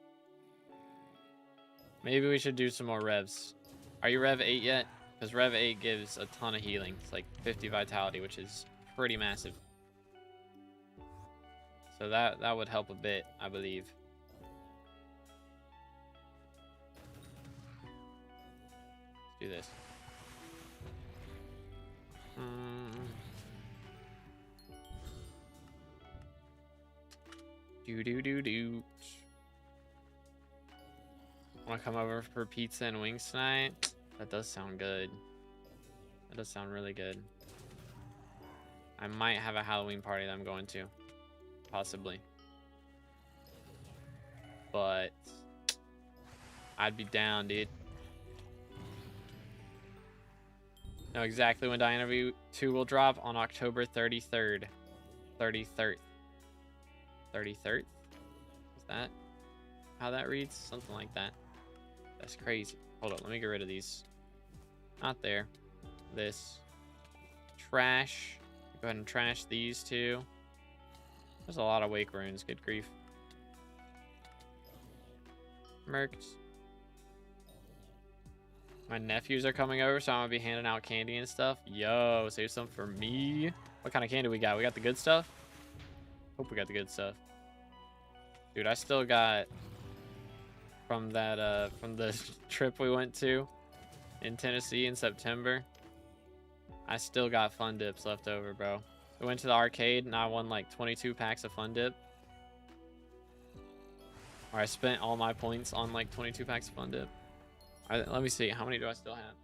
Maybe we should do some more revs. Are you Rev 8 yet? Because Rev 8 gives a ton of healing. It's like 50 vitality, which is pretty massive. So that would help a bit, I believe. Let's do this. Do. Want to come over for pizza and wings tonight? That does sound good. That does sound really good. I might have a Halloween party that I'm going to. Possibly. But I'd be down, dude. Know exactly when Diana 2 will drop on October 33rd. 33rd. 33rd? Is that how that reads? Something like that. That's crazy. Hold on, let me get rid of these. Not there. This. Trash. Go ahead and trash these two. There's a lot of wake runes. Good grief. Mercs. My nephews are coming over, so I'm gonna be handing out candy and stuff. Yo, save some for me. What kind of candy we got? We got the good stuff? Hope we got the good stuff. Dude, I still got from that from the trip we went to in Tennessee in September. I still got fun dips left over, bro. We went to the arcade and I won like 22 packs of fun dip. Or I spent all my points on like 22 packs of fun dip. Let me see, how many do I still have?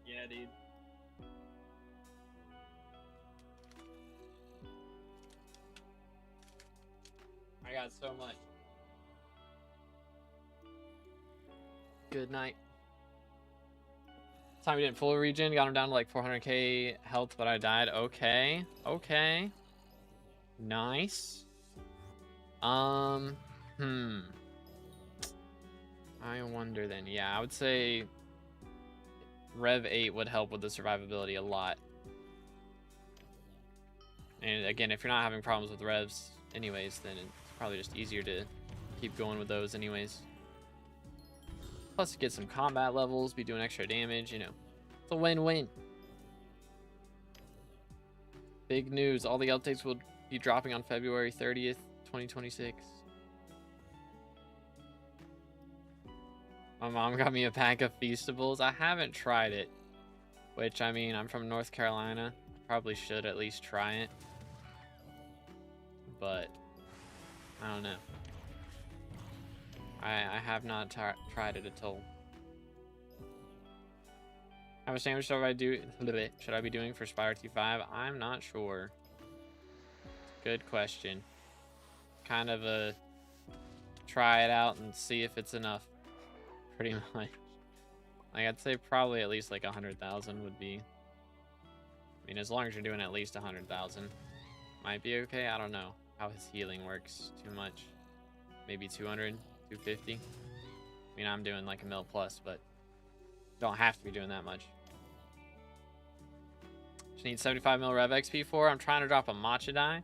Yeah, dude. I got so much. Good night. Time we didn't full regen, got him down to like 400k health, but I died. Okay. Okay. Nice. I wonder then. Yeah, I would say Rev 8 would help with the survivability a lot. And again, if you're not having problems with revs anyways, then it's probably just easier to keep going with those anyways. Plus, get some combat levels, be doing extra damage, you know. It's a win-win. Big news. All the updates will be dropping on February 30th, 2026. My mom got me a pack of Feastables. I haven't tried it. Which, I mean, I'm from North Carolina. Probably should at least try it. But I don't know. I have not tried it at all. How much damage should I be doing for Spire T5? I'm not sure. Good question. Kind of a try it out and see if it's enough. Pretty much. Like, I'd say probably at least like 100,000 would be. I mean, as long as you're doing at least 100,000, might be okay. I don't know how his healing works too much. Maybe 200, 250. I mean, I'm doing like a mil plus, but don't have to be doing that much. Just need 75 mil rev XP for. I'm trying to drop a matcha die.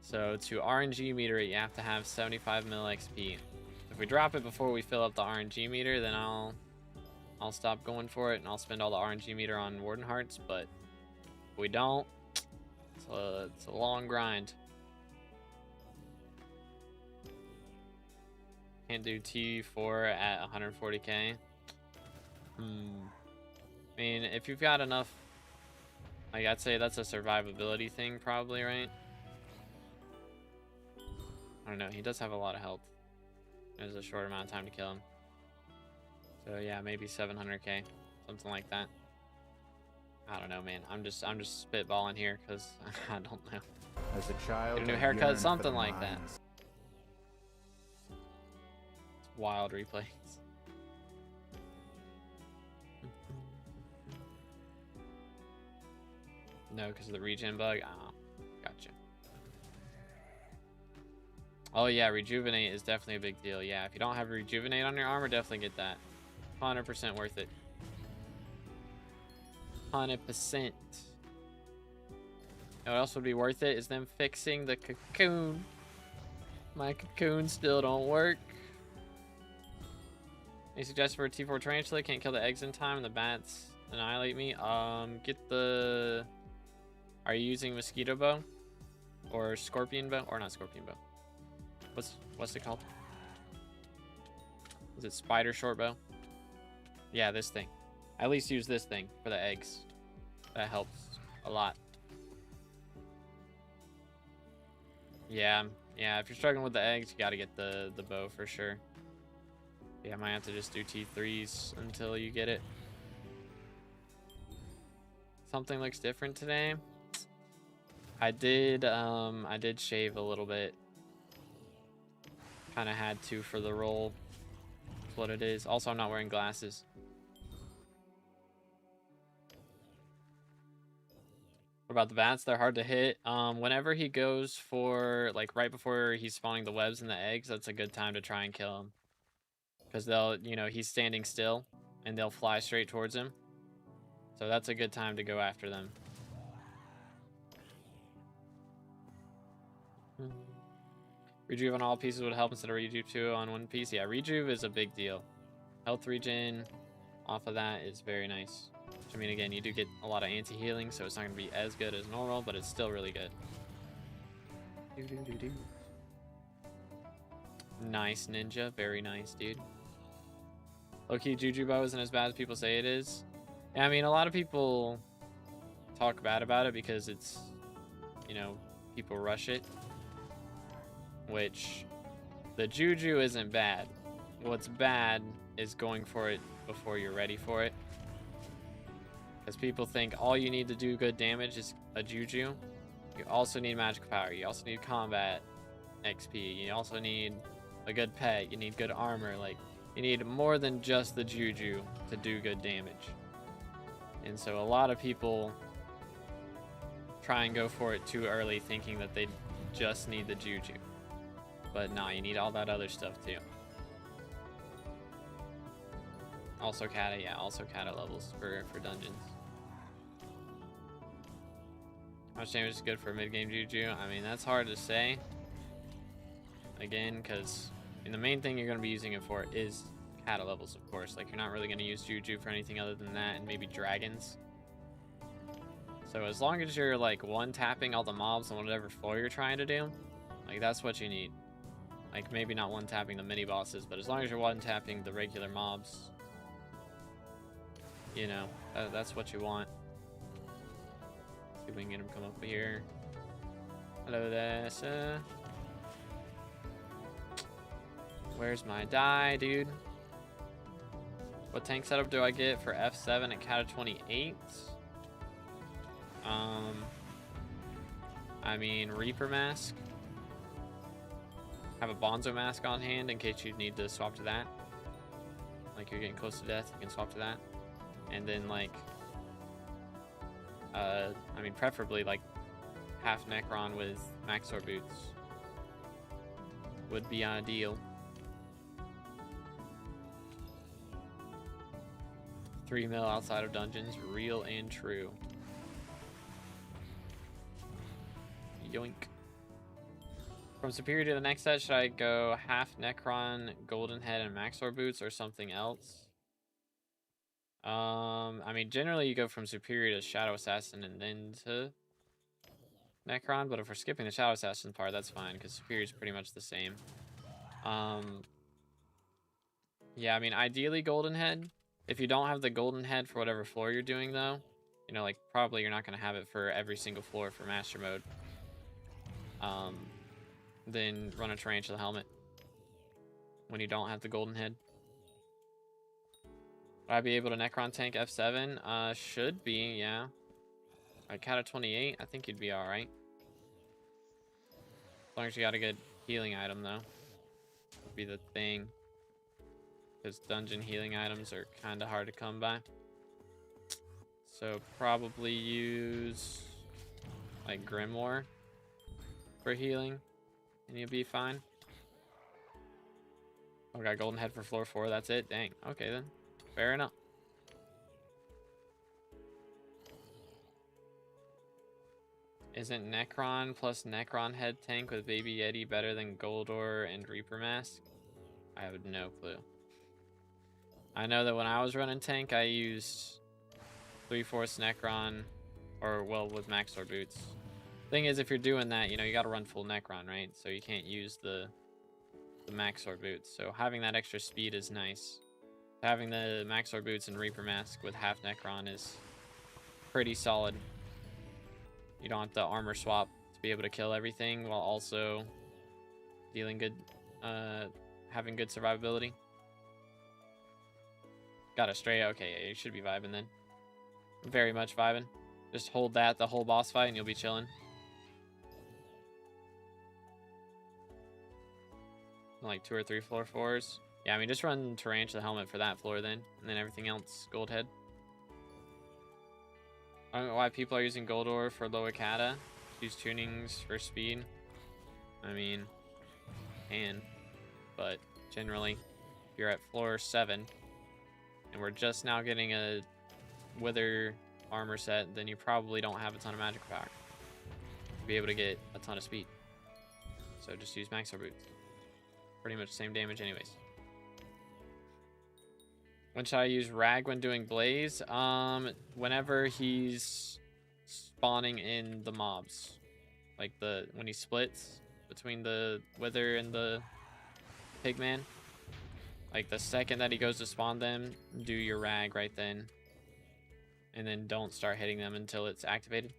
So to RNG meter it, you have to have 75 mil XP. If we drop it before we fill up the RNG meter, then I'll stop going for it and I'll spend all the RNG meter on Warden Hearts. But if we don't, it's a long grind. Can't do T4 at 140k. I mean, if you've got enough, like, I'd say that's a survivability thing probably, right? I don't know. He does have a lot of health. There's a short amount of time to kill him. So yeah, maybe 700k, something like that. I don't know, man. I'm just spitballing here because I don't know. As a child, get a new haircut, something like that. It's wild replays. No, because of the regen bug. Oh, gotcha. Oh yeah, rejuvenate is definitely a big deal. Yeah, if you don't have rejuvenate on your armor, definitely get that. 100% worth it. 100%. You know what else would be worth it is them fixing the cocoon. My cocoon still don't work. Any suggestion for a T4 tarantula? Can't kill the eggs in time and the bats annihilate me. Get the... Are you using mosquito bow? Or scorpion bow? Or not scorpion bow. What's it called? Is it spider short bow? Yeah, this thing. At least use this thing for the eggs. That helps a lot. Yeah, if you're struggling with the eggs, you gotta get the bow for sure. Yeah, I might have to just do T3s until you get it. Something looks different today. I did shave a little bit. Kind of had to for the role. That's what it is. Also, I'm not wearing glasses. What about the bats? They're hard to hit. Whenever he goes for, like, right before he's spawning the webs and the eggs, that's a good time to try and kill him. Because they'll, you know, he's standing still, and they'll fly straight towards him. So that's a good time to go after them. Rejuve on all pieces would help instead of rejuve 2 on one piece. Yeah, rejuve is a big deal. Health regen off of that is very nice. I mean, again, you do get a lot of anti-healing, so it's not going to be as good as normal, but it's still really good. Nice, Ninja. Very nice, dude. Low-key, Juju Bow isn't as bad as people say it is. Yeah, I mean, a lot of people talk bad about it because it's, you know, people rush it. Which, the Juju isn't bad. What's bad is going for it before you're ready for it. Because people think all you need to do good damage is a Juju. You also need magical power. You also need combat XP. You also need a good pet. You need good armor. Like, you need more than just the Juju to do good damage. And so a lot of people try and go for it too early, thinking that they just need the Juju. But nah, you need all that other stuff too. Also kata, yeah, also kata levels for dungeons. How much damage is good for a mid-game Juju? I mean, that's hard to say. Again, because the main thing you're going to be using it for is kata levels, of course. Like, you're not really going to use Juju for anything other than that, and maybe dragons. So as long as you're, like, one-tapping all the mobs on whatever floor you're trying to do, like, that's what you need. Like, maybe not one-tapping the mini-bosses, but as long as you're one-tapping the regular mobs, you know, that's what you want. See if we can get him come up here. Hello there, sir. Where's my die, dude? What tank setup do I get for F7 at Kata 28? I mean, Reaper Mask. Have a Bonzo Mask on hand in case you need to swap to that. Like, you're getting close to death, you can swap to that. And then, like, I mean, preferably, like, half Necron with Maxor Boots would be ideal. 3 mil outside of dungeons, real and true. Yoink. From Superior to the next set, should I go half Necron, Golden Head, and Maxor Boots, or something else? I mean, generally you go from Superior to Shadow Assassin and then to Necron, but if we're skipping the Shadow Assassin part, that's fine, because Superior is pretty much the same. Yeah, I mean, ideally Golden Head. If you don't have the Golden Head for whatever floor you're doing, though, you know, like, probably you're not going to have it for every single floor for Master Mode. Then run a Tarantula Helmet when you don't have the Golden Head. Would I be able to Necron tank F7? Should be, yeah. At Kata 28, I think you'd be alright. As long as you got a good healing item, though. Would be the thing. Because dungeon healing items are kind of hard to come by. So probably use, like, Grimoire for healing. And you'll be fine. Oh, got Golden Head for floor 4. That's it? Dang. Okay, then. Fair enough. Isn't Necron plus Necron Head tank with Baby Yeti better than Goldor and Reaper Mask? I have no clue. I know that when I was running tank, I used 3/4 Necron, or well, with max sword boots. Thing is, if you're doing that, you know, you got to run full Necron, right? So you can't use the max sword boots. So having that extra speed is nice. Having the max sword boots and Reaper Mask with half Necron is pretty solid. You don't have to armor swap to be able to kill everything while also dealing good, having good survivability. Got a stray. Okay, yeah, you should be vibing then. Very much vibing. Just hold that the whole boss fight and you'll be chilling. Like 2 or 3 floor 4s. Yeah, I mean, just run Tarantula Helmet for that floor then, and then everything else gold head. I don't know why people are using gold ore for low Akata. Use tunings for speed. I mean, but generally, if you're at floor 7 and we're just now getting a wither armor set, then you probably don't have a ton of magic power to be able to get a ton of speed. So just use max sword boots. Pretty much the same damage anyways. When should I use Rag when doing Blaze? Whenever he's spawning in the mobs. Like when he splits between the Wither and the Pigman. Like the second that he goes to spawn them, do your Rag right then. And then don't start hitting them until it's activated.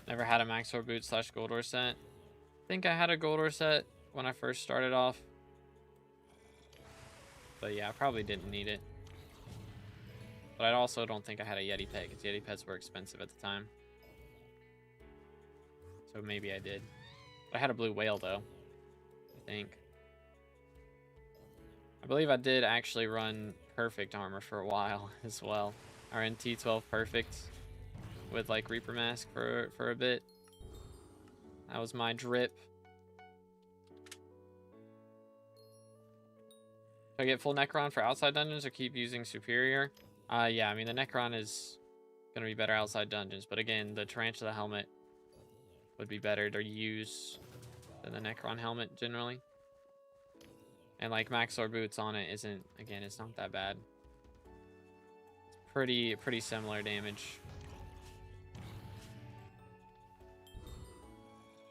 Never had a max sword boot / gold ore set. I think I had a gold ore set when I first started off. But yeah, I probably didn't need it. But I also don't think I had a Yeti pet, because Yeti pets were expensive at the time. So maybe I did. I had a blue whale though, I think. I believe I did actually run perfect armor for a while as well. RNT12 perfect with like Reaper Mask for a bit. That was my drip. Do I get full Necron for outside dungeons or keep using Superior? Yeah, I mean, the Necron is going to be better outside dungeons. But again, the Tarantula Helmet would be better to use than the Necron Helmet generally. And like max sword boots on it isn't, again, it's not that bad. It's pretty similar damage.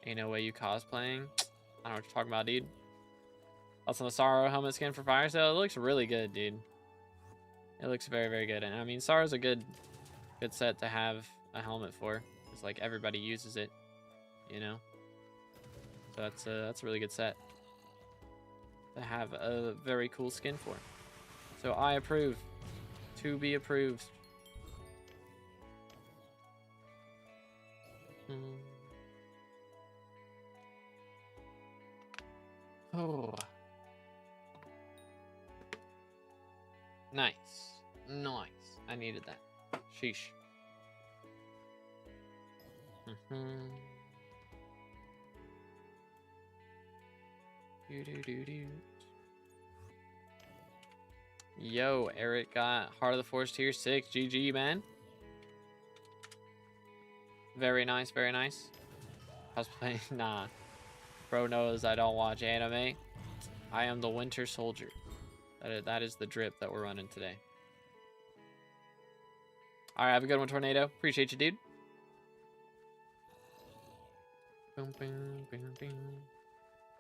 Ain't no way you cosplaying. I don't know what you're talking about, dude. That's on the Sorrow helmet skin for Fire Sale. It looks really good, dude. It looks very, very good. And I mean, Sorrow's a good set to have a helmet for. It's like everybody uses it, you know? So that's a really good set to have a very cool skin for. So I approve. To be approved. Oh. Nice. Nice. I needed that. Sheesh. Yo, Eric got Heart of the Force tier 6. GG, man. Very nice, very nice. I was playing, nah. Bro knows I don't watch anime. I am the Winter Soldier. That is the drip that we're running today. All right, have a good one, Tornado. Appreciate you, dude.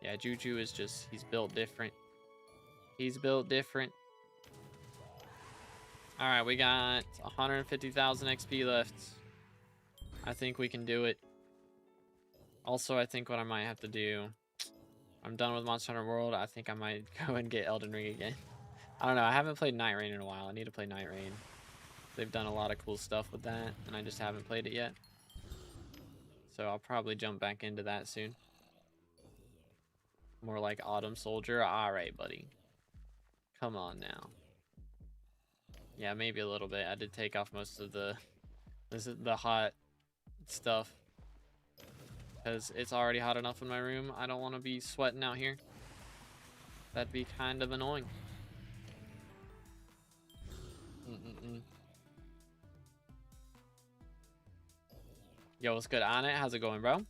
Yeah, Juju is just, he's built different. He's built different. All right, we got 150,000 XP left. I think we can do it. Also, I think what I might have to do, I'm done with Monster Hunter World. I think I might go and get Elden Ring again. I don't know. I haven't played Night Rain in a while. I need to play Night Rain. They've done a lot of cool stuff with that, and I just haven't played it yet. So I'll probably jump back into that soon. More like Autumn Soldier. All right, buddy. Come on now. Yeah, maybe a little bit. I did take off most of the hot stuff, because it's already hot enough in my room. I don't want to be sweating out here. That'd be kind of annoying. Yo, what's good on it? How's it going, bro?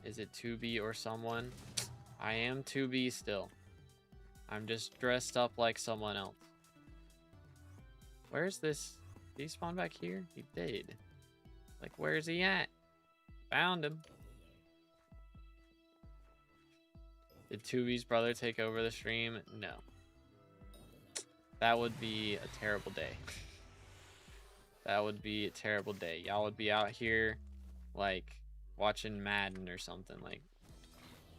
Is it 2B or someone? I am 2B still. I'm just dressed up like someone else. Where's this? Did he spawn back here? He did. Like, where's he at? Found him. Did 2B's brother take over the stream? No. That would be a terrible day. That would be a terrible day. Y'all would be out here, like, watching Madden or something. Like,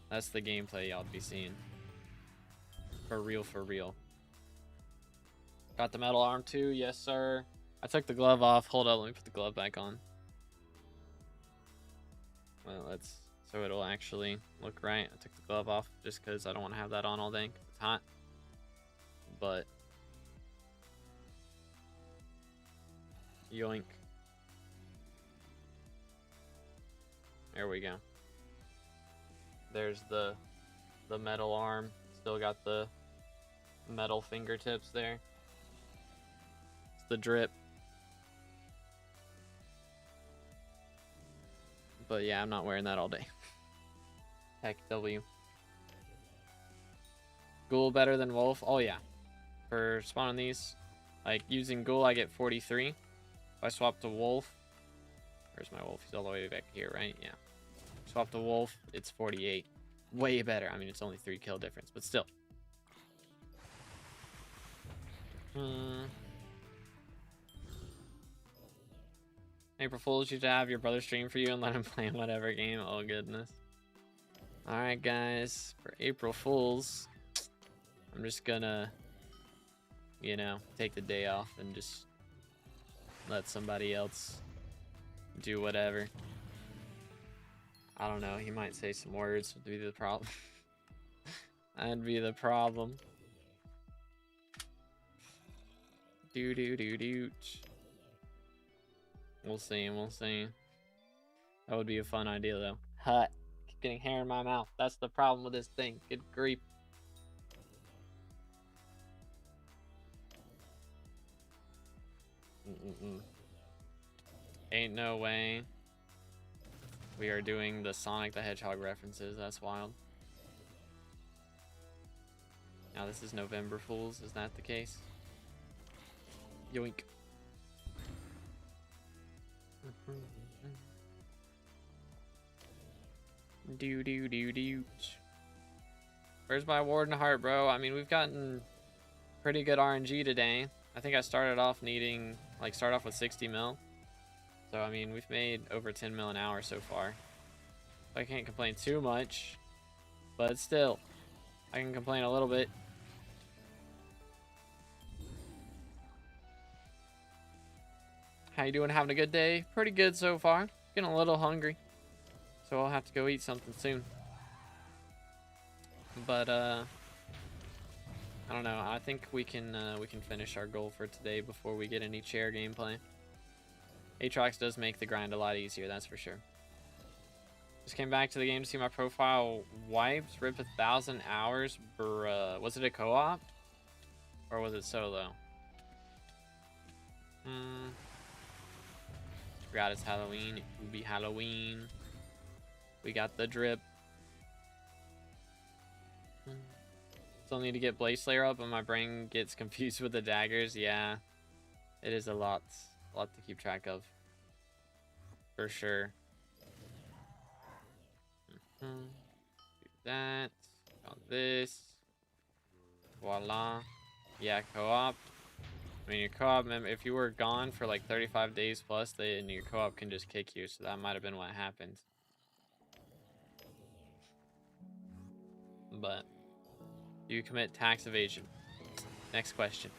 that's the gameplay y'all would be seeing. For real, for real. Got the metal arm too? Yes, sir. I took the glove off. Hold up, let me put the glove back on. Well, let's... So it'll actually look right. I took the glove off just because I don't want to have that on all day. It's hot. But... Yoink. There we go. There's the metal arm. Still got the metal fingertips there. It's the drip. But yeah, I'm not wearing that all day. Heck W. Ghoul better than Wolf? Oh yeah. For spawning these, like using Ghoul, I get 43. If I swap to Wolf, where's my Wolf? He's all the way back here, right? Yeah. Swap to Wolf, it's 48. Way better. I mean, it's only 3 kill difference, but still. April Fools, you should have your brother stream for you and let him play in whatever game. Oh, goodness. Alright, guys. For April Fools, I'm just gonna, you know, take the day off and just let somebody else do whatever. I don't know. He might say some words. Would be the problem. That'd be the problem. Do. We'll see. We'll see. That would be a fun idea, though. Hut. Keep getting hair in my mouth. That's the problem with this thing. Good grief. Ain't no way. We are doing the Sonic the Hedgehog references. That's wild. Now this is November Fools. Is that the case? Yoink. Do. Where's my Warden Heart, bro? I mean, we've gotten pretty good RNG today. I think I started off needing, like, start off with 60 mil. So, I mean, we've made over 10 mil an hour so far. I can't complain too much, but still, I can complain a little bit. How you doing? Having a good day? Pretty good so far. Getting a little hungry, so I'll have to go eat something soon. But I don't know. I think we can finish our goal for today before we get any chair gameplay. Aatrox does make the grind a lot easier, that's for sure. Just came back to the game to see my profile wiped. Rip 1,000 hours. Bruh. Was it a co-op? Or was it solo? Forgot it's Halloween. It will be Halloween. We got the drip. Still need to get Blaze Slayer up, and my brain gets confused with the daggers. Yeah, it is a lot to keep track of, for sure. Do that. Got this. Voila. Yeah, co-op. I mean, your co-op member, if you were gone for like 35 days plus, then your co-op can just kick you. So that might have been what happened. But do you commit tax evasion? Next question.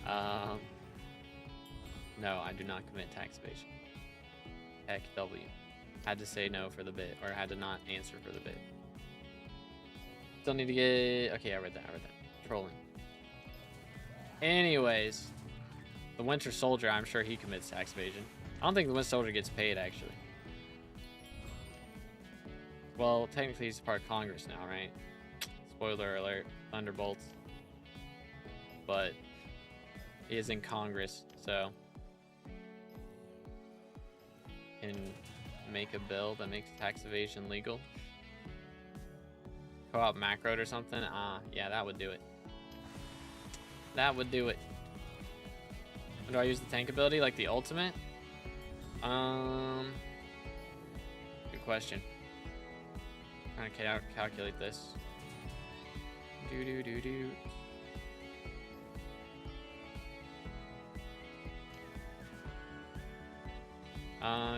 No, I do not commit tax evasion. Heck W. Had to say no for the bit, or had to not answer for the bit. Still need to get... Okay, I read that. Trolling. Anyways, the Winter Soldier, I'm sure he commits tax evasion. I don't think the Winter Soldier gets paid, actually. Well, technically he's part of Congress now, right? Spoiler alert, Thunderbolts. But he is in Congress, so can make a bill that makes tax evasion legal. Co-op macroed or something. Yeah, that would do it. That would do it. Do I use the tank ability like the ultimate? Good question. Trying to calculate this. Do.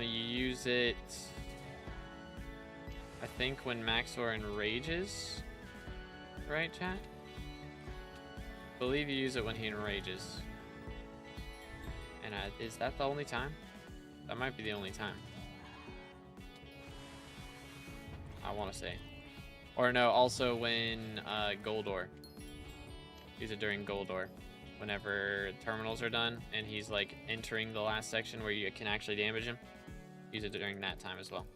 You use it, I think, when Maxor enrages, right, chat? I believe you use it when he enrages. And is that the only time? That might be the only time. I want to say. Or no, also when Goldor. Use it during Goldor. Whenever terminals are done and he's like entering the last section where you can actually damage him. Use it during that time as well.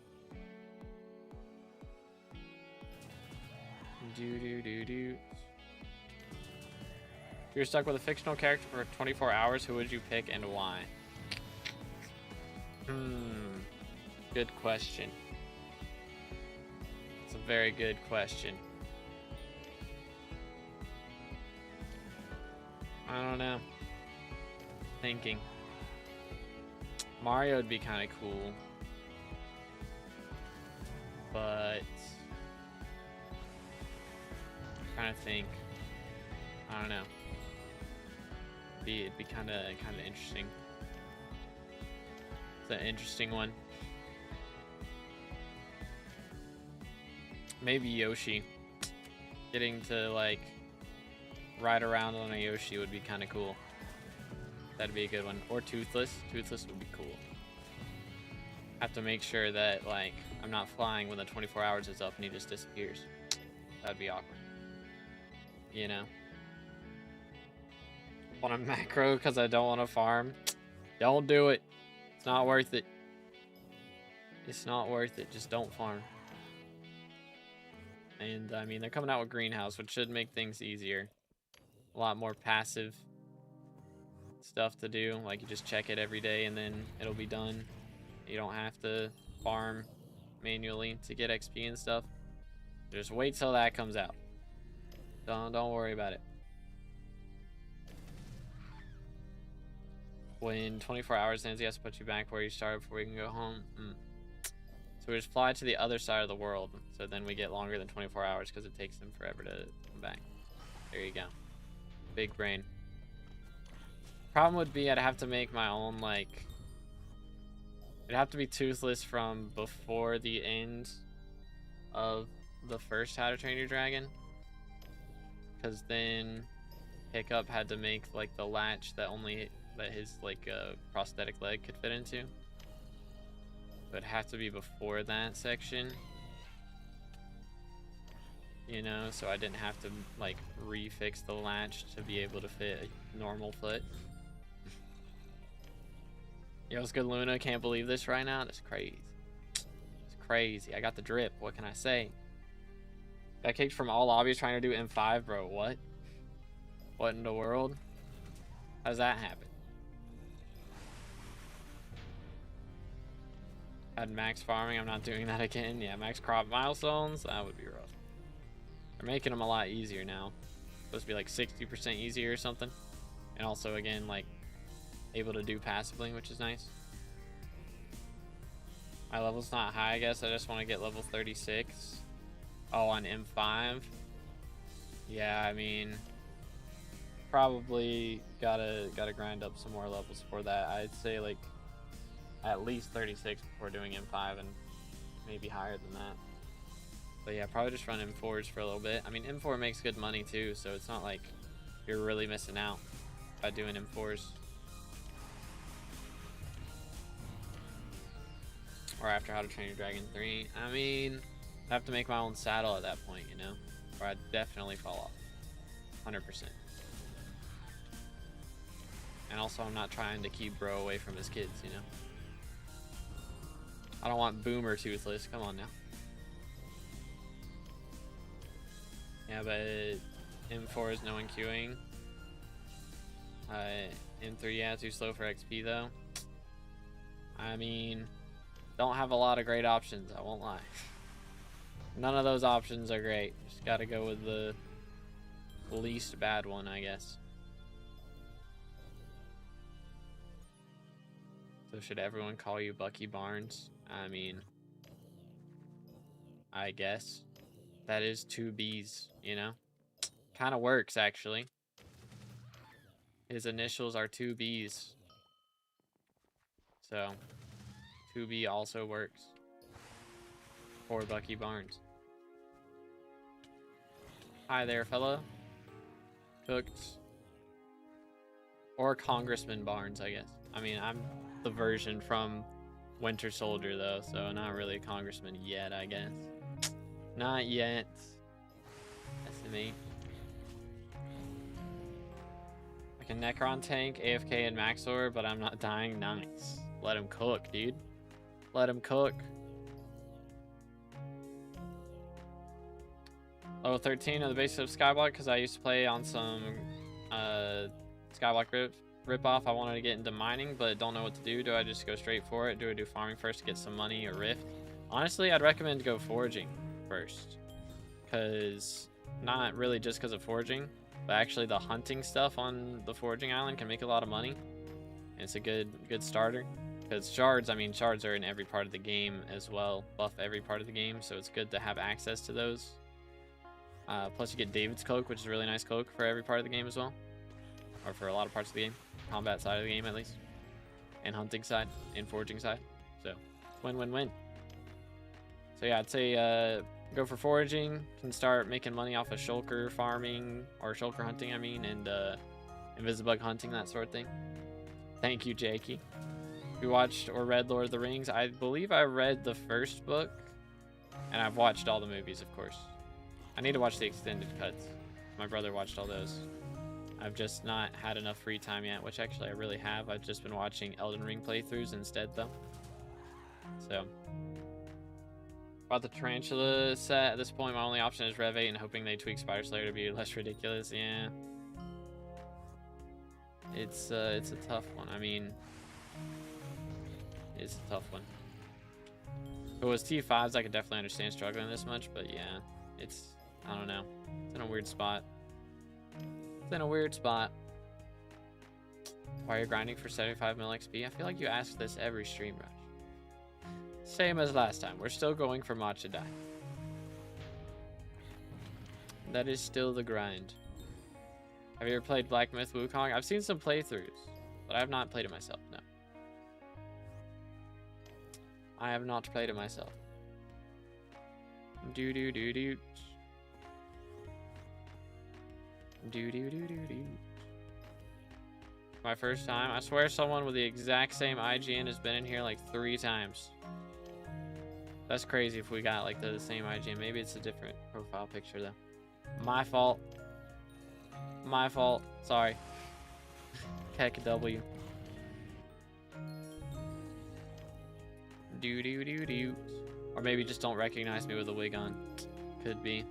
If you're stuck with a fictional character for 24 hours, who would you pick and why? Good question. It's a very good question. I don't know. Thinking. Mario would be kind of cool. But trying to think. I don't know. It'd be kind of interesting. It's an interesting one. Maybe Yoshi. Getting to like ride around on a Yoshi would be kind of cool. That'd be a good one. Or Toothless. Toothless would be cool. Have to make sure that like I'm not flying when the 24 hours is up and he just disappears. That'd be awkward. You know? Want a macro because I don't want to farm? Don't do it. It's not worth it. It's not worth it. Just don't farm. And I mean, they're coming out with Greenhouse, which should make things easier. A lot more passive stuff to do. Like you just check it every day and then it'll be done. You don't have to farm manually to get XP and stuff. Just wait till that comes out. Don't worry about it. When 24 hours ends, he has to put you back where you started before we can go home. So we just fly to the other side of the world. So then we get longer than 24 hours because it takes them forever to come back. There you go. Big brain. Problem would be I'd have to make my own, like... It'd have to be Toothless from before the end of the first How to Train Your Dragon. Because then Hiccup had to make, like, the latch that only... that his like prosthetic leg could fit into. But it'd have to be before that section, you know, so I didn't have to like refix the latch to be able to fit a normal foot. Yo, what's good, Luna? Can't believe this right now. That's crazy. It's crazy. I got the drip. What can I say? Got kicked from all lobbies trying to do M5, bro. What? What in the world? How does that happen? Had max farming. I'm not doing that again. Yeah, max crop milestones. That would be rough. They're making them a lot easier now. Supposed to be like 60% easier or something. And also, again, like able to do passively, which is nice. My level's not high, I guess. I just want to get level 36. Oh, on M5. Yeah, I mean, probably gotta grind up some more levels for that. I'd say like at least 36 before doing M5 and maybe higher than that. But yeah, probably just run M4s for a little bit. I mean, M4 makes good money too, so it's not like you're really missing out by doing M4s. Or after How to Train Your Dragon 3. I mean, I have to make my own saddle at that point, you know? Or I'd definitely fall off. 100%. And also, I'm not trying to keep bro away from his kids, you know? I don't want Boomer Toothless. Come on now. Yeah, but M4 is no one queuing. M3, yeah, too slow for XP though. I mean, don't have a lot of great options, I won't lie. None of those options are great. Just gotta go with the least bad one, I guess. So should everyone call you Bucky Barnes? I mean, I guess. That is 2 B's, you know? Kind of works, actually. His initials are 2 B's. So, 2B also works for Bucky Barnes. Hi there, fella. Cooked. Or Congressman Barnes, I guess. I mean, I'm the version from Winter Soldier, though, so not really a congressman yet, I guess. Not yet. That's me. I can Necron tank, AFK, and Maxor, but I'm not dying. Nice. Let him cook, dude. Let him cook. Level 13 of the basics of SkyBlock, because I used to play on some SkyBlock rip-off. I wanted to get into mining, but don't know what to do. Do I just go straight for it? Do I do farming first to get some money or rift? Honestly, I'd recommend to go foraging first. Because, not really just because of foraging, but actually the hunting stuff on the foraging island can make a lot of money. And it's a good starter. Because shards, I mean, shards are in every part of the game as well. Buff every part of the game, so it's good to have access to those. Plus you get David's Cloak, which is a really nice cloak for every part of the game as well. Or for a lot of parts of the game. Combat side of the game, at least. And hunting side, and foraging side. So, win-win-win. So yeah, I'd say go for foraging. Can start making money off of shulker farming, or shulker hunting, I mean, and invisibug hunting, that sort of thing. Thank you, Jakey. You watched or read Lord of the Rings? I believe I read the first book, and I've watched all the movies, of course. I need to watch the extended cuts. My brother watched all those. I've just not had enough free time yet, which actually I really have. I've just been watching Elden Ring playthroughs instead, though. So, about the Tarantula set, at this point, my only option is Rev 8 and hoping they tweak Spider Slayer to be less ridiculous. Yeah. It's a tough one. I mean, it's a tough one. If it was T5s, I could definitely understand struggling this much, but yeah, it's, I don't know. It's in a weird spot. It's in a weird spot. Why are you grinding for 75 mil XP? I feel like you ask this every stream, Rush. Same as last time. We're still going for Matcha Dai. That is still the grind. Have you ever played Black Myth Wukong? I've seen some playthroughs, but I have not played it myself, no. I have not played it myself. Do-do-do-do. Do-do-do-do-do. My first time. I swear someone with the exact same IGN has been in here like 3 times. That's crazy if we got like the same IGN. Maybe it's a different profile picture though. My fault. My fault. Sorry. Heck W. Do-do-do-do. Or maybe just don't recognize me with a wig on. Could be.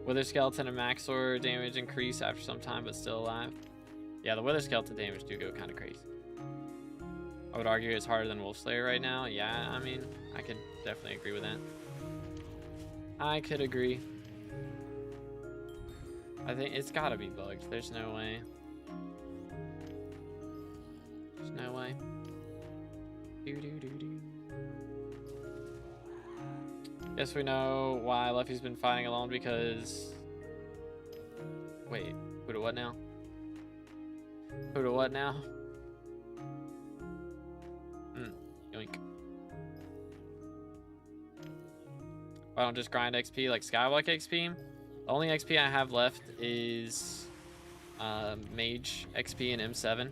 Wither Skeleton and Maxor damage increase after some time, but still alive. Yeah, the Wither Skeleton damage do go kind of crazy. I would argue it's harder than Wolf Slayer right now. Yeah, I mean, I could definitely agree with that. I could agree. I think it's gotta be bugged. There's no way. There's no way. Do-do-do-do. Guess we know why Luffy's been fighting alone, because... Wait, who to what now? Who to what now? Yoink. I don't just grind XP like Skyblock XP. The only XP I have left is Mage XP and M7.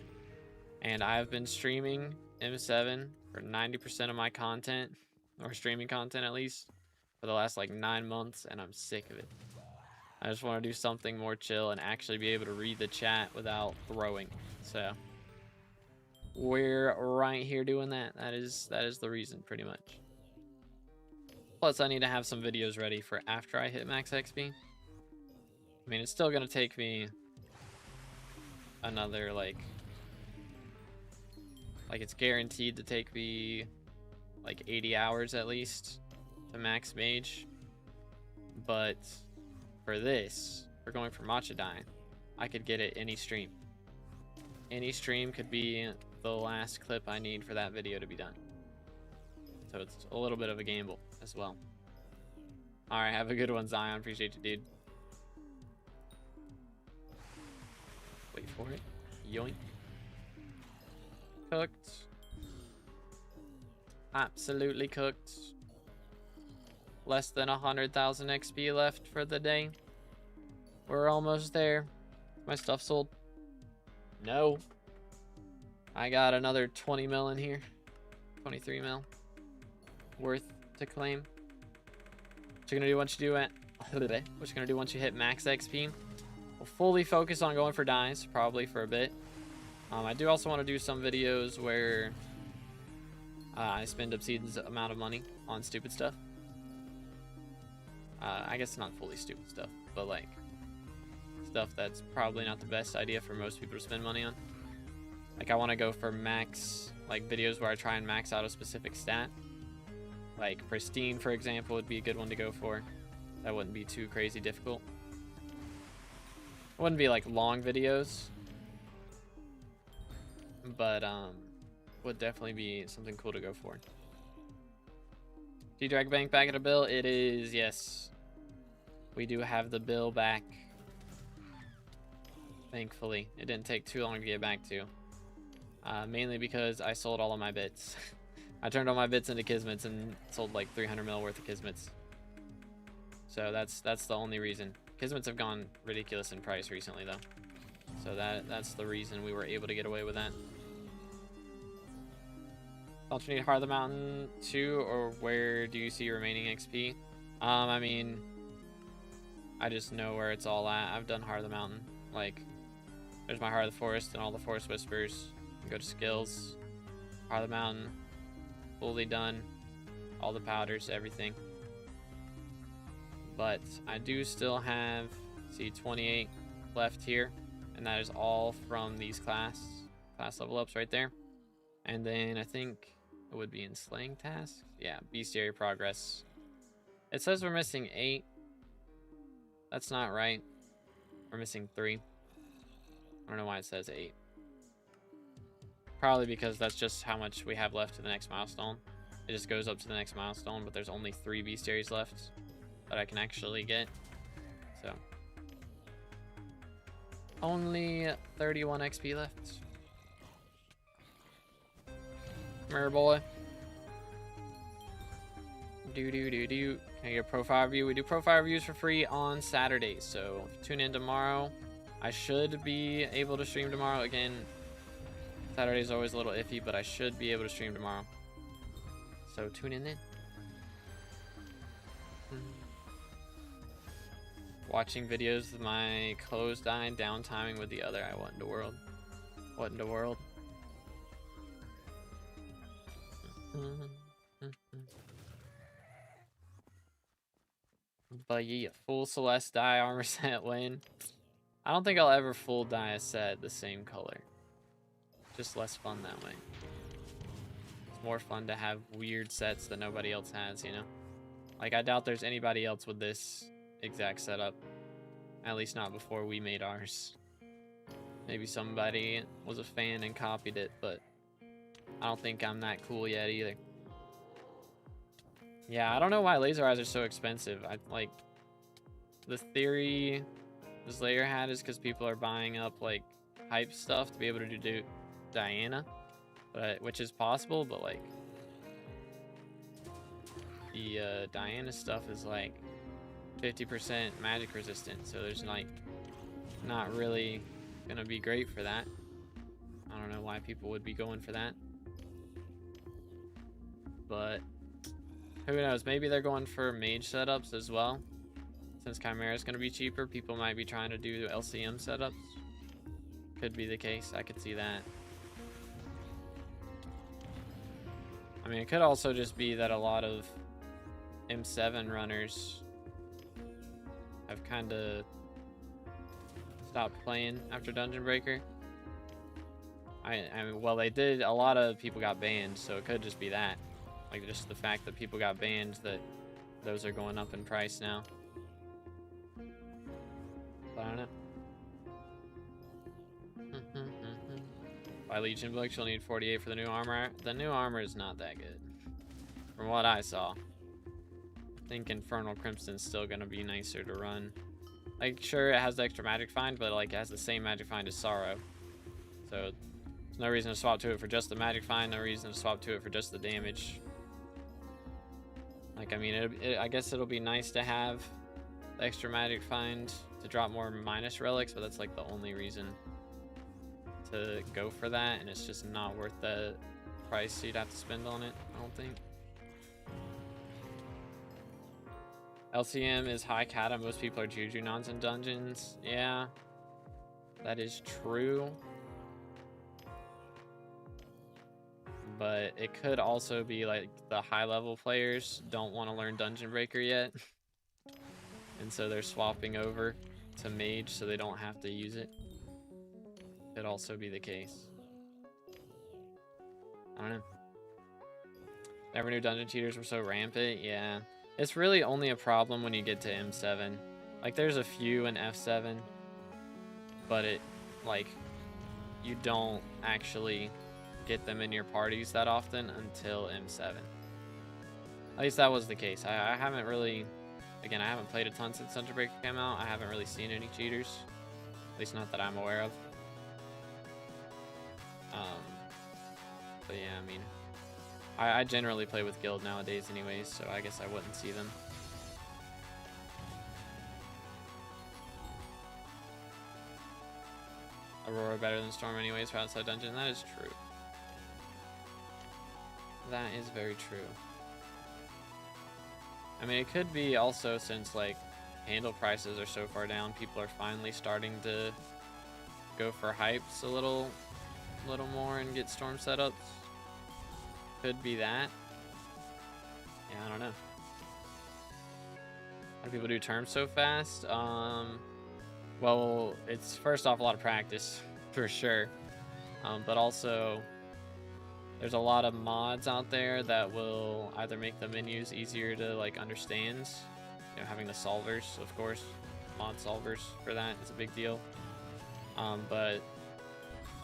And I've been streaming M7 for 90% of my content, or streaming content at least, for the last like 9 months, and I'm sick of it. I just want to do something more chill and actually be able to read the chat without throwing. So we're right here doing that. That is the reason, pretty much. Plus, I need to have some videos ready for after I hit max XP. I mean, it's still gonna take me another like it's guaranteed to take me like 80 hours at least to max mage. But for this, we're going for matcha dye. I could get it any stream. Any stream could be the last clip I need for that video to be done. So it's a little bit of a gamble as well. Alright, have a good one, Zion. Appreciate you, dude. Wait for it. Yoink. Cooked. Absolutely cooked. Less than 100,000 XP left for the day. We're almost there. My stuff sold. No. I got another 20 mil in here. 23 mil. Worth to claim. What you gonna do once you do it? What you gonna do once you hit max XP? We'll fully focus on going for dyes, probably for a bit. I do also want to do some videos where I spend Obsidian's amount of money on stupid stuff. I guess not fully stupid stuff, but like stuff that's probably not the best idea for most people to spend money on. Like I want to go for max, like videos where I try and max out a specific stat. Like pristine, for example, would be a good one to go for. That wouldn't be too crazy difficult. It wouldn't be like long videos, but would definitely be something cool to go for. D-Drag Bank back at a bill? It is, yes. We do have the bill back. Thankfully. It didn't take too long to get back to. Mainly because I sold all of my bits. I turned all my bits into Kismets and sold like 300 mil worth of Kismets. So that's the only reason. Kismets have gone ridiculous in price recently though. So that's the reason we were able to get away with that. Don't you need Heart of the Mountain too, or where do you see remaining XP? I mean, I just know where it's all at. I've done Heart of the Mountain. Like, there's my Heart of the Forest and all the Forest Whispers. Go to skills. Heart of the Mountain. Fully done. All the powders, everything. But I do still have, see, 28 left here. And that is all from these class level ups right there. And then I think it would be in slaying tasks. Yeah, bestiary progress. It says we're missing 8. That's not right. We're missing 3. I don't know why it says 8. Probably because that's just how much we have left to the next milestone. It just goes up to the next milestone, but there's only 3 bestiaries left that I can actually get. So only 31 XP left. Come here, boy. Can I get a profile review? We do profile reviews for free on Saturdays, so if you tune in tomorrow, I should be able to stream tomorrow. Again, Saturday's always a little iffy, but I should be able to stream tomorrow. So tune in then. Watching videos of my clothes dying, down timing with the other. What in the world? What in the world? But yeah, full Celeste dye armor set win. I don't think I'll ever full dye a set the same color. Just less fun that way. It's more fun to have weird sets that nobody else has, you know? Like, I doubt there's anybody else with this exact setup. At least not before we made ours. Maybe somebody was a fan and copied it, but I don't think I'm that cool yet either. Yeah, I don't know why laser eyes are so expensive. Like, the theory this layer had is because people are buying up like hype stuff to be able to do Diana, but which is possible, but like the Diana stuff is like 50% magic resistant, so there's like not really gonna be great for that. I don't know why people would be going for that, but who knows? Maybe they're going for mage setups as well. Since Chimera is going to be cheaper, people might be trying to do LCM setups. Could be the case. I could see that. I mean, it could also just be that a lot of M7 runners have kind of stopped playing after Dungeon Breaker. I mean, well, they did. A lot of people got banned, so it could just be that. Like, just the fact that people got banned that those are going up in price now. But I don't know. By Legion books, you'll need 48 for the new armor. The new armor is not that good, from what I saw. I think Infernal Crimson's still gonna be nicer to run. Like, sure, it has the extra magic find, but like it has the same magic find as Sorrow. So there's no reason to swap to it for just the magic find, no reason to swap to it for just the damage. Like, I mean, I guess it'll be nice to have the extra magic find to drop more minus relics, but that's like the only reason to go for that, and it's just not worth the price you'd have to spend on it, I don't think. LCM is high kata. Most people are Juju Nons in dungeons. Yeah, that is true. But it could also be like the high level players don't want to learn Dungeon Breaker yet. And so they're swapping over to Mage so they don't have to use it. Could also be the case. I don't know. Never knew dungeon cheaters were so rampant. Yeah. It's really only a problem when you get to M7. Like, there's a few in F7. But it, like, you don't actually get them in your parties that often until M7. At least that was the case. I haven't really... Again, I haven't played a ton since Dungeon Breaker came out. I haven't really seen any cheaters. At least not that I'm aware of. But yeah, I mean... I generally play with Guild nowadays anyways, so I guess I wouldn't see them. Aurora better than Storm anyways for outside dungeon. That is true. That is very true. I mean, it could be also since, like, handle prices are so far down, people are finally starting to go for hypes a little more and get Storm setups. Could be that. Yeah, I don't know. How do people do terms so fast? Well, it's first off a lot of practice, for sure. But also, there's a lot of mods out there that will either make the menus easier to, like, understand. You know, having the solvers, of course. Mod solvers for that is a big deal. But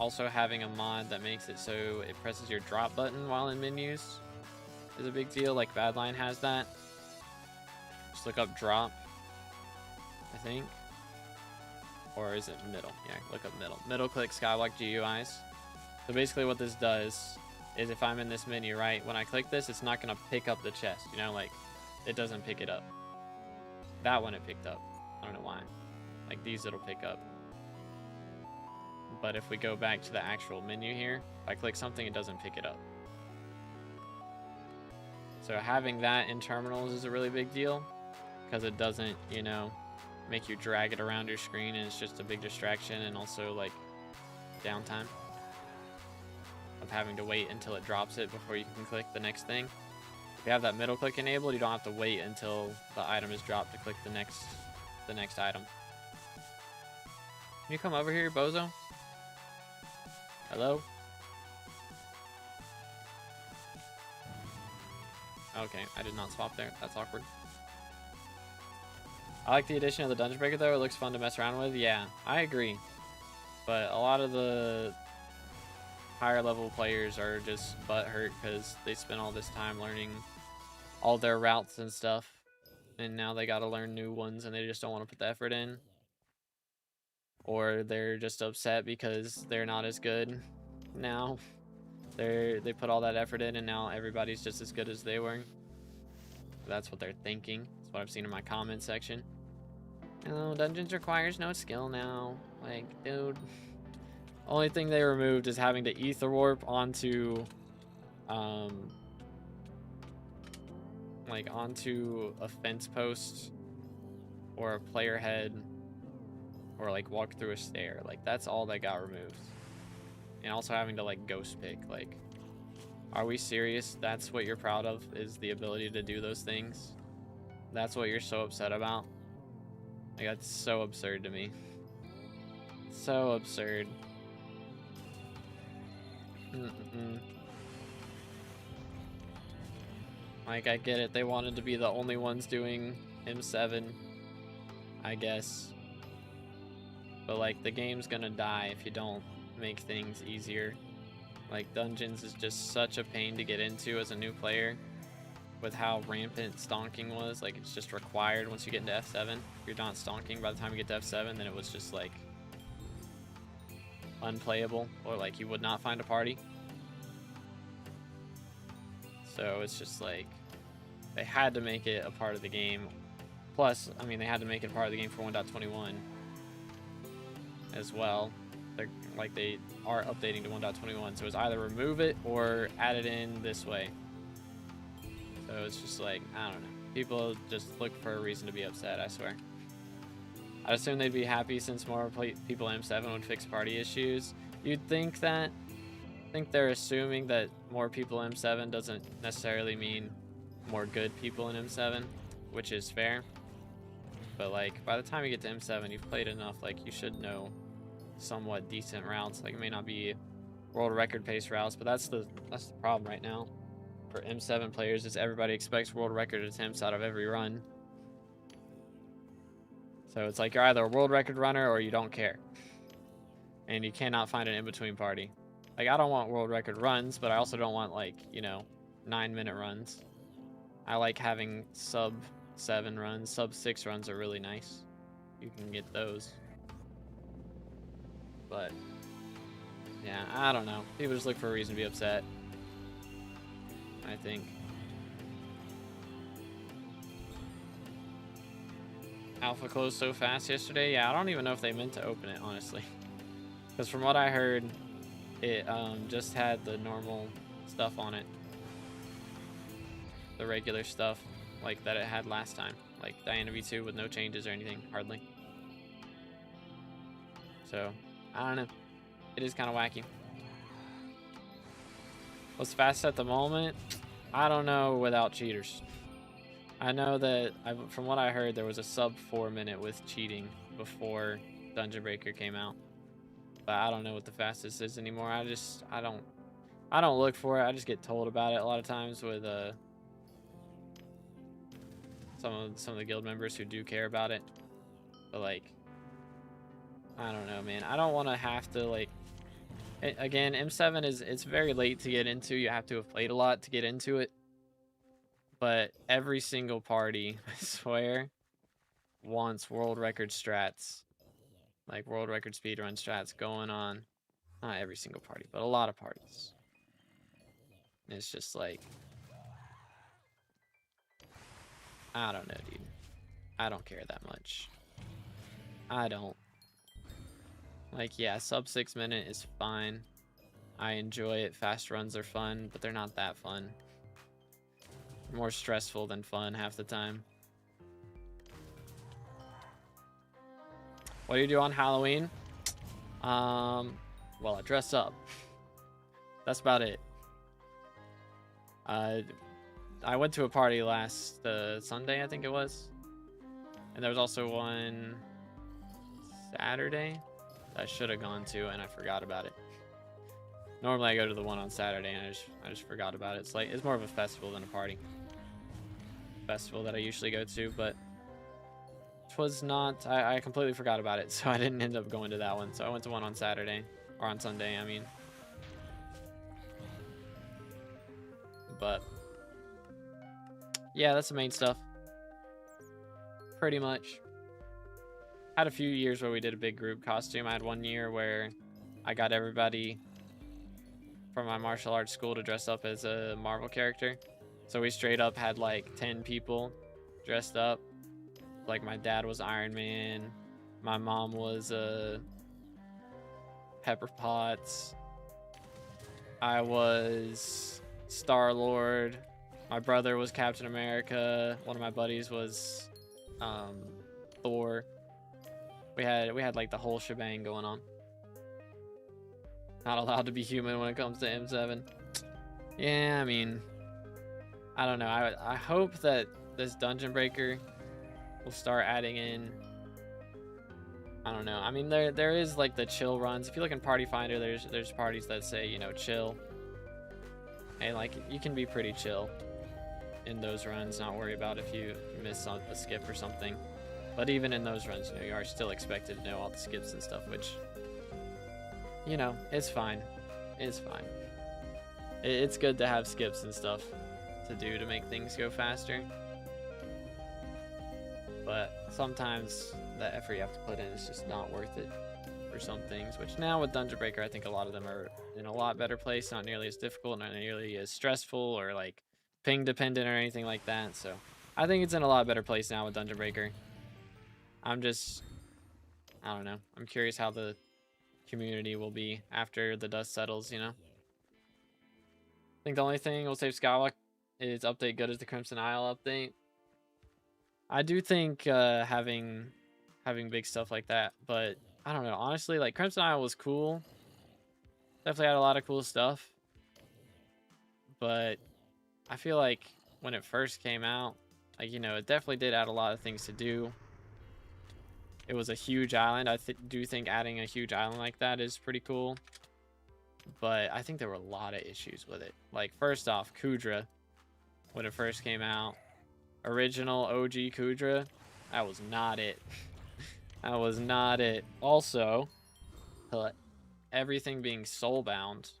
also having a mod that makes it so it presses your drop button while in menus is a big deal. Like Badline has that. Just look up drop, I think. Or is it middle? Yeah, look up middle. Middle click SkyBlock GUIs. So basically what this does is if I'm in this menu, right, when I click this, it's not going to pick up the chest. You know, like, it doesn't pick it up. That one it picked up. I don't know why. Like, these it'll pick up. But if we go back to the actual menu here, if I click something, it doesn't pick it up. So having that in terminals is a really big deal, because it doesn't, you know, make you drag it around your screen, and it's just a big distraction, and also, like, downtime of having to wait until it drops it before you can click the next thing. If you have that middle click enabled, you don't have to wait until the item is dropped to click the next item. Can you come over here, bozo? Hello? Okay, I did not swap there. That's awkward. I like the addition of the Dungeon Breaker, though. It looks fun to mess around with. Yeah, I agree. But a lot of the higher level players are just butthurt because they spent all this time learning all their routes and stuff. And now they gotta learn new ones and they just don't want to put the effort in. Or they're just upset because they're not as good now. They put all that effort in and now everybody's just as good as they were. That's what they're thinking. That's what I've seen in my comment section. Oh, dungeons requires no skill now. Like, dude. Only thing they removed is having to ether warp onto like onto a fence post or a player head, or like walk through a stair. Like, that's all that got removed. And also having to, like, ghost pick. Like, are we serious? That's what you're proud of, is the ability to do those things? That's what you're so upset about? Like, that's so absurd to me. So absurd. Like, I get it. They wanted to be the only ones doing M7, I guess. But, like, the game's gonna die if you don't make things easier. Like, dungeons is just such a pain to get into as a new player with how rampant stonking was. Like, it's just required once you get into F7. If you're not stonking by the time you get to F7, then it was just, like, unplayable, or, like, you would not find a party. So it's just, like, they had to make it a part of the game. Plus, I mean, they had to make it a part of the game for 1.21 as well. They're, like, they are updating to 1.21, so it's either remove it or add it in this way. So it's just like, I don't know. People just look for a reason to be upset, I swear. I'd assume they'd be happy since more people in M7 would fix party issues. You'd think that. I think they're assuming that more people in M7 doesn't necessarily mean more good people in M7, which is fair. But, like, by the time you get to M7, you've played enough, like, you should know somewhat decent routes. Like, it may not be world record pace routes, but that's the problem right now for M7 players, is everybody expects world record attempts out of every run. So it's like you're either a world record runner or you don't care. And you cannot find an in-between party. Like, I don't want world record runs, but I also don't want, like, you know, 9-minute runs. I like having sub 7 runs. Sub 6 runs are really nice. You can get those. But, yeah, I don't know. People just look for a reason to be upset, I think. Alpha closed so fast yesterday. Yeah, I don't even know if they meant to open it, honestly. Because from what I heard, it just had the normal stuff on it. The regular stuff, like that it had last time. Like Diana V2 with no changes or anything, hardly. So, I don't know. It is kind of wacky. What's fast at the moment? I don't know without cheaters. I know that, from what I heard, there was a sub 4 minute with cheating before Dungeon Breaker came out. But I don't know what the fastest is anymore. I don't look for it. I just get told about it a lot of times with some of the guild members who do care about it. But, like, I don't know, man. I don't want to have to, like, again, M7 it's very late to get into. You have to have played a lot to get into it. But every single party, I swear, wants world record strats. Like world record speedrun strats going on. Not every single party, but a lot of parties. It's just like, I don't know, dude. I don't care that much. I don't. Like, yeah, sub 6 minute is fine. I enjoy it. Fast runs are fun, but they're not that fun. More stressful than fun half the time. What do you do on Halloween? Well, I dress up. That's about it. I went to a party last Sunday, I think it was. And there was also one Saturday that I should have gone to, and I forgot about it. Normally I go to the one on Saturday, and I just forgot about it. It's like, it's more of a festival than a party. Festival that I usually go to, but it was not, I completely forgot about it, so I didn't end up going to that one. So I went to one on Saturday, or on Sunday, I mean. But yeah, that's the main stuff. Pretty much. Had a few years where we did a big group costume. I had one year where I got everybody from my martial arts school to dress up as a Marvel character. So we straight up had like 10 people dressed up. Like my dad was Iron Man. My mom was Pepper Potts. I was Star-Lord. My brother was Captain America. One of my buddies was Thor. We had like the whole shebang going on. Not allowed to be human when it comes to M7. Yeah, I mean, I don't know. I hope that this Dungeon Breaker will start adding in, I don't know. I mean, there is like the chill runs. If you look in Party Finder, there's parties that say, you know, chill. Hey, like, you can be pretty chill. in those runs, not worry about if you miss on a skip or something. But even in those runs, you know, you are still expected to know all the skips and stuff, which, you know, it's fine. It's fine. It's good to have skips and stuff to do to make things go faster. But sometimes the effort you have to put in is just not worth it for some things, which now with Dungeon Breaker, I think a lot of them are in a lot better place, not nearly as difficult, not nearly as stressful or like ping dependent or anything like that. So I think it's in a lot better place now with Dungeon Breaker. I don't know. I'm curious how the community will be after the dust settles, you know? I think the only thing we'll save SkyBlock is update good as the Crimson Isle update. I do think having big stuff like that, but I don't know. Honestly, like Crimson Isle was cool. Definitely had a lot of cool stuff. But I feel like when it first came out, like, you know, it definitely did add a lot of things to do. It was a huge island. I do think adding a huge island like that is pretty cool. But I think there were a lot of issues with it. Like, first off, Kudra, when it first came out, original OG Kudra, that was not it. That was not it. Also, everything being soulbound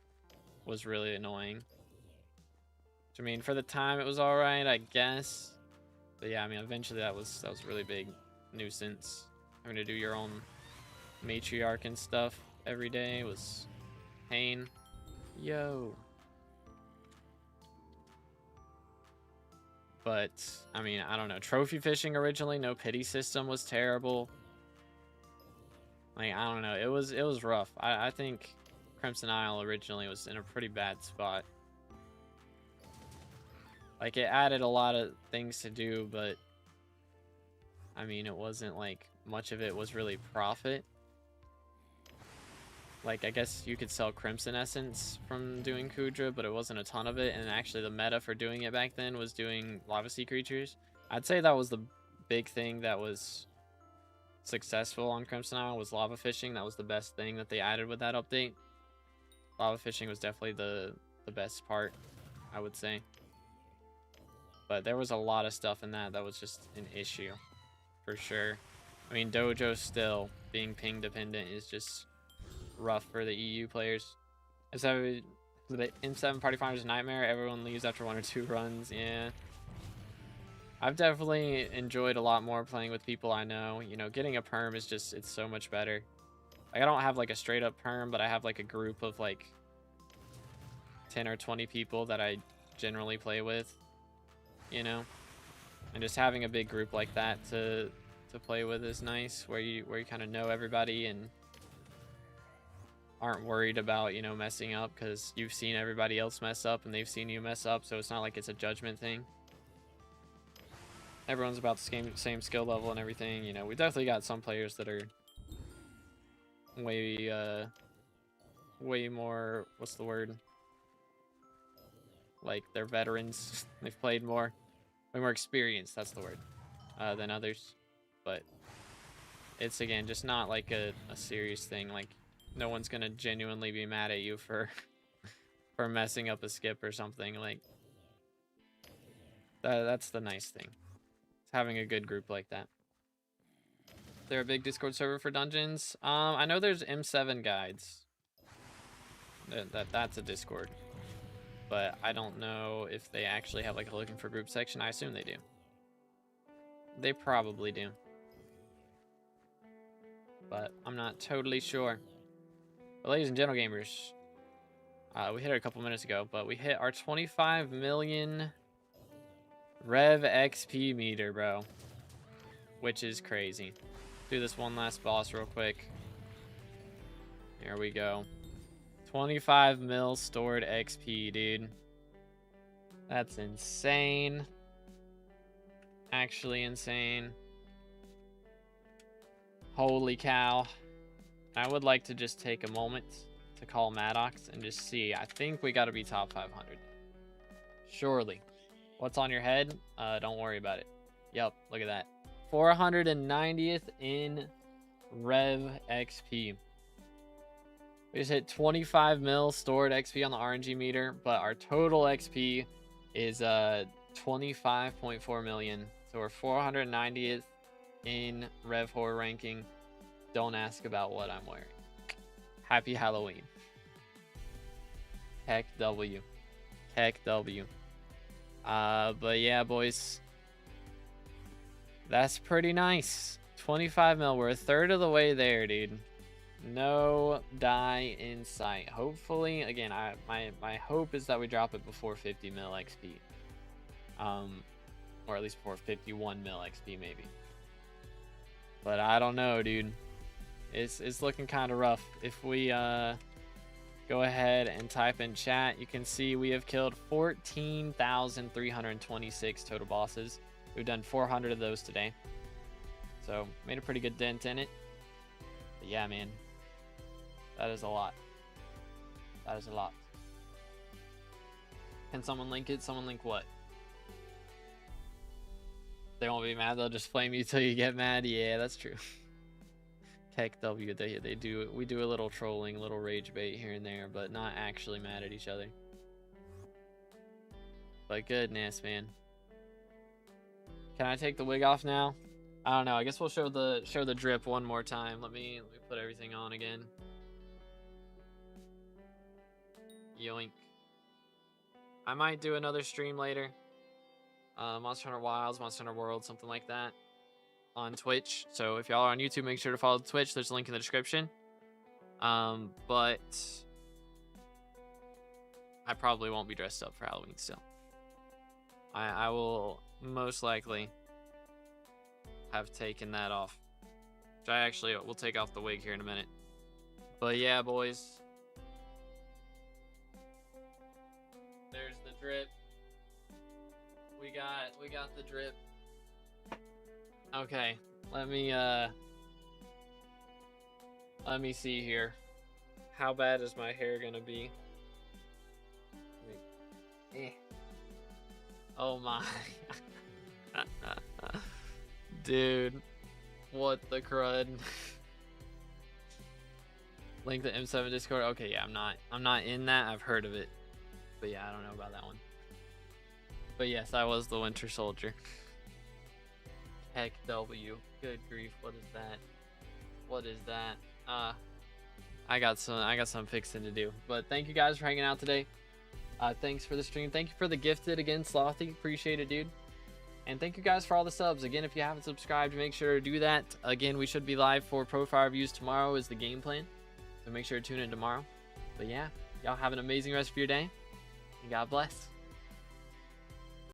was really annoying. Which, I mean, for the time it was alright, I guess. But yeah, I mean, eventually that was a really big nuisance. Having to do your own matriarch and stuff every day was pain. Yo. But I mean, I don't know. Trophy fishing originally, no pity system was terrible. Like, I don't know. It was rough. I think Crimson Isle originally was in a pretty bad spot. Like, it added a lot of things to do, but I mean, it wasn't like much of it was really profit. Like, I guess you could sell Crimson Essence from doing Kudra, but it wasn't a ton of it. And actually, the meta for doing it back then was doing Lava Sea creatures. I'd say that was the big thing that was successful on Crimson Isle, was lava fishing. That was the best thing that they added with that update. Lava fishing was definitely the best part, I would say. But there was a lot of stuff in that was just an issue, for sure. I mean, Dojo still being ping dependent is just rough for the EU players. So the M7 Party Finder's nightmare. Everyone leaves after 1 or 2 runs. Yeah. I've definitely enjoyed a lot more playing with people I know. You know, getting a perm is just, it's so much better. Like, I don't have like a straight up perm, but I have like a group of like 10 or 20 people that I generally play with, you know? And just having a big group like that to play with is nice, where you kind of know everybody and aren't worried about, you know, messing up, because you've seen everybody else mess up and they've seen you mess up, so it's not like it's a judgment thing. Everyone's about the same skill level and everything. You know, we definitely got some players that are way more, what's the word? Like, they're veterans. They've played more. Way more experienced, that's the word, than others. But it's, again, just not like a serious thing. Like, no one's gonna genuinely be mad at you for for messing up a skip or something. Like, that's the nice thing. It's having a good group like that. Is there a big Discord server for dungeons? I know there's M7 guides. That's a Discord. But I don't know if they actually have like a looking for group section. I assume they do. They probably do. But I'm not totally sure. But ladies and gentle gamers, we hit it a couple minutes ago, but we hit our 25 million Rev XP meter, bro. Which is crazy. Do this one last boss real quick. Here we go. 25 mil stored XP, dude. That's insane. Actually insane. Holy cow. I would like to just take a moment to call Maddox and just see. I think we got to be top 500. Surely. What's on your head? Don't worry about it. Yep, look at that. 490th in Rev XP. We just hit 25 mil stored XP on the RNG meter, but our total XP is 25.4 million. So we're 490th in Rev Horror ranking. Don't ask about what I'm wearing. Happy Halloween. Heck W. Heck W. But yeah, boys. That's pretty nice. 25 mil. We're a third of the way there, dude. No die in sight. Hopefully, again, my hope is that we drop it before 50 mil XP. Or at least before 51 mil XP maybe. But I don't know, dude. It's looking kind of rough. If we go ahead and type in chat, you can see we have killed 14,326 total bosses. We've done 400 of those today. So, made a pretty good dent in it. But yeah, man. That is a lot. That is a lot. Can someone link it? Someone link what? They won't be mad. They'll just flame you till you get mad. Yeah, that's true. Heck W, they do. We do a little trolling, a little rage bait here and there, but not actually mad at each other. But goodness, man. Can I take the wig off now? I don't know. I guess we'll show the drip one more time. Let me put everything on again. Yoink. I might do another stream later. Monster Hunter Wilds, Monster Hunter World, something like that on Twitch. So if y'all are on YouTube, make sure to follow Twitch. There's a link in the description. But I probably won't be dressed up for Halloween still. I will most likely have taken that off. Which I actually will take off the wig here in a minute. But yeah, boys. There's the drip. We got the drip. Okay, let me see here. How bad is my hair gonna be? Oh my. Dude, what the crud? Link the M7 Discord. Okay, yeah, I'm not in that. I've heard of it. But yeah, I don't know about that one. But yes, I was the Winter Soldier. Heck W. Good grief, what is that? What is that? I got some fixing to do. But thank you guys for hanging out today. Thanks for the stream. Thank you for the gifted again, Slothy. Appreciate it, dude. And thank you guys for all the subs. Again, if you haven't subscribed, make sure to do that. Again, we should be live for profile reviews tomorrow is the game plan. So make sure to tune in tomorrow. But yeah, y'all have an amazing rest of your day. And God bless.